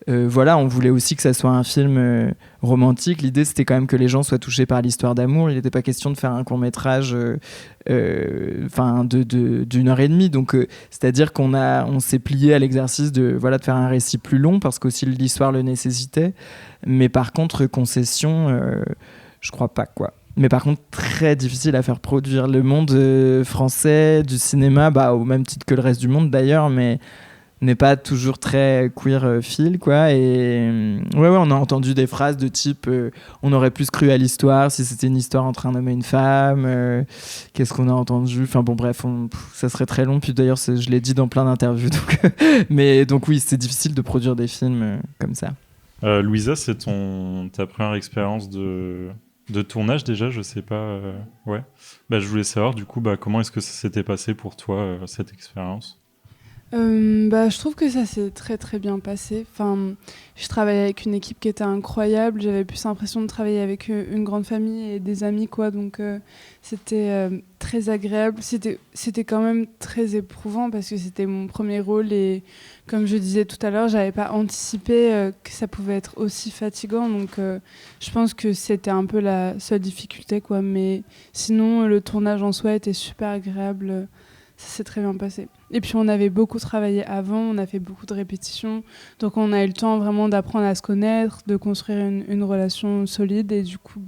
on voulait aussi que ça soit un film romantique. L'idée c'était quand même que les gens soient touchés par l'histoire d'amour. Il n'était pas question de faire un court-métrage d'1h30. Donc c'est-à-dire qu'on s'est plié à l'exercice de faire un récit plus long parce qu'aussi l'histoire le nécessitait. Mais par contre, concession, je crois pas, quoi. Mais par contre, très difficile à faire produire. Le monde français du cinéma, au même titre que le reste du monde d'ailleurs, mais n'est pas toujours très queer feel, quoi. Et on a entendu des phrases de type on aurait plus cru à l'histoire si c'était une histoire entre un homme et une femme. Qu'est-ce qu'on a entendu ? Enfin bon, bref, ça serait très long. Puis d'ailleurs, je l'ai dit dans plein d'interviews. Donc oui, c'est difficile de produire des films comme ça. Louisa, c'est ta première expérience de tournage déjà, je sais pas. Ouais. Je voulais savoir du coup, comment est-ce que ça s'était passé pour toi cette expérience ? Je trouve que ça s'est très très bien passé. Je travaillais avec une équipe qui était incroyable. J'avais plus l'impression de travailler avec une grande famille et des amis, quoi. Donc c'était très agréable. C'était quand même très éprouvant parce que c'était mon premier rôle et comme je disais tout à l'heure, j'avais pas anticipé que ça pouvait être aussi fatigant. Donc je pense que c'était un peu la seule difficulté, quoi. Mais sinon, le tournage en soi était super agréable. Ça s'est très bien passé. Et puis on avait beaucoup travaillé avant, on a fait beaucoup de répétitions, donc on a eu le temps vraiment d'apprendre à se connaître, de construire une relation solide, et du coup,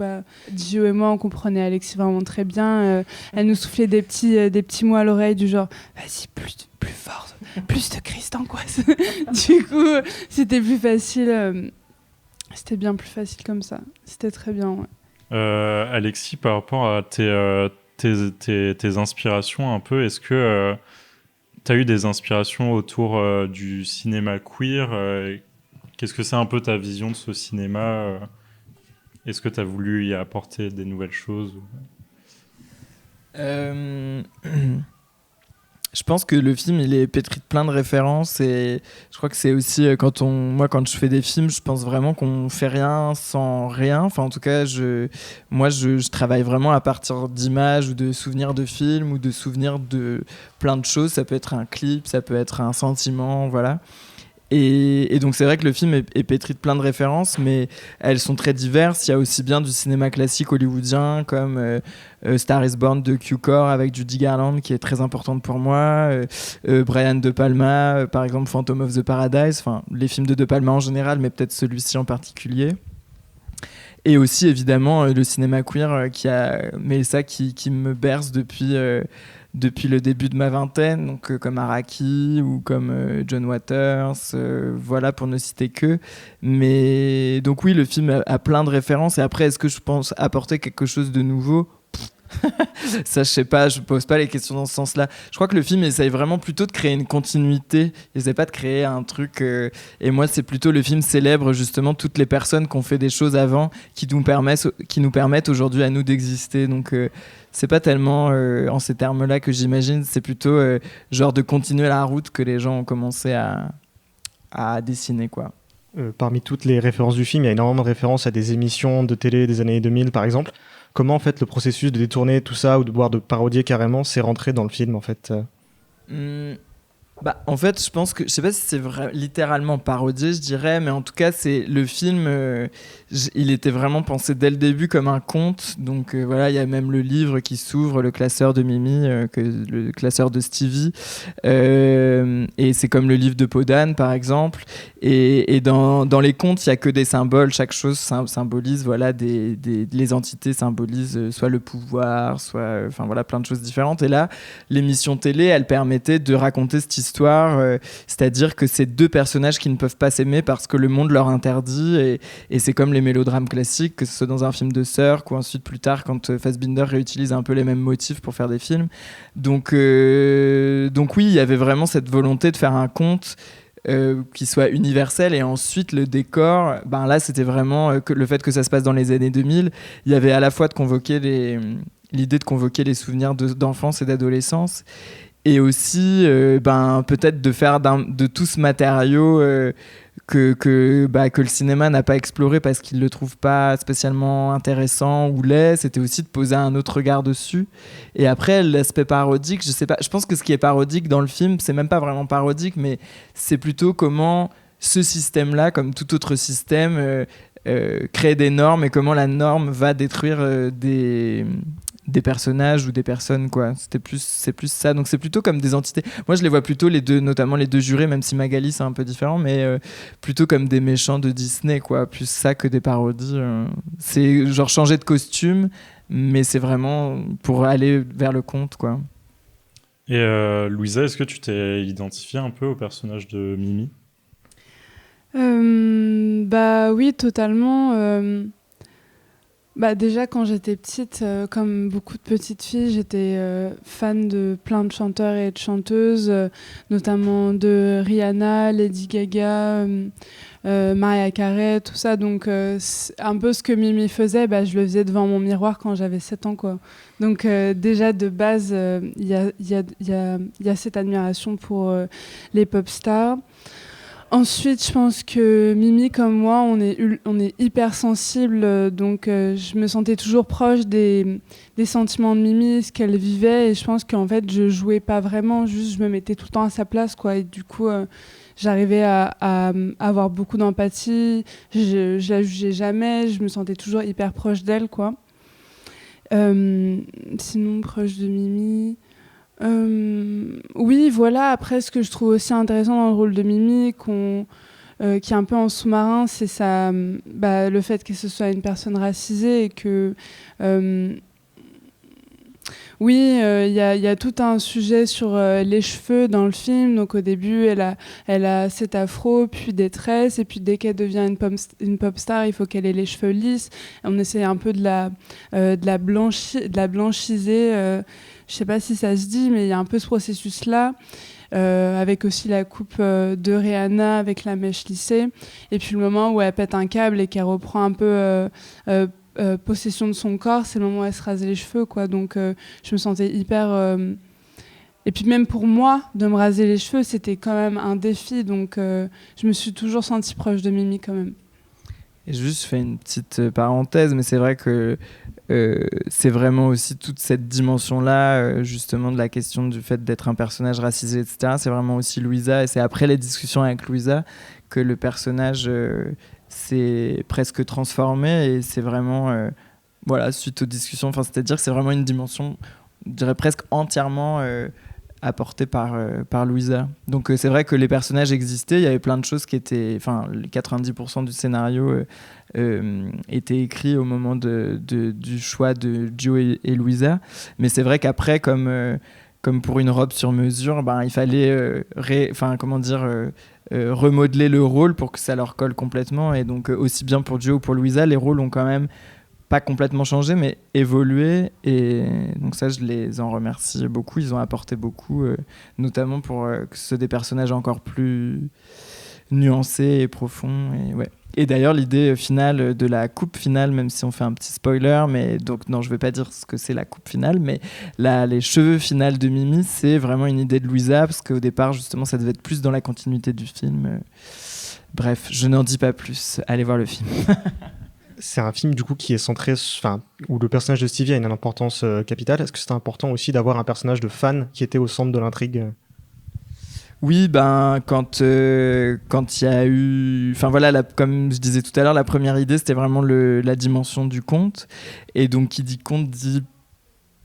Gio et moi, on comprenait Alexis vraiment très bien. Elle nous soufflait des petits mots à l'oreille du genre « Vas-y, plus fort, plus de crise d'angoisse ». Du coup, c'était plus facile. C'était bien plus facile comme ça. C'était très bien, ouais. Alexis, par rapport à tes inspirations un peu, est-ce que tu as eu des inspirations autour du cinéma queer Qu'est-ce que c'est un peu ta vision de ce cinéma Est-ce que tu as voulu y apporter des nouvelles choses Je je pense que le film, il est pétri de plein de références et je crois que c'est aussi quand je fais des films, je pense vraiment qu'on fait rien sans rien. Enfin, en tout cas, je travaille vraiment à partir d'images ou de souvenirs de films ou de souvenirs de plein de choses. Ça peut être un clip, ça peut être un sentiment, voilà. Et donc c'est vrai que le film est pétri de plein de références, mais elles sont très diverses. Il y a aussi bien du cinéma classique hollywoodien comme Star is Born de Cukor avec Judy Garland qui est très importante pour moi, Brian De Palma, par exemple Phantom of the Paradise, enfin les films de De Palma en général, mais peut-être celui-ci en particulier. Et aussi évidemment le cinéma queer qui me berce depuis le début de ma vingtaine, donc comme Araki ou comme John Waters, voilà pour ne citer que. Mais donc oui, le film a plein de références. Et après, est-ce que je pense apporter quelque chose de nouveau ? Ça, je sais pas, je pose pas les questions dans ce sens-là. Je crois que le film essaye vraiment plutôt de créer une continuité. Il essaie pas de créer un truc. Et moi, c'est plutôt le film célèbre justement toutes les personnes qui ont fait des choses avant, qui nous permettent aujourd'hui à nous d'exister. Donc, c'est pas tellement en ces termes-là que j'imagine. C'est plutôt genre de continuer la route que les gens ont commencé à dessiner, quoi. Parmi toutes les références du film, il y a énormément de références à des émissions de télé des années 2000, par exemple. Comment, en fait, le processus de détourner tout ça ou de parodier carrément, c'est rentré dans le film, en fait En fait, je pense que, je sais pas si c'est littéralement parodié, je dirais, mais en tout cas, c'est le film, il était vraiment pensé dès le début comme un conte. Donc voilà, il y a même le livre qui s'ouvre, le classeur de Mimi, le classeur de Stevie, et c'est comme le livre de Podane, par exemple. Et dans les contes, il y a que des symboles. Chaque chose symbolise, voilà, les entités symbolisent soit le pouvoir, soit, enfin voilà, plein de choses différentes. Et là, l'émission télé, elle permettait de raconter cette histoire, c'est-à-dire que c'est deux personnages qui ne peuvent pas s'aimer parce que le monde leur interdit, et c'est comme les mélodrames classiques, que ce soit dans un film de Sirk ou ensuite plus tard quand Fassbinder réutilise un peu les mêmes motifs pour faire des films. Donc oui, il y avait vraiment cette volonté de faire un conte qui soit universel, et ensuite le décor, là c'était vraiment le fait que ça se passe dans les années 2000. Il y avait à la fois de convoquer l'idée de convoquer les souvenirs d'enfance et d'adolescence, et aussi peut-être de faire de tout ce matériau que le cinéma n'a pas exploré parce qu'il le trouve pas spécialement intéressant ou laid. C'était aussi de poser un autre regard dessus. Et après, l'aspect parodique, je sais pas, je pense que ce qui est parodique dans le film, c'est même pas vraiment parodique, mais c'est plutôt comment ce système-là, comme tout autre système, crée des normes, et comment la norme va détruire des personnages ou des personnes, quoi. C'est plus ça. Donc c'est plutôt comme des entités. Moi, je les vois plutôt notamment les deux jurés, même si Magali c'est un peu différent, mais plutôt comme des méchants de Disney, quoi. Plus ça que des parodies. C'est genre changer de costume, mais c'est vraiment pour aller vers le conte, quoi. Et Louisa, est-ce que tu t'es identifiée un peu au personnage de Mimi ? Oui, totalement. Déjà, quand j'étais petite, comme beaucoup de petites filles, j'étais fan de plein de chanteurs et de chanteuses, notamment de Rihanna, Lady Gaga, Mariah Carey, tout ça. Donc, un peu ce que Mimi faisait, je le faisais devant mon miroir quand j'avais 7 ans, quoi. Donc, déjà, de base, il y a cette admiration pour les pop stars. Ensuite, je pense que Mimi, comme moi, on est hyper sensible, donc je me sentais toujours proche des sentiments de Mimi, ce qu'elle vivait, et je pense qu'en fait, je jouais pas vraiment, juste je me mettais tout le temps à sa place, quoi, et du coup, j'arrivais à avoir beaucoup d'empathie, je la jugeais jamais, je me sentais toujours hyper proche d'elle, quoi. Sinon, proche de Mimi... oui, voilà. Après, ce que je trouve aussi intéressant dans le rôle de Mimi, qui est un peu en sous-marin, c'est le fait que ce soit une personne racisée, et que oui, il y a tout un sujet sur les cheveux dans le film. Donc au début, elle a cet afro, puis des tresses, et puis dès qu'elle devient une pop star, il faut qu'elle ait les cheveux lisses. On essaie un peu de la blanchiser. Je sais pas si ça se dit, mais il y a un peu ce processus-là, avec aussi la coupe de Rihanna avec la mèche lissée. Et puis le moment où elle pète un câble et qu'elle reprend un peu possession de son corps, c'est le moment où elle se rase les cheveux, quoi. Donc je me sentais hyper Et puis même pour moi, de me raser les cheveux, c'était quand même un défi. Donc je me suis toujours sentie proche de Mimi quand même. Et juste, je fais une petite parenthèse, mais c'est vrai que c'est vraiment aussi toute cette dimension-là, justement, de la question du fait d'être un personnage racisé, etc. C'est vraiment aussi Louisa, et c'est après les discussions avec Louisa que le personnage s'est presque transformé, et c'est vraiment, voilà, suite aux discussions, c'est-à-dire que c'est vraiment une dimension, je dirais presque entièrement apportée par Louisa. Donc c'est vrai que les personnages existaient, il y avait plein de choses qui étaient, enfin, les 90% du scénario était écrit au moment du choix de Joe et Louisa, mais c'est vrai qu'après, comme pour une robe sur mesure, il fallait remodeler le rôle pour que ça leur colle complètement, et donc aussi bien pour Joe ou pour Louisa, les rôles ont quand même pas complètement changé, mais évolué, et donc ça, je les en remercie beaucoup. Ils ont apporté beaucoup, notamment pour que ce soit des personnages encore plus nuancés et profonds, et ouais. Et d'ailleurs, l'idée finale de la coupe finale, même si on fait un petit spoiler, mais donc non, je vais pas dire ce que c'est la coupe finale, mais les cheveux finales de Mimi, c'est vraiment une idée de Louisa, parce qu'au départ, justement, ça devait être plus dans la continuité du film. Bref, je n'en dis pas plus. Allez voir le film. C'est un film du coup qui est centré, où le personnage de Stevie a une importance capitale. Est-ce que c'était important aussi d'avoir un personnage de fan qui était au centre de l'intrigue ? Oui, quand il y a eu... Enfin voilà, comme je disais tout à l'heure, la première idée, c'était vraiment la dimension du conte. Et donc, qui dit conte dit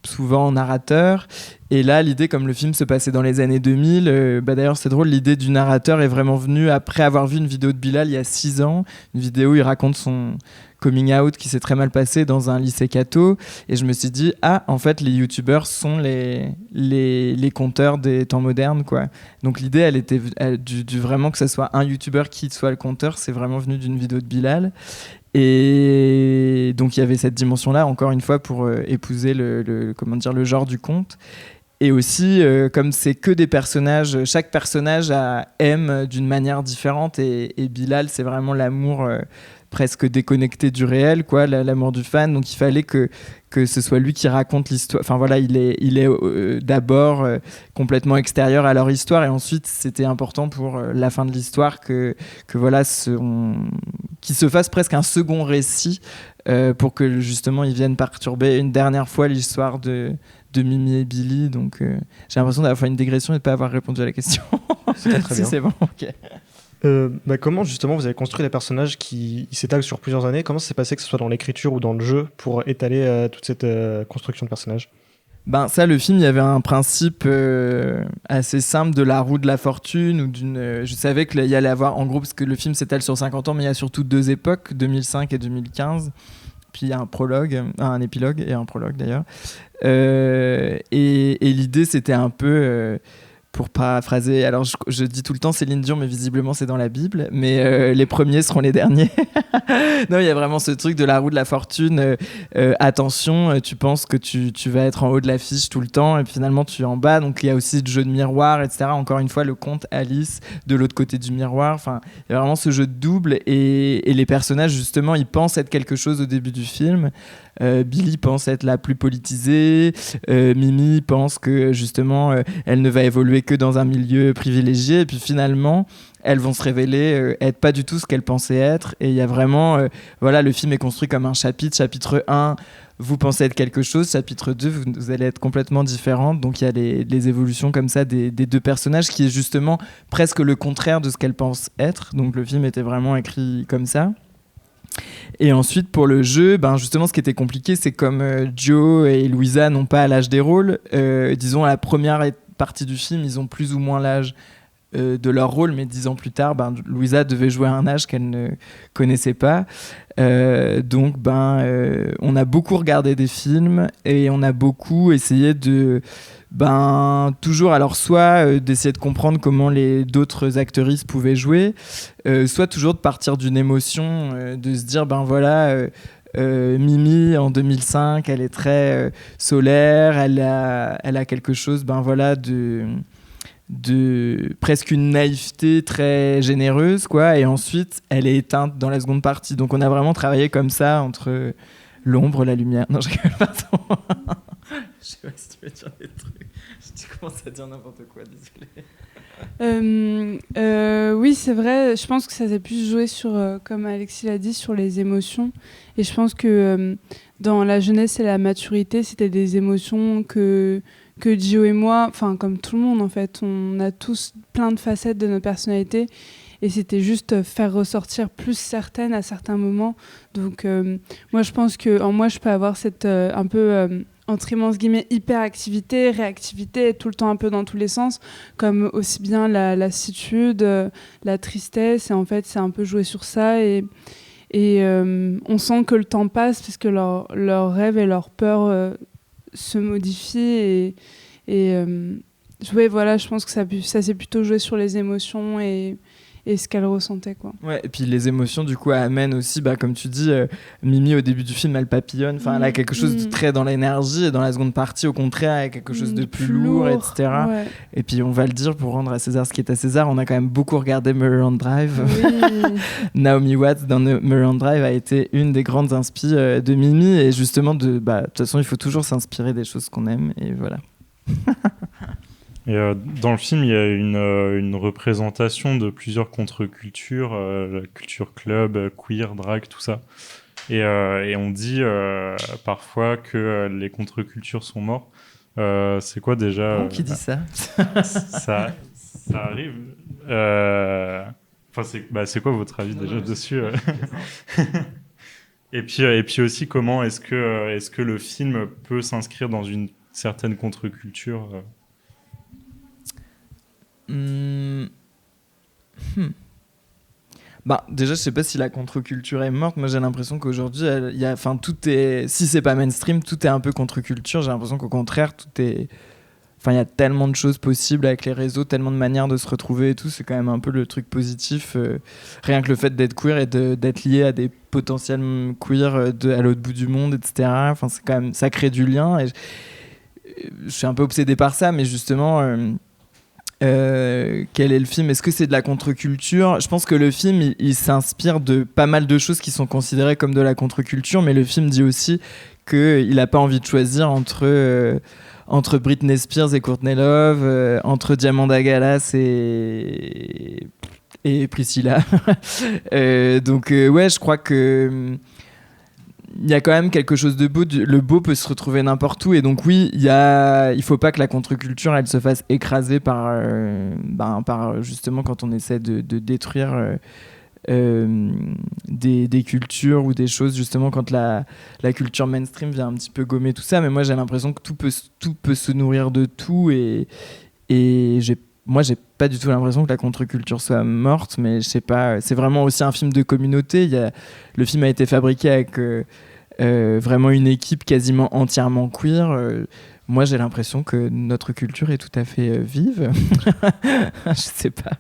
souvent narrateur. Et là, l'idée, comme le film se passait dans les années 2000, d'ailleurs, c'est drôle, l'idée du narrateur est vraiment venue après avoir vu une vidéo de Bilal il y a 6 ans. Une vidéo où il raconte son coming out qui s'est très mal passé dans un lycée catho, et je me suis dit en fait les youtubeurs sont les conteurs des temps modernes, quoi. Donc l'idée elle était du vraiment que ce soit un youtubeur qui soit le conteur, c'est vraiment venu d'une vidéo de Bilal, et donc il y avait cette dimension là encore une fois pour épouser le genre du conte. Et aussi, comme c'est que des personnages, chaque personnage aime d'une manière différente, et Bilal c'est vraiment l'amour presque déconnecté du réel, quoi, l'amour du fan. Donc il fallait que ce soit lui qui raconte l'histoire. Enfin voilà, il est d'abord complètement extérieur à leur histoire, et ensuite c'était important pour la fin de l'histoire que voilà, qu'il se fasse presque un second récit pour que justement ils viennent perturber une dernière fois l'histoire de Mimi et Billy. Donc j'ai l'impression d'avoir fait une dégression et de ne pas avoir répondu à la question. C'était très bien. C'est bon, ok. Comment justement vous avez construit les personnages qui s'étalent sur plusieurs années? Comment ça s'est passé, que ce soit dans l'écriture ou dans le jeu, pour étaler toute cette construction de personnages? Ça, le film, il y avait un principe assez simple de la roue de la fortune, ou je savais qu'il y allait avoir, en gros, parce que le film s'étale sur 50 ans, mais il y a surtout 2 époques, 2005 et 2015. Puis il y a un épilogue et un prologue d'ailleurs. Et l'idée, c'était un peu... pour paraphraser, alors je dis tout le temps Céline Dion, mais visiblement c'est dans la Bible, mais les premiers seront les derniers. Non, il y a vraiment ce truc de la roue de la fortune. Attention, tu penses que tu vas être en haut de l'affiche tout le temps, et puis finalement tu es en bas. Donc il y a aussi le jeu de miroir, etc. Encore une fois, le conte Alice de l'autre côté du miroir. Enfin, il y a vraiment ce jeu de double, et les personnages, justement, ils pensent être quelque chose au début du film. Billy pense être la plus politisée, Mimi pense que justement elle ne va évoluer que dans un milieu privilégié, et puis finalement elles vont se révéler être pas du tout ce qu'elles pensaient être. Et il y a vraiment voilà, le film est construit comme un chapitre 1, vous pensez être quelque chose, chapitre 2, vous allez être complètement différente. Donc il y a les évolutions comme ça des 2 personnages, qui est justement presque le contraire de ce qu'elles pensent être. Donc le film était vraiment écrit comme ça. Et ensuite, pour le jeu, justement, ce qui était compliqué, c'est comme Joe et Louisa n'ont pas l'âge des rôles, disons à la première partie du film, ils ont plus ou moins l'âge de leur rôle, mais 10 ans plus tard, Louisa devait jouer à un âge qu'elle ne connaissait pas. Donc, on a beaucoup regardé des films, et on a beaucoup essayé de... toujours, alors soit d'essayer de comprendre comment les d'autres actrices pouvaient jouer, soit toujours de partir d'une émotion, de se dire Mimi en 2005, elle est très solaire, elle a quelque chose de presque une naïveté très généreuse, quoi, et ensuite elle est éteinte dans la seconde partie. Donc on a vraiment travaillé comme ça entre l'ombre, la lumière. Non, je rigole pas. Je sais pas si tu veux dire des trucs. Tu commences à dire n'importe quoi, désolé. Oui, c'est vrai. Je pense que ça s'est plus joué sur, comme Alexis l'a dit, sur les émotions. Et je pense que dans la jeunesse et la maturité, c'était des émotions que Gio et moi, enfin comme tout le monde en fait, on a tous plein de facettes de notre personnalité. Et c'était juste faire ressortir plus certaines à certains moments. Donc moi, je pense qu'en moi, je peux avoir cette un peu... entre immenses guillemets, hyperactivité, réactivité, tout le temps un peu dans tous les sens, comme aussi bien la lassitude, la tristesse, et en fait c'est un peu joué sur ça, et on sent que le temps passe parce que leurs rêves et leurs peurs se modifient, ouais, voilà, je pense que ça s'est plutôt joué sur les émotions et ce qu'elle ressentait, quoi. Ouais, et puis les émotions du coup amènent aussi, comme tu dis, Mimi au début du film elle papillonne, enfin elle a quelque chose de très dans l'énergie, et dans la seconde partie au contraire elle a quelque chose de plus lourd, etc. Ouais. Et puis on va le dire, pour rendre à César ce qui est à César, on a quand même beaucoup regardé Mulholland Drive. Oui. Naomi Watts dans Mulholland Drive a été une des grandes inspi de Mimi, et justement de toute façon il faut toujours s'inspirer des choses qu'on aime, et voilà. Et dans le film, il y a une représentation de plusieurs contre-cultures, la culture club, queer, drag, tout ça. Et on dit parfois que les contre-cultures sont morts. C'est quoi déjà qui dit ça? Ça arrive. C'est quoi votre avis déjà dessus et puis aussi, comment est-ce que le film peut s'inscrire dans une certaine contre-culture Déjà, je sais pas si la contre-culture est morte. Moi, j'ai l'impression qu'aujourd'hui, tout est. Si c'est pas mainstream, tout est un peu contre-culture. J'ai l'impression qu'au contraire, tout est. Enfin, il y a tellement de choses possibles avec les réseaux, tellement de manières de se retrouver et tout. C'est quand même un peu le truc positif. Rien que le fait d'être queer et d'être lié à des potentiels queer à l'autre bout du monde, etc. Enfin, c'est quand même, ça crée du lien. Et je suis un peu obsédé par ça, mais justement. Quel est le film? Est-ce que c'est de la contre-culture? Je pense que le film il s'inspire de pas mal de choses qui sont considérées comme de la contre-culture, mais le film dit aussi qu'il n'a pas envie de choisir entre Britney Spears et Courtney Love, entre Diamanda Galas et Priscilla. Donc ouais, je crois que il y a quand même quelque chose de beau. Le beau peut se retrouver n'importe où, et donc oui, il faut pas que la contre-culture elle se fasse écraser par justement quand on essaie de détruire des cultures ou des choses, justement quand la culture mainstream vient un petit peu gommer tout ça. Mais moi j'ai l'impression que tout peut se nourrir de tout, et moi j'ai pas du tout l'impression que la contre-culture soit morte, mais je sais pas, c'est vraiment aussi un film de communauté. Le film a été fabriqué avec vraiment une équipe quasiment entièrement queer. Moi j'ai l'impression que notre culture est tout à fait vive. Je sais pas.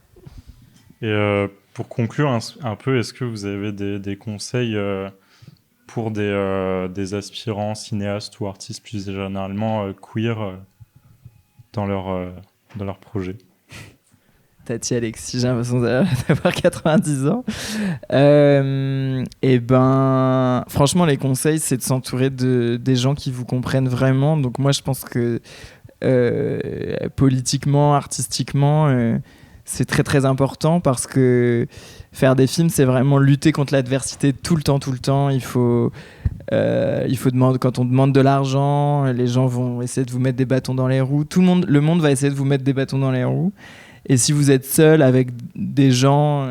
Et pour conclure un peu, est-ce que vous avez des conseils pour des aspirants cinéastes ou artistes plus généralement queer dans leur projet? Tati Alexis, j'ai l'impression d'avoir 90 ans. Franchement, les conseils, c'est de s'entourer des gens qui vous comprennent vraiment. Donc moi, je pense que politiquement, artistiquement, c'est très très important, parce que faire des films, c'est vraiment lutter contre l'adversité tout le temps. Il faut demander, quand on demande de l'argent, les gens vont essayer de vous mettre des bâtons dans les roues. Le monde va essayer de vous mettre des bâtons dans les roues. Et si vous êtes seul avec des gens,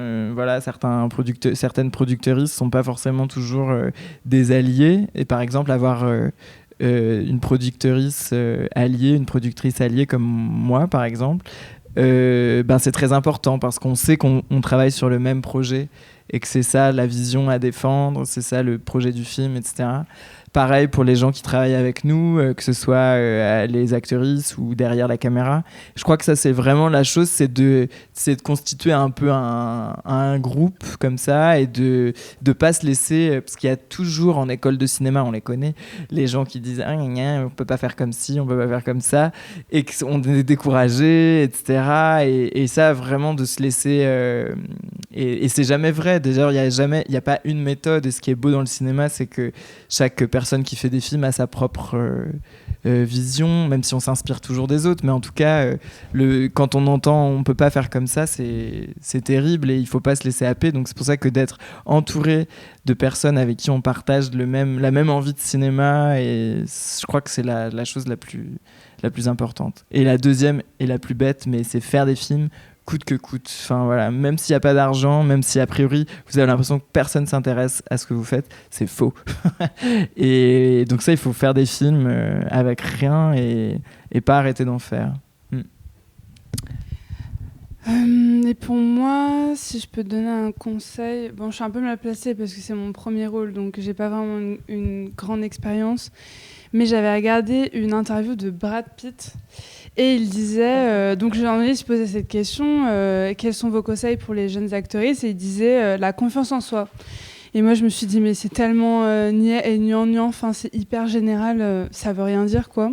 certaines productrices sont pas forcément toujours des alliés. Et par exemple, avoir une productrice alliée comme moi, par exemple, c'est très important, parce qu'on sait qu'on travaille sur le même projet et que c'est ça la vision à défendre, c'est ça le projet du film, etc. Pareil pour les gens qui travaillent avec nous, que ce soit les actrices ou derrière la caméra. Je crois que ça, c'est vraiment la chose, c'est de constituer un peu un groupe comme ça, et de pas se laisser, parce qu'il y a toujours en école de cinéma, on les connaît, les gens qui disent on peut pas faire comme ci, on peut pas faire comme ça, et qu'on est découragé, etc. Et ça, vraiment de se laisser... et c'est jamais vrai. Déjà, il n'y a pas une méthode, et ce qui est beau dans le cinéma, c'est que chaque personne qui fait des films a sa propre vision, même si on s'inspire toujours des autres, mais en tout cas, quand on entend on peut pas faire comme ça, c'est terrible et il faut pas se laisser happer. Donc c'est pour ça que d'être entouré de personnes avec qui on partage la même envie de cinéma, et je crois que c'est la chose la plus importante. Et la deuxième et la plus bête, mais c'est faire des films coûte que coûte. Enfin voilà, même s'il n'y a pas d'argent, même si a priori vous avez l'impression que personne s'intéresse à ce que vous faites, c'est faux. Et donc ça, il faut faire des films avec rien et pas arrêter d'en faire. Et pour moi, si je peux te donner un conseil, bon, je suis un peu mal placée parce que c'est mon premier rôle, donc j'ai pas vraiment une grande expérience, mais j'avais regardé une interview de Brad Pitt et il disait, donc le journaliste posait cette question, quels sont vos conseils pour les jeunes actrices, et il disait la confiance en soi. Et moi je me suis dit mais c'est tellement niais et gnangnan, enfin c'est hyper général, ça veut rien dire quoi.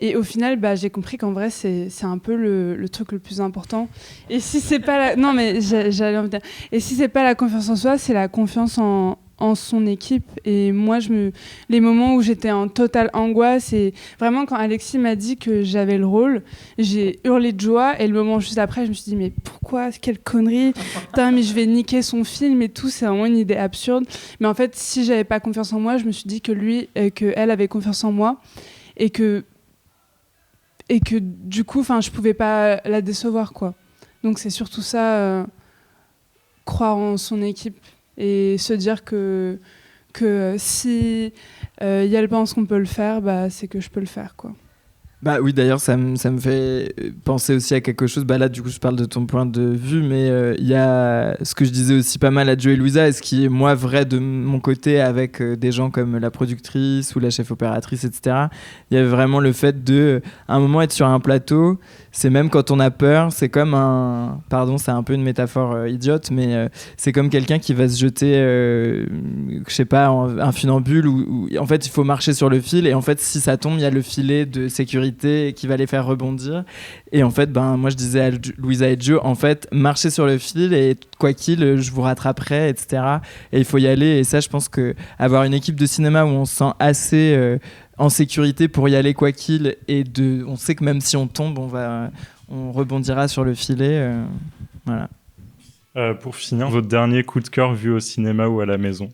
Et au final, j'ai compris qu'en vrai, c'est un peu le truc le plus important. Et si c'est pas non, mais j'allais en dire. Et si c'est pas la confiance en soi, c'est la confiance en son équipe. Et moi, les moments où j'étais en totale angoisse, et vraiment quand Alexis m'a dit que j'avais le rôle, j'ai hurlé de joie. Et le moment juste après, je me suis dit, mais pourquoi ? Quelle connerie ! Putain, mais je vais niquer son film et tout. C'est vraiment une idée absurde. Mais en fait, si j'avais pas confiance en moi, je me suis dit qu'elle avait confiance en moi. Et que du coup, je pouvais pas la décevoir, quoi. Donc c'est surtout ça, croire en son équipe et se dire que si elle pense qu'on peut le faire, c'est que je peux le faire, quoi. Bah oui, d'ailleurs, ça me fait penser aussi à quelque chose. Là, du coup, je parle de ton point de vue, mais il y a ce que je disais aussi pas mal à Joe et Louisa, et ce qui est, moi, vrai de mon côté avec des gens comme la productrice ou la chef opératrice, etc. Il y avait vraiment le fait de, à un moment, être sur un plateau. C'est même quand on a peur, c'est comme pardon, c'est un peu une métaphore idiote, mais c'est comme quelqu'un qui va se jeter, je sais pas, un funambule où en fait, il faut marcher sur le fil, et en fait, si ça tombe, il y a le filet de sécurité qui va les faire rebondir. Et en fait, moi, je disais à Louisa et Joe, en fait, marchez sur le fil et quoi qu'il, je vous rattraperai, etc. Et il faut y aller. Et ça, je pense que avoir une équipe de cinéma où on se sent assez en sécurité pour y aller quoi qu'il, et on sait que même si on tombe, on rebondira sur le filet. Voilà. Pour finir, votre dernier coup de cœur vu au cinéma ou à la maison?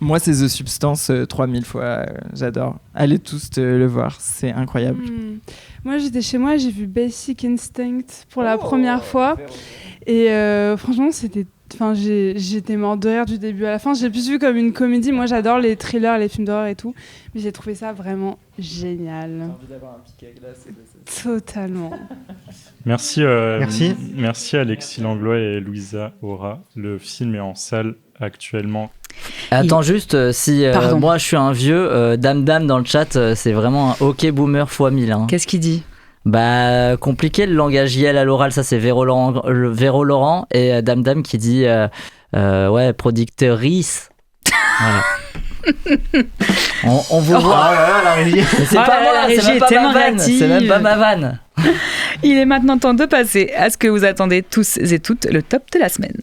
Moi, c'est The Substance 3000 fois. J'adore. Allez tous le voir, c'est incroyable. Moi, j'étais chez moi, j'ai vu Basic Instinct pour la première fois. Et franchement, j'étais morte de rire du début à la fin. J'ai plus vu comme une comédie. Moi, j'adore les thrillers, les films d'horreur et tout. Mais j'ai trouvé ça vraiment génial. J'ai envie d'avoir un piquet à glace. Totalement. Merci Alexis Langlois et Louisa Aura. Le film est en salle actuellement. Attends juste, si moi je suis un vieux, Dame dans le chat, c'est vraiment un hockey boomer x 1000. Hein. Qu'est-ce qu'il dit ? Compliqué le langage IL à l'oral, ça c'est Véro Laurent, et Dame qui dit productrice. Voilà. on vous voit. La régie. C'est pas moi, c'est même pas ma vanne. Il est maintenant temps de passer à ce que vous attendez tous et toutes, le top de la semaine.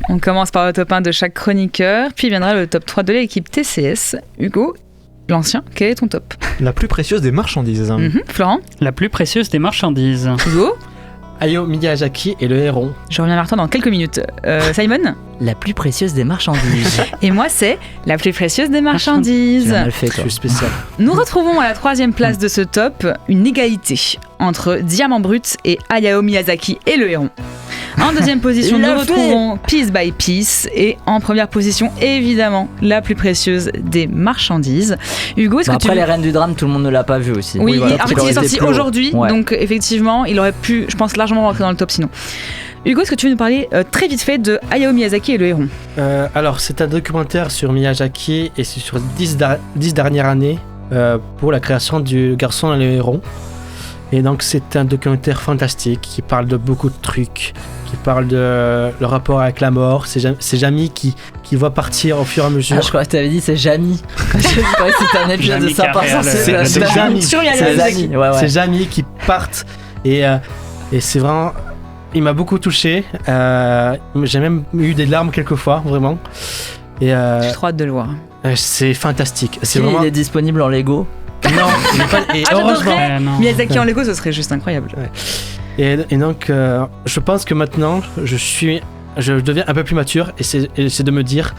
On commence par le top 1 de chaque chroniqueur, puis viendra le top 3 de l'équipe TCS. Hugo, l'ancien, quel est ton top ? La plus précieuse des marchandises. Florent ? La plus précieuse des marchandises. Hugo ? Hayao Miyazaki et le héron. Je reviens vers toi dans quelques minutes. Simon ? La plus précieuse des marchandises. Et moi, c'est la plus précieuse des marchandises. Tu l'as mal fait, toi. Je suis spécial. Nous retrouvons à la 3e place de ce top une égalité entre Diamant Brut et Hayao Miyazaki et le héron. En 2e position, nous retrouvons Piece by Piece. Et en 1re position, évidemment, la plus précieuse des marchandises. Hugo, est-ce que après, les Reines du Drame, tout le monde ne l'a pas vu aussi. Oui, en fait, il est sorti aujourd'hui. Ouais. Donc, effectivement, il aurait pu, je pense, largement rentrer dans le top sinon. Hugo, est-ce que tu veux nous parler très vite fait de Hayao Miyazaki et le héron ? Alors, c'est un documentaire sur Miyazaki et c'est sur 10 dernières années pour la création du Garçon et le héron. Et donc, c'est un documentaire fantastique qui parle de beaucoup de trucs, qui parle de le rapport avec la mort. C'est Jamie qui voit partir au fur et à mesure. Je crois que tu avais dit c'est Jamie. Je crois que c'était un épisode de ça par c'est Jamie. C'est Jamie qui partent et c'est vraiment il m'a beaucoup touché. J'ai même eu des larmes quelquefois, vraiment. Et j'ai trop hâte de le voir. C'est fantastique. Il est disponible en Lego. Non, il n'est pas. Et heureusement. Miyazaki en Lego, ce serait juste incroyable. Ouais. Et donc, je pense que maintenant, je deviens un peu plus mature et c'est de me dire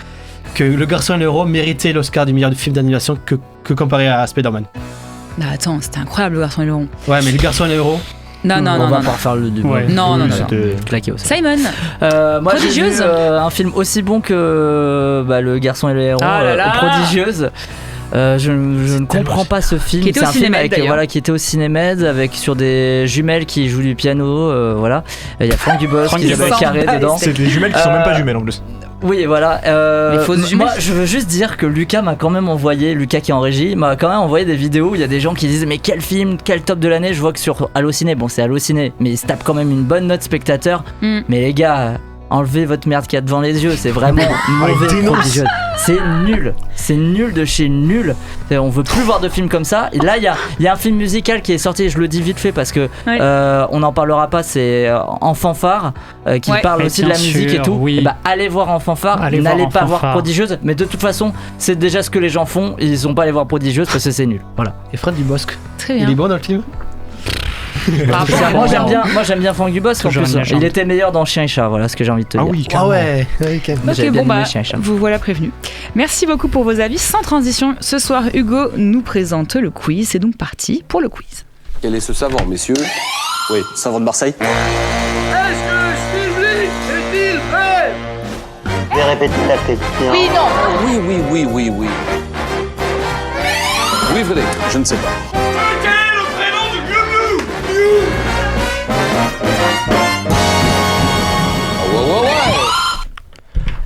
que Le Garçon et le Héros méritait l'Oscar du meilleur film d'animation que comparé à Spider-Man. Bah attends, c'était incroyable Le Garçon et le Héros. Ouais, mais Le Garçon et le Héros. On va pas refaire le débat. Ouais. Non. Claqué aussi. Simon. Moi Prodigieuse. j'ai vu un film aussi bon que Le Garçon et le Héros. Prodigieuse. Je ne comprends pas ce film. C'est un film qui était au Cinémed sur des jumelles qui jouent du piano. Voilà. Il y a Franck Dubosc, Isabelle Carré dedans. C'est des jumelles qui sont même pas jumelles en plus. Oui, voilà. Les fausses jumelles. Moi, je veux juste dire que Lucas qui est en régie, m'a quand même envoyé des vidéos où il y a des gens qui disent mais quel film, quel top de l'année. Je vois que sur Allociné, bon c'est Allociné, mais il se tape quand même une bonne note spectateur. Mais les gars, enlevez votre merde qu'il y a devant les yeux, c'est vraiment mauvais. Prodigieux. C'est nul de chez nul. On veut plus voir de films comme ça. Et là, il y a un film musical qui est sorti. Je le dis vite fait parce que on n'en parlera pas. C'est En fanfare qui parle aussi de la musique et tout. Oui. Et bah, allez voir En fanfare. N'allez pas voir Prodigieuse. Mais de toute façon, c'est déjà ce que les gens font. Ils sont pas allés voir Prodigieuse parce que c'est nul. Voilà. Et Franck Dubosc. Très bien. Il est bon dans le film. Moi j'aime bien Franck Dubosc en plus. Il était meilleur dans Chien et Chat, voilà ce que j'ai envie de te dire. Ah ouais. Ok, bon bah vous voilà prévenu. Merci beaucoup pour vos avis. Sans transition, ce soir Hugo nous présente le quiz. C'est donc parti pour le quiz. Quel est ce savant, messieurs? Oui, savant de Marseille. Est-ce que Stevie est-il prêt? Je vais répéter la question. Oui, non. Oui. Oui, venez, je ne sais pas. Quel est le prénom de Glu-Glu?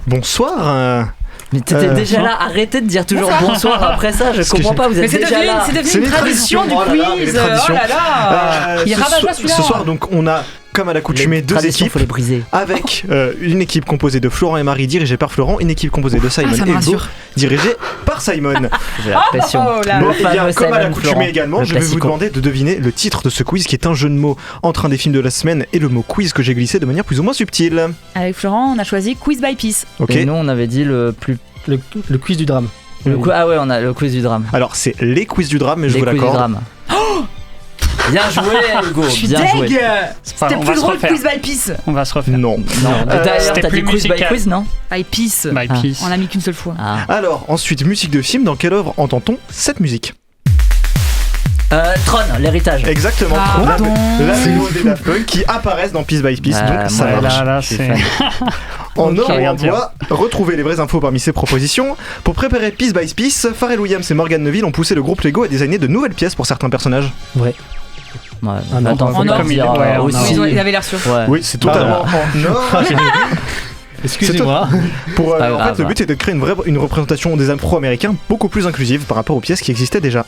Bonsoir. Mais t'étais déjà là, arrêtez de dire toujours bonsoir après ça, je comprends pas, vous êtes déjà là. C'est devenu une tradition du quiz. Oh là là. Il ravage pas celui-là. Ce soir donc on a comme à l'accoutumée deux équipes faut les briser. Avec une équipe composée de Florent et Marie dirigée par Florent, une équipe composée de Simon et Hugo dirigée par Simon. J'ai la pression. Bon, et bien, comme à l'accoutumée également, je vais vous demander de deviner le titre de ce quiz qui est un jeu de mots entre un des films de la semaine et le mot quiz que j'ai glissé de manière plus ou moins subtile. Avec Florent, on a choisi Quiz by Peace. Ok. Et nous on avait dit le quiz du drame. Ah ouais, on a le quiz du drame. Alors c'est les quiz du drame, mais je vous l'accorde. Bien joué Hugo, bien joué. C'était plus drôle que Quiz by Peace. On va se refaire. Non. D'ailleurs t'as dit Quiz by Quiz, non? By Peace. On l'a mis qu'une seule fois. Alors ensuite, musique de film, dans quelle œuvre entend-on cette musique? Tron, l'héritage. Exactement. La mélo des Daft Punk qui apparaissent dans Piece by Piece, donc ça marche. Là, c'est... En or ou en bois, retrouvez les vraies infos parmi ces propositions. Pour préparer Piece by Piece, Pharrell Williams et Morgan Neville ont poussé le groupe Lego à designer de nouvelles pièces pour certains personnages. Ouais. Attends, faut pas dire aussi. Ils avaient l'air sûrs. Oui, c'est totalement en or. Excusez-moi. En fait, le but était de créer une représentation des Afro-Américains beaucoup plus inclusive par rapport aux pièces qui existaient déjà.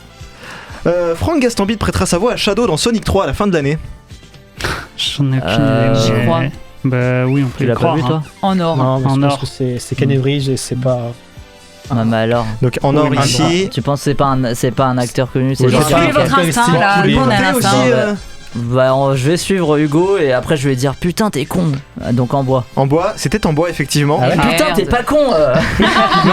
Franck Gastambide prêtera sa voix à Shadow dans Sonic 3 à la fin de l'année. J'en ai aucune idée. J'y crois. Bah oui, on peut y croire. Tu l'as pas vu toi? En or. Non, mais en je or. pense que c'est Canevridge et c'est pas. Non mais alors. Donc en or ici. Tu penses que c'est pas un acteur connu, c'est genre. Suivez votre instinct là, le monde a un instinct. Je vais suivre Hugo et après je vais dire putain t'es con. Donc en bois. En bois, c'était en bois effectivement. Ah ouais. Putain t'es pas con.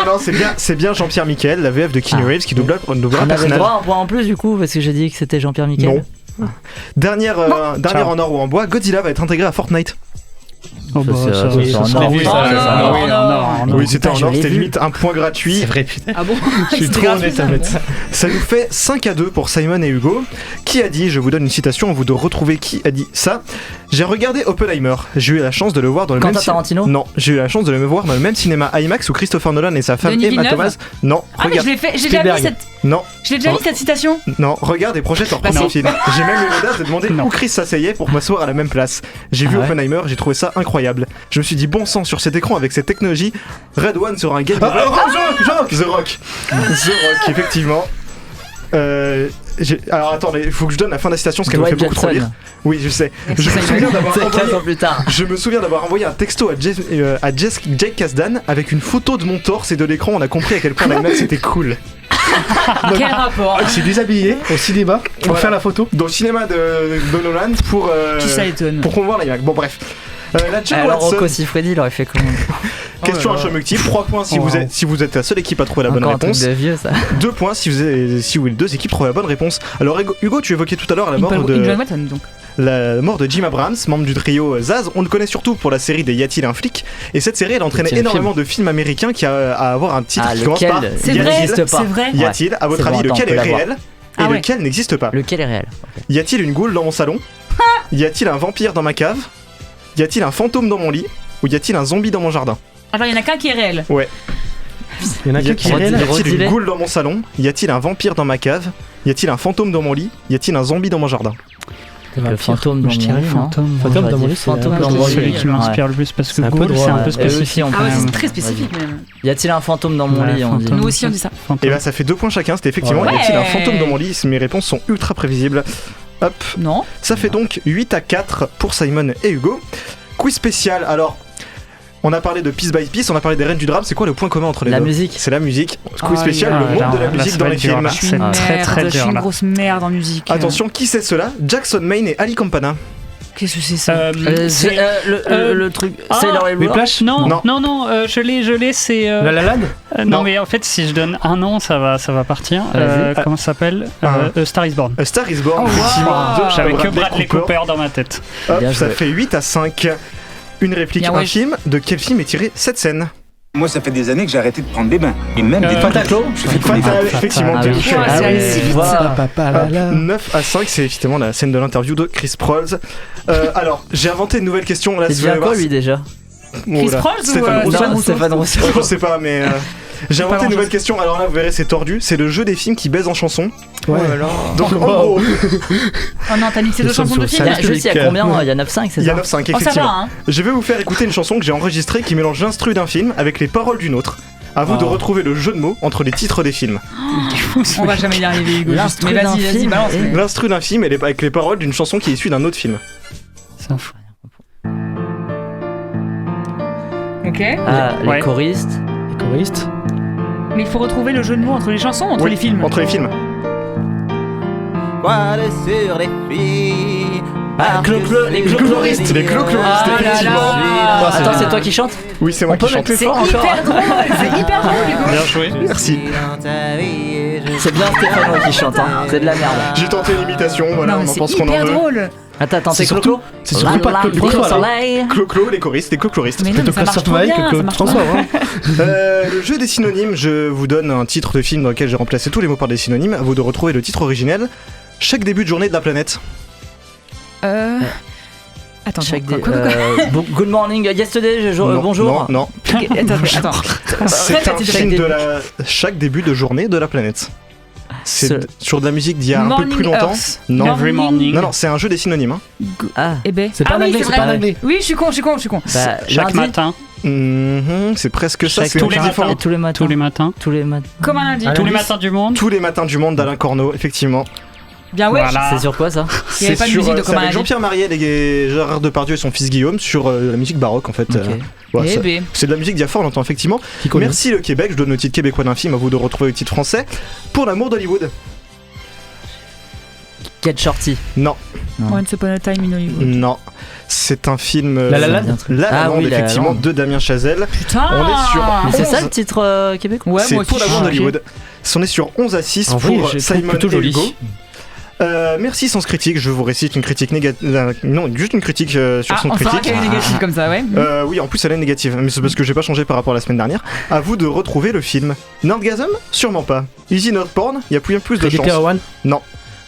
Non c'est bien Jean-Pierre Michael, la VF de Keanu Reeves qui double un personnage. On avait le droit à un point en plus du coup parce que j'ai dit que c'était Jean-Pierre Michael. Non. Dernière en or ou en bois, Godzilla va être intégré à Fortnite. Oh bah ça, oui, c'était en or, c'était vu. limite un point gratuit. C'est vrai, putain. Ah bon? Je suis trop honnête en fait. Ça nous fait 5-2 pour Simon et Hugo. Qui a dit, je vous donne une citation, vous de retrouver qui a dit ça. J'ai regardé Oppenheimer, j'ai eu la chance de le voir dans le même Tarantino. Non, j'ai eu la chance de le voir dans le même cinéma IMAX où Christopher Nolan et sa femme Denis Emma Villeneuve. Thomas. Non, Ah mais regarde. j'ai déjà vu cette. Non. Je l'ai déjà vu cette citation. Non, regarde et projette leur propre film. J'ai même eu l'audace de demander où Chris s'asseyait pour m'asseoir à la même place. J'ai vu Oppenheimer, j'ai trouvé ça incroyable. Je me suis dit bon sang sur cet écran avec cette technologie. Red One sera un game. The Rock, effectivement. Alors attendez, il faut que je donne la fin de la citation parce qu'elle me fait beaucoup trop rire. Oui, je sais. Je me souviens d'avoir envoyé un texto à Jake Kasdan avec une photo de mon torse et de l'écran. On a compris à quel point l'IMAX c'était cool. Quel rapport? Il s'est déshabillé au cinéma pour faire la photo. Dans le cinéma de Nolan pour. Qui ça étonne? Pour promouvoir l'IMAX. Bon, bref. La John Alors Watson. Rocco Siffredi, il aurait fait comment? Question à choix multiple. 3 points si vous êtes la seule équipe à trouver la bonne Encore un réponse. truc de vieux, ça. 2 points si vous les deux équipes trouvent la bonne réponse. Alors Hugo, tu évoquais tout à l'heure la mort de Jim Abrams, membre du trio Zaz. On le connaît surtout pour la série des Y a-t-il un flic? Et cette série, elle entraînait énormément de films américains qui a à avoir un titre qui commence par Y a-t-il? Y a-t-il? À votre avis, lequel est réel et lequel n'existe pas? Lequel est réel? Y a-t-il une goule dans mon salon? Y a-t-il un vampire dans ma cave? Y a-t-il un fantôme dans mon lit? Ou y a-t-il un zombie dans mon jardin? Alors il y en a qu'un qui est réel. Ouais. Il y en a qui est réel. Y a-t-il une goule dans mon salon? Y a-t-il un vampire dans ma cave? Y a-t-il un fantôme dans mon lit? Y a-t-il un zombie dans mon jardin? Le fantôme dans mon lit. Fantôme dans mon lit, c'est celui qui m'inspire le plus parce que Ghoul, c'est un peu spécifique. Ah ouais, c'est très spécifique même. Y a-t-il un fantôme dans mon lit? Nous aussi on dit ça. Et bah ça fait 2 points chacun, c'était effectivement y a-t-il un fantôme dans mon lit? Mes réponses sont ultra prévisibles. Hop. Non. Ça fait donc 8-4 pour Simon et Hugo. Quiz spécial, alors on a parlé de Piece by Piece, on a parlé des reines du drame, c'est quoi le point commun entre les deux? La musique. C'est la musique. Quiz spécial, le monde de la musique dans les films. C'est très très dur. Je suis une grosse merde en musique. Attention, qui c'est cela? Jackson Maine et Ali Campana. Qu'est-ce que c'est ça? Le truc. C'est leur Whiplash? Non, je l'ai, c'est. La La Land? Non, mais en fait, si je donne un nom, ça va partir. Comment ça s'appelle? A Star is Born. A Star is Born, effectivement. J'avais que Bradley Cooper dans ma tête. Hop, ça fait 8-5. Une réplique, un film. De quel film est tirée cette scène? Moi, ça fait des années que j'ai arrêté de prendre des bains. Et même des Fatal, effectivement. C'est allé si vite ça. 9-5, c'est effectivement la scène de l'interview de Chris Prolls. Alors, j'ai inventé une nouvelle question. C'est bien quoi lui déjà? Chris Prolls ou Stéphane Rousseau? Je sais pas, mais j'ai inventé une nouvelle question. Alors là, vous verrez, c'est tordu. C'est le jeu des films qui baisent en chanson. Ouais. Donc en gros. Oh non, t'as mixé 2 chansons de films. Juste, il y a combien? Il y a 9-5, c'est ça? Il y a 9-5, effectivement. Ça va, hein. Je vais vous faire écouter une chanson que j'ai enregistrée qui mélange l'instru d'un film avec les paroles d'une autre. À vous de retrouver le jeu de mots entre les titres des films. On va jamais y arriver, Hugo. Mais vas-y, balance. L'instru d'un film et avec les paroles d'une chanson qui est issue d'un autre film. C'est un fou. Ok. Les choristes. Les choristes. Mais il faut retrouver le jeu de mots entre les chansons, entre les films. Entre les films. Quoi sur les filles? Les clochloristes, effectivement. Attends, c'est toi qui chantes? Oui, c'est moi qui chante. C'est hyper drôle, c'est hyper drôle, Hugo. Bien joué. Merci. C'est bien Stéphane qui chante, hein. C'est de la merde. J'ai tenté une imitation, voilà, on en pense qu'on en veut. C'est hyper drôle. Attends, c'est Clo-Clo? C'est surtout pas Clo-Clo. Clo-Clo, les choristes, les clochloristes. Mais non, mais ça marche trop bien, ça marche trop bien. Le jeu des synonymes, je vous donne un titre de film dans lequel j'ai remplacé tous les mots par des synonymes. À vous de retrouver le titre originel. Chaque début de journée de la planète. Attends, Good morning, yesterday, bonjour. Non. Attends. C'est un film de chaque début de journée de la planète. C'est sur de la musique d'il y a un peu plus longtemps. Non. Every morning. Non, c'est un jeu des synonymes. C'est pas en anglais. Oui, je suis con. Chaque matin. C'est presque ça. Tous les matins. Comme un lundi. Tous les matins du monde. Tous les matins du monde d'Alain Corneau, effectivement. Bien ouais. Voilà. C'est sur quoi ça? C'est sur avec Jean-Pierre Mariel et Gérard Depardieu et son fils Guillaume sur la musique baroque en fait. C'est de la musique d'il y a fort longtemps effectivement. Merci le Québec, je donne le titre québécois d'un film, à vous de retrouver le titre français. Pour l'amour d'Hollywood. Get Shorty. Non. Once Upon a Time in Hollywood. Non. C'est un film La La Land. La Land, effectivement, de Damien Chazelle. Putain. On est sur. Mais c'est ça le titre québécois? Ouais, c'est pour l'amour d'Hollywood. On est sur 11-6 pour Simon et Hugo. Merci Sens Critique, je vous récite une critique négative. Non, juste une critique sur son critique. Qu'elle est négative comme ça, ouais. Oui, en plus elle est négative, mais c'est parce que j'ai pas changé par rapport à la semaine dernière. À vous de retrouver le film. Nerdgasm? Sûrement pas. Easy Not Porn? Il y a plus de chance. Non.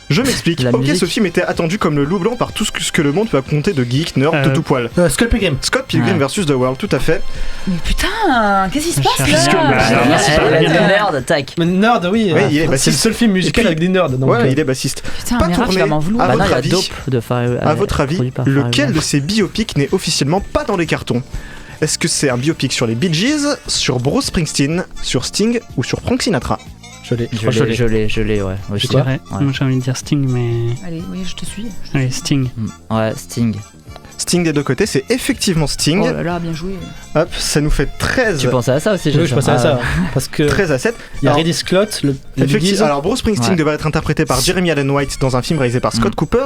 Je m'explique. Ok, ce film était attendu comme le loup blanc par tout ce que le monde peut raconter de geek, nerd, de tout poil. Scott Pilgrim. Scott Pilgrim versus The World, tout à fait. Mais putain, qu'est-ce qui se passe là? Nerd, tac. Mais nerd, oui. C'est le seul film musical avec des nerds. Ouais, il est bassiste. Putain, pas tourné. À votre avis, lequel de ces biopics n'est officiellement pas dans les cartons? Est-ce que c'est un biopic sur les Bee Gees, sur Bruce Springsteen, sur Sting ou sur Frank Sinatra? Je l'ai, ouais. Je dirais. Moi j'ai envie de dire Sting, mais. Allez, oui, je te suis. Allez, Sting. Ouais, Sting. Sting des deux côtés, c'est effectivement Sting. Oh là là, bien joué. Hop, ça nous fait 13. Tu pensais à ça aussi, Oui, je pensais à ça. Parce que 13 à 7. Il y a Reddy Scott, le effectivement. Alors Bruce Springsteen devait être interprété par Jeremy Allen White dans un film réalisé par Scott Cooper.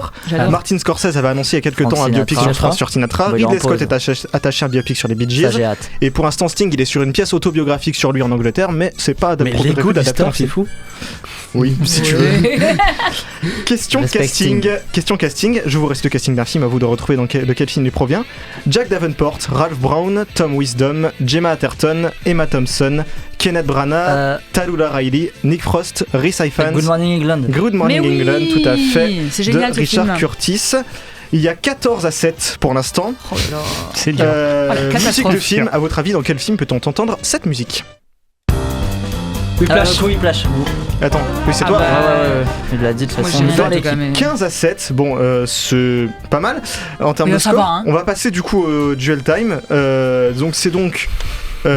Martin Scorsese avait annoncé il y a quelques temps un biopic sur Sinatra. Ridley Scott est attaché à un biopic sur les Bee Gees. Et pour l'instant, Sting, il est sur une pièce autobiographique sur lui en Angleterre, mais c'est pas adapté d'adapter un film. C'est fou. Oui, si tu veux. Question casting. Je vous reste le casting d'un film, à vous de retrouver de quel film il provient. Jack Davenport, Ralph Brown, Tom Wisdom, Gemma Atherton, Emma Thompson, Kenneth Branagh, Tallulah Riley, Nick Frost, Rhys Ifans. Good Morning England. Good Morning England, tout à fait. C'est génial, de Richard Curtis. Il y a 14 à 7 pour l'instant. Oh là là. C'est dur. Musique de film, à votre avis, dans quel film peut-on entendre cette musique? Whiplash. Attends, oui, c'est toi. Ouais. Il l'a dit de toute façon. 15 à 7, bon, c'est pas mal. En termes de score, on va passer du coup au duel time. Donc c'est donc.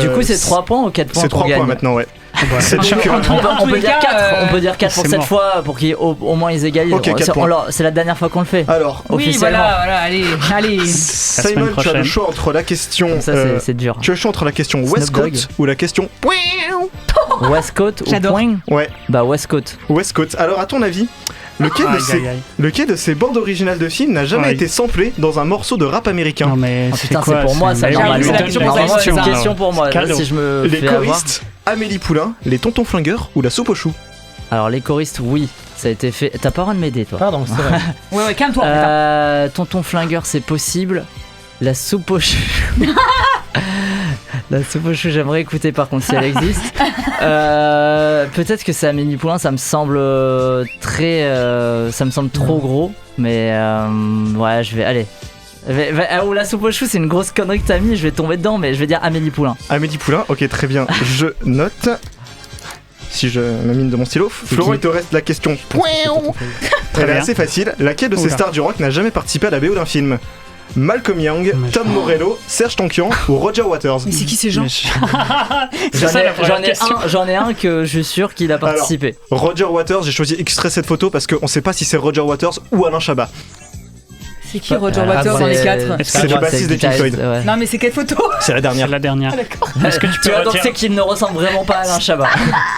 Du coup, c'est 3 points ou 4 points? C'est 3 points maintenant, ouais. On peut dire 4, on peut dire 4 pour cette fois pour qu'au moins ils égalisent. Okay, c'est la dernière fois qu'on le fait. Alors, oui, voilà, allez. Simon, tu as le choix entre la question. Ça, c'est dur. Tu as le choix entre la question Westcote ou la question. Westcote ou point? Ouais. Bah, Westcote. Alors, à ton avis, lequel de ces bandes originales de films n'a jamais été samplé dans un morceau de rap américain? Non, mais putain, c'est pour moi, ça. Normalement, c'est une question pour moi. Si je me les choristes, Amélie Poulain, les Tontons Flingueurs ou la Soupe aux choux? Alors, les choristes, oui, ça a été fait. T'as pas le droit de m'aider, toi. Pardon, c'est vrai. Ouais, calme-toi. Tonton Flingueur, c'est possible. La soupe aux choux. La soupe aux choux, j'aimerais écouter par contre si elle existe. Peut-être que c'est Amélie Poulain, ça me semble ça me semble trop gros. Mais ouais, je vais. Allez. Ou la soupe aux choux, c'est une grosse connerie que t'as mis, je vais tomber dedans, mais je vais dire Amélie Poulain. Amélie Poulain, ok, très bien. Je note. Si je me mine de mon stylo. Florent, il te reste la question. Elle est assez facile. Laquelle de ces stars du rock n'a jamais participé à la BO d'un film? Malcolm Young, Tom Morello, Serge Tankian ou Roger Waters? Mais c'est qui ces gens? J'en ai un que je suis sûr qu'il a participé. Alors, Roger Waters, j'ai choisi extrait cette photo parce qu'on sait pas si c'est Roger Waters ou Alain Chabat. C'est qui Roger Waters dans les 4? C'est le bassiste des Pink Floyd. Ouais. Non, mais c'est quelle photo? C'est la dernière. Ah, d'accord. Est-ce que tu peux donc c'est qu'il ne ressemble vraiment pas à Alain Chabat.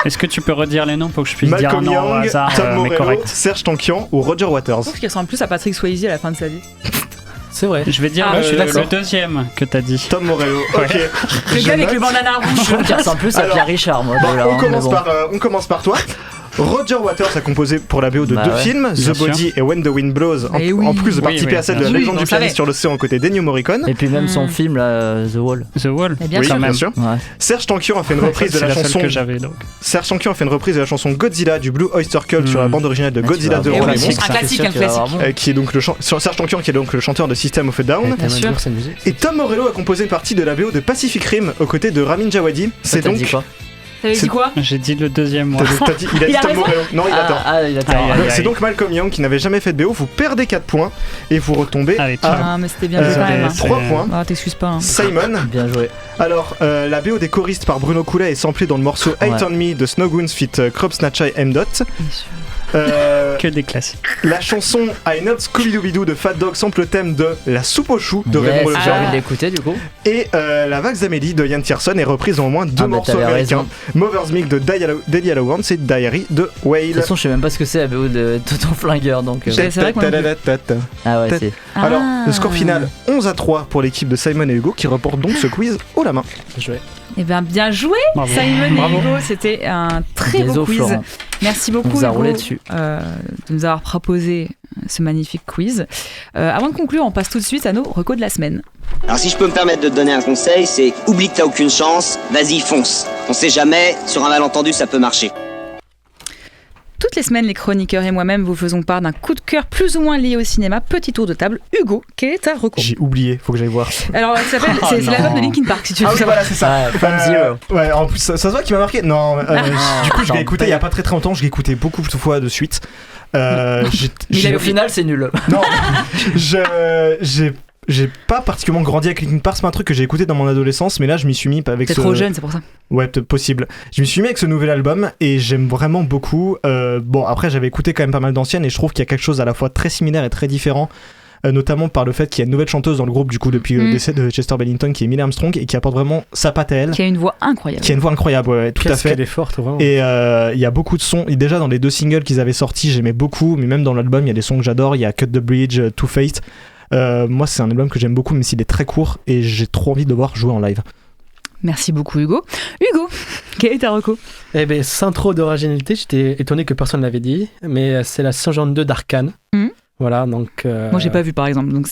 Est-ce que tu peux redire les noms pour que je puisse Malcolm dire un nom au Young, hasard? Tom Morello, Serge Tankian ou Roger Waters? Je trouve qu'il ressemble plus à Patrick Swayze à la fin de sa vie. C'est vrai. Je vais dire le deuxième que t'as dit. Tom Morello, ok. Le gars avec le bandana rouge. Je trouve qu'il ressemble plus à Pierre Richard, moi. On commence par toi. Roger Waters a composé pour la BO de deux films, The Body et When the Wind Blows, en plus de participer à celle de la légende du pianiste sur l'océan aux côtés d'Ennio Morricone. Et puis même son film là, The Wall. The Wall. Bien sûr. Bien sûr. Ouais. Serge Tankian a fait une reprise de la chanson. Serge Tankian a fait une reprise de la chanson Godzilla du Blue Oyster Cult sur la bande originale de Godzilla 2 Roi des Monstres. Un classique. Qui est donc Serge Tankian qui est donc le chanteur de System of a Down. Et Tom Morello a composé une partie de la BO de Pacific Rim aux côtés de Ramin Djawadi. C'est donc. T'avais dit quoi? J'ai dit le deuxième, moi. Il a dit Tom Morello. Non, il attend. Il c'est donc Malcolm Young qui n'avait jamais fait de BO. Vous perdez 4 points et vous retombez à mais c'était bien joué quand même. 3 points. Ah, t'excuses pas. Simon. Bien joué. Alors, la BO des choristes par Bruno Coulet est samplée dans le morceau Hate on Me de Snowgoons feat. Crop Snatchai M. Dot. Que des classiques. La chanson I Not Scooby-Doo de Fat Dog sample le thème de La soupe aux choux de Raymond Lefebvre. J'ai envie de l'écouter du coup. Et La Vague d'Amélie de Ian Tierson est reprise dans au moins 2 morceaux américains. Mother's Milk de Delia Lowrance et Diary de Whale. De toute façon, je sais même pas ce que c'est la BO de Tonton Flingueur donc. C'est vrai qu'on Ah ouais, c'est. Alors, le score final 11-3 pour l'équipe de Simon et Hugo qui reportent donc ce quiz haut la main. Eh bien joué Simon et Hugo, c'était un très beau quiz. Florent. Merci beaucoup Hugo, de nous avoir proposé ce magnifique quiz. Avant de conclure, on passe tout de suite à nos recos de la semaine. Alors si je peux me permettre de te donner un conseil, c'est oublie que t'as aucune chance, vas-y fonce. On sait jamais, sur un malentendu ça peut marcher. Toutes les semaines, les chroniqueurs et moi-même vous faisons part d'un coup de cœur plus ou moins lié au cinéma. Petit tour de table. Hugo, quel est ta reco? J'ai oublié, faut que j'aille voir. Alors, ça s'appelle, c'est l'album de Linkin Park, si tu veux savoir. Voilà, c'est ça. Ouais, en plus, ça se voit qu'il m'a marqué. Non, du coup, je l'ai écouté il y a pas très longtemps. Je l'ai écouté beaucoup de fois de suite. Au final, c'est nul. Non, j'ai pas particulièrement grandi avec Linkin Park, c'est pas un truc que j'ai écouté dans mon adolescence, mais là je m'y suis mis avec T'es trop jeune, c'est pour ça. Ouais, peut-être possible. Je m'y suis mis avec ce nouvel album et j'aime vraiment beaucoup. Bon, après j'avais écouté quand même pas mal d'anciennes et je trouve qu'il y a quelque chose à la fois très similaire et très différent notamment par le fait qu'il y a une nouvelle chanteuse dans le groupe du coup depuis le décès de Chester Bennington, qui est Millie Armstrong, et qui apporte vraiment sa patte à elle. Qui a une voix incroyable. Ouais, tout à fait. Elle est forte, vraiment. Et il y a beaucoup de sons. Et déjà dans les 2 singles qu'ils avaient sortis, j'aimais beaucoup, mais même dans l'album, il y a des sons que j'adore. Il y a Cut the Bridge, Two Faced. Moi, c'est un album que j'aime beaucoup, même s'il est très court, et j'ai trop envie de le voir jouer en live. Merci beaucoup Hugo. Hugo, quel est ta reco ? Eh bien, sans trop d'originalité, j'étais étonné que personne ne l'avait dit, mais c'est la saison 2 d'Arcane. Voilà, donc... Moi, j'ai pas vu, par exemple. Donc...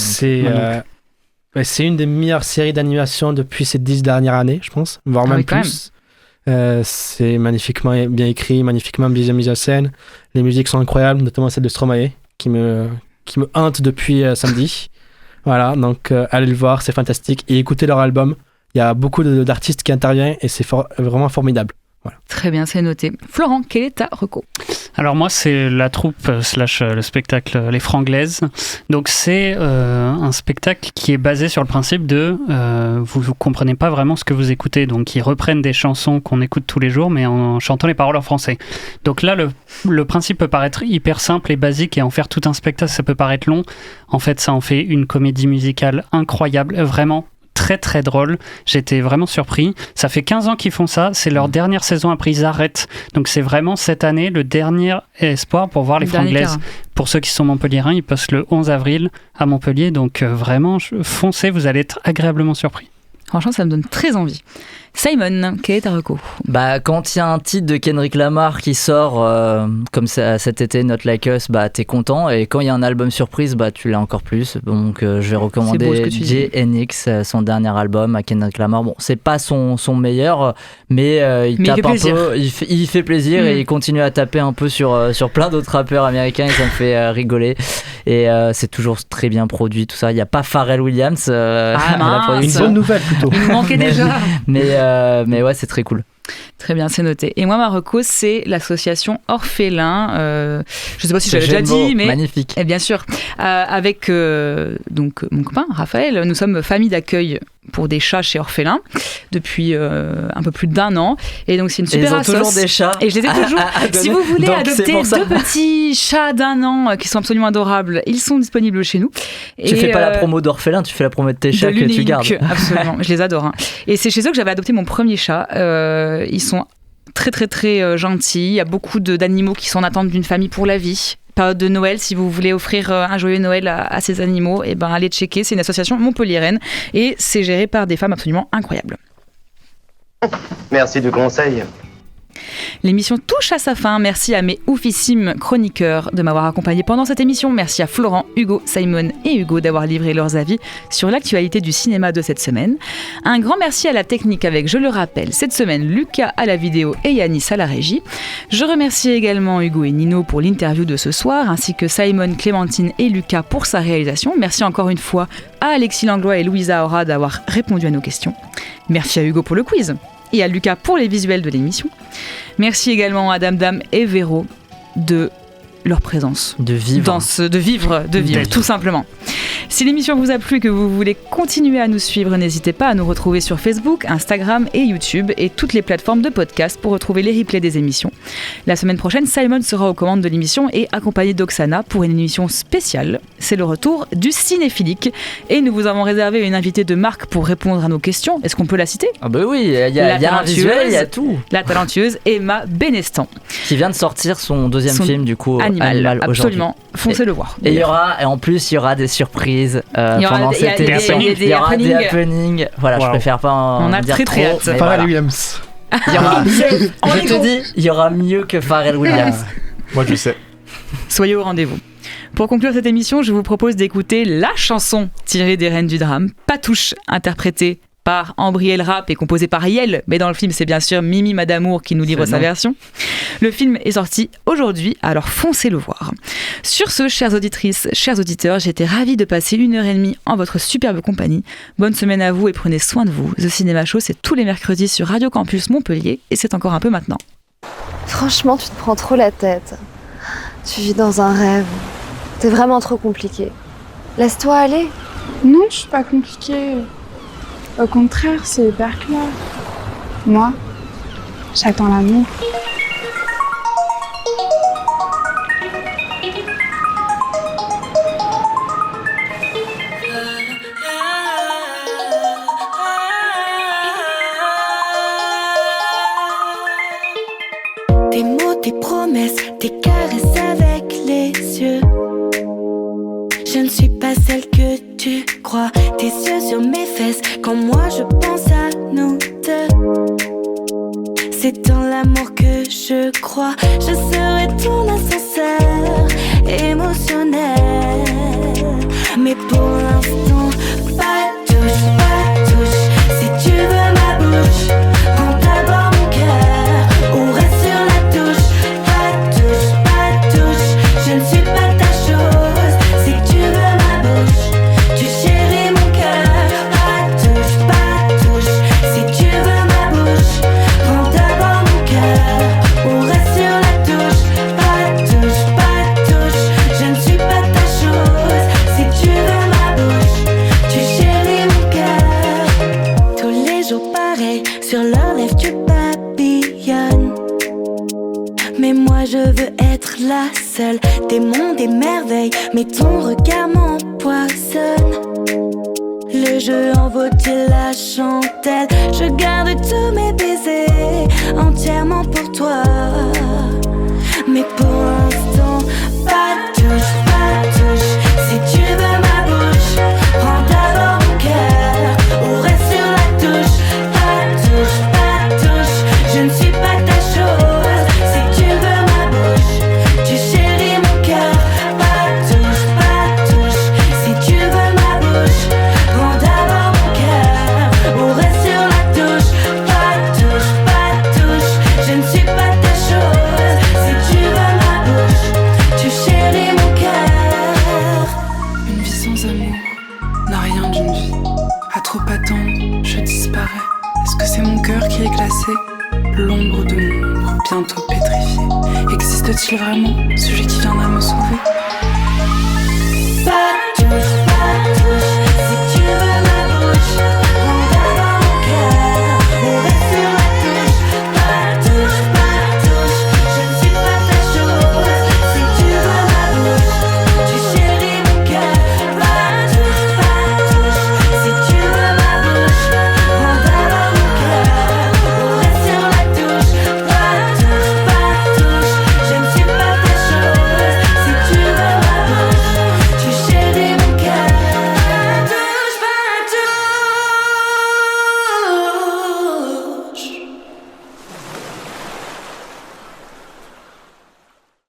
C'est une des meilleures séries d'animation depuis ces 10 dernières années, je pense, voire même plus. C'est magnifiquement bien écrit, magnifiquement bien mis en scène. Les musiques sont incroyables, notamment celle de Stromae, qui me hante depuis samedi. Voilà, donc allez le voir, c'est fantastique. Et écoutez leur album. Il y a beaucoup d'artistes qui interviennent et c'est vraiment formidable. Voilà. Très bien, c'est noté. Florent, quelle est ta reco ? Alors moi, c'est la troupe / le spectacle Les Franglaises. Donc c'est un spectacle qui est basé sur le principe de vous comprenez pas vraiment ce que vous écoutez. Donc ils reprennent des chansons qu'on écoute tous les jours, mais en chantant les paroles en français. Donc là, le principe peut paraître hyper simple et basique, et en faire tout un spectacle, ça peut paraître long. En fait, ça en fait une comédie musicale incroyable, vraiment très très drôle. J'étais vraiment surpris. Ça fait 15 ans qu'ils font ça. C'est leur dernière saison, après ils arrêtent. Donc c'est vraiment cette année le dernier espoir pour voir les Franglaises. Pour ceux qui sont montpelliérains, ils passent le 11 avril à Montpellier. Donc vraiment, foncez, vous allez être agréablement surpris. Franchement, ça me donne très envie. Simon, quel est ta reco ? Quand il y a un titre de Kendrick Lamar qui sort comme ça, cet été, Not Like Us, t'es content. Et quand il y a un album surprise, tu l'as encore plus. Donc je vais recommander JNX, son dernier album à Kendrick Lamar. Bon, c'est pas son meilleur, mais il tape un peu, il fait plaisir et il continue à taper un peu sur plein d'autres rappeurs américains, et ça me fait rigoler. Et c'est toujours très bien produit, tout ça. Il n'y a pas Pharrell Williams à la production. Une bonne nouvelle plutôt. Il nous manquait déjà. Mais ouais, c'est très cool. Très bien, c'est noté. Et moi, ma reco, c'est l'association Orphelin. Je ne sais pas si j'avais déjà dit, mais magnifique. Et bien sûr, avec donc mon copain Raphaël, nous sommes famille d'accueil pour des chats chez Orphelin depuis un peu plus d'1 an. Et donc c'est une super assoce. Ils ont toujours des chats. Et je les ai toujours. Si vous voulez adopter 2 petits chats d'1 an qui sont absolument adorables, ils sont disponibles chez nous. Tu fais pas la promo d'Orphelin, tu fais la promo de tes chats que tu gardes. Absolument, je les adore. Et c'est chez eux que j'avais adopté mon premier chat. Ils sont très très très gentils. Il y a beaucoup d'animaux qui sont en attente d'une famille pour la vie. Période de Noël, si vous voulez offrir un joyeux Noël à ces animaux, allez checker. C'est une association montpelliéraine et c'est géré par des femmes absolument incroyables. Merci du conseil. L'émission touche à sa fin. Merci à mes oufissimes chroniqueurs de m'avoir accompagné pendant cette émission. Merci à Florent, Hugo, Simon et Hugo d'avoir livré leurs avis sur l'actualité du cinéma de cette semaine. Un grand merci à la technique avec, je le rappelle, cette semaine Lucas à la vidéo et Yanis à la régie. Je remercie également Hugo et Nino pour l'interview de ce soir, ainsi que Simon, Clémentine et Lucas pour sa réalisation. Merci encore une fois à Alexis Langlois et Louisa Aura d'avoir répondu à nos questions. Merci à Hugo pour le quiz et à Lucas pour les visuels de l'émission. Merci également à Dame et Véro de leur présence. De vivre, tout simplement. Si l'émission vous a plu et que vous voulez continuer à nous suivre, n'hésitez pas à nous retrouver sur Facebook, Instagram et YouTube et toutes les plateformes de podcast pour retrouver les replays des émissions. La semaine prochaine, Simon sera aux commandes de l'émission et accompagné d'Oksana pour une émission spéciale. C'est le retour du cinéphilique et nous vous avons réservé une invitée de marque pour répondre à nos questions. Est-ce qu'on peut la citer ? Ah bah oui, il y a un visuel, il y a tout. La talentueuse Emma Benestan. Qui vient de sortir son deuxième film du coup. Animal absolument, foncez le voir. Et en plus il y aura des surprises pendant cette émission. Il y aura des happenings. Voilà, je préfère pas en dire trop. Très hâte. Pharrell Williams. Il y aura mieux, je te dis, il y aura mieux que Pharrell Williams. Moi je sais. Soyez au rendez-vous. Pour conclure cette émission, je vous propose d'écouter la chanson tirée des Reines du Drame, Patouche, interprétée par Ambriel Rapp et composé par Yel, mais dans le film c'est bien sûr Mimi Madamour qui nous livre sa version. Le film est sorti aujourd'hui, alors foncez le voir. Sur ce, chères auditrices, chers auditeurs, j'étais ravie de passer 1h30 en votre superbe compagnie. Bonne semaine à vous et prenez soin de vous. The Cinema Show, c'est tous les mercredis sur Radio Campus Montpellier et c'est encore un peu maintenant. Franchement, tu te prends trop la tête. Tu vis dans un rêve. T'es vraiment trop compliqué. Laisse-toi aller. Non, je suis pas compliquée. Au contraire, c'est hyper clair. Moi, j'attends l'amour. tes promesses, tes caresses avec les yeux. Je ne suis pas celle que tu crois. Tes yeux sur mes fesses quand moi je pense à nous deux. C'est dans l'amour que je crois. Je serai ton ascenseur émotionnel. Mais pour l'instant, pas de touche, pas de touche. Si tu veux ma bouche, prends d'abord mon cœur ou reste sur la touche. Pas de touche, pas de touche. Je ne suis pas ta chose. Si tu veux ma bouche, tu chéris mon cœur. Pas de touche, pas de touche. Si tu veux ma bouche, prends d'abord mon cœur ou reste sur la touche. Pas de touche, pas de touche. Je ne suis pas ta chose. Si tu veux ma bouche, tu chéris mon cœur. Tous les jours pareil, sur leurs lèvres tu papillonnes. Mais moi je veux être la seule des mondes et merveilles. Mais ton regard m'empoisonne. Le jeu en vaut-il la chandelle? Je garde tous mes baisers entièrement pour toi. Mais pour l'instant, pas de touche, pas de touche. Si tu veux ma bouche, prends d'abord mon cœur ou reste sur la touche. Pas de touche, pas de touche. Je ne suis pas ta chose. Si tu veux ma bouche, tu chéris mon cœur. Pas de touche, pas de touche. Si tu veux ma bouche, prends d'abord mon cœur ou reste sur la touche. Pas de touche, pas de touche. Je ne suis pas ta chose. Si tu veux ma bouche, tu chéris mon cœur. Une vie sans amour n'a rien d'une vie. À trop attendre, je disparais. Est-ce que c'est mon cœur qui est glacé? L'ombre de mon ombre, bientôt pétrifiée. Existe-t-il vraiment celui qui viendra me sauver?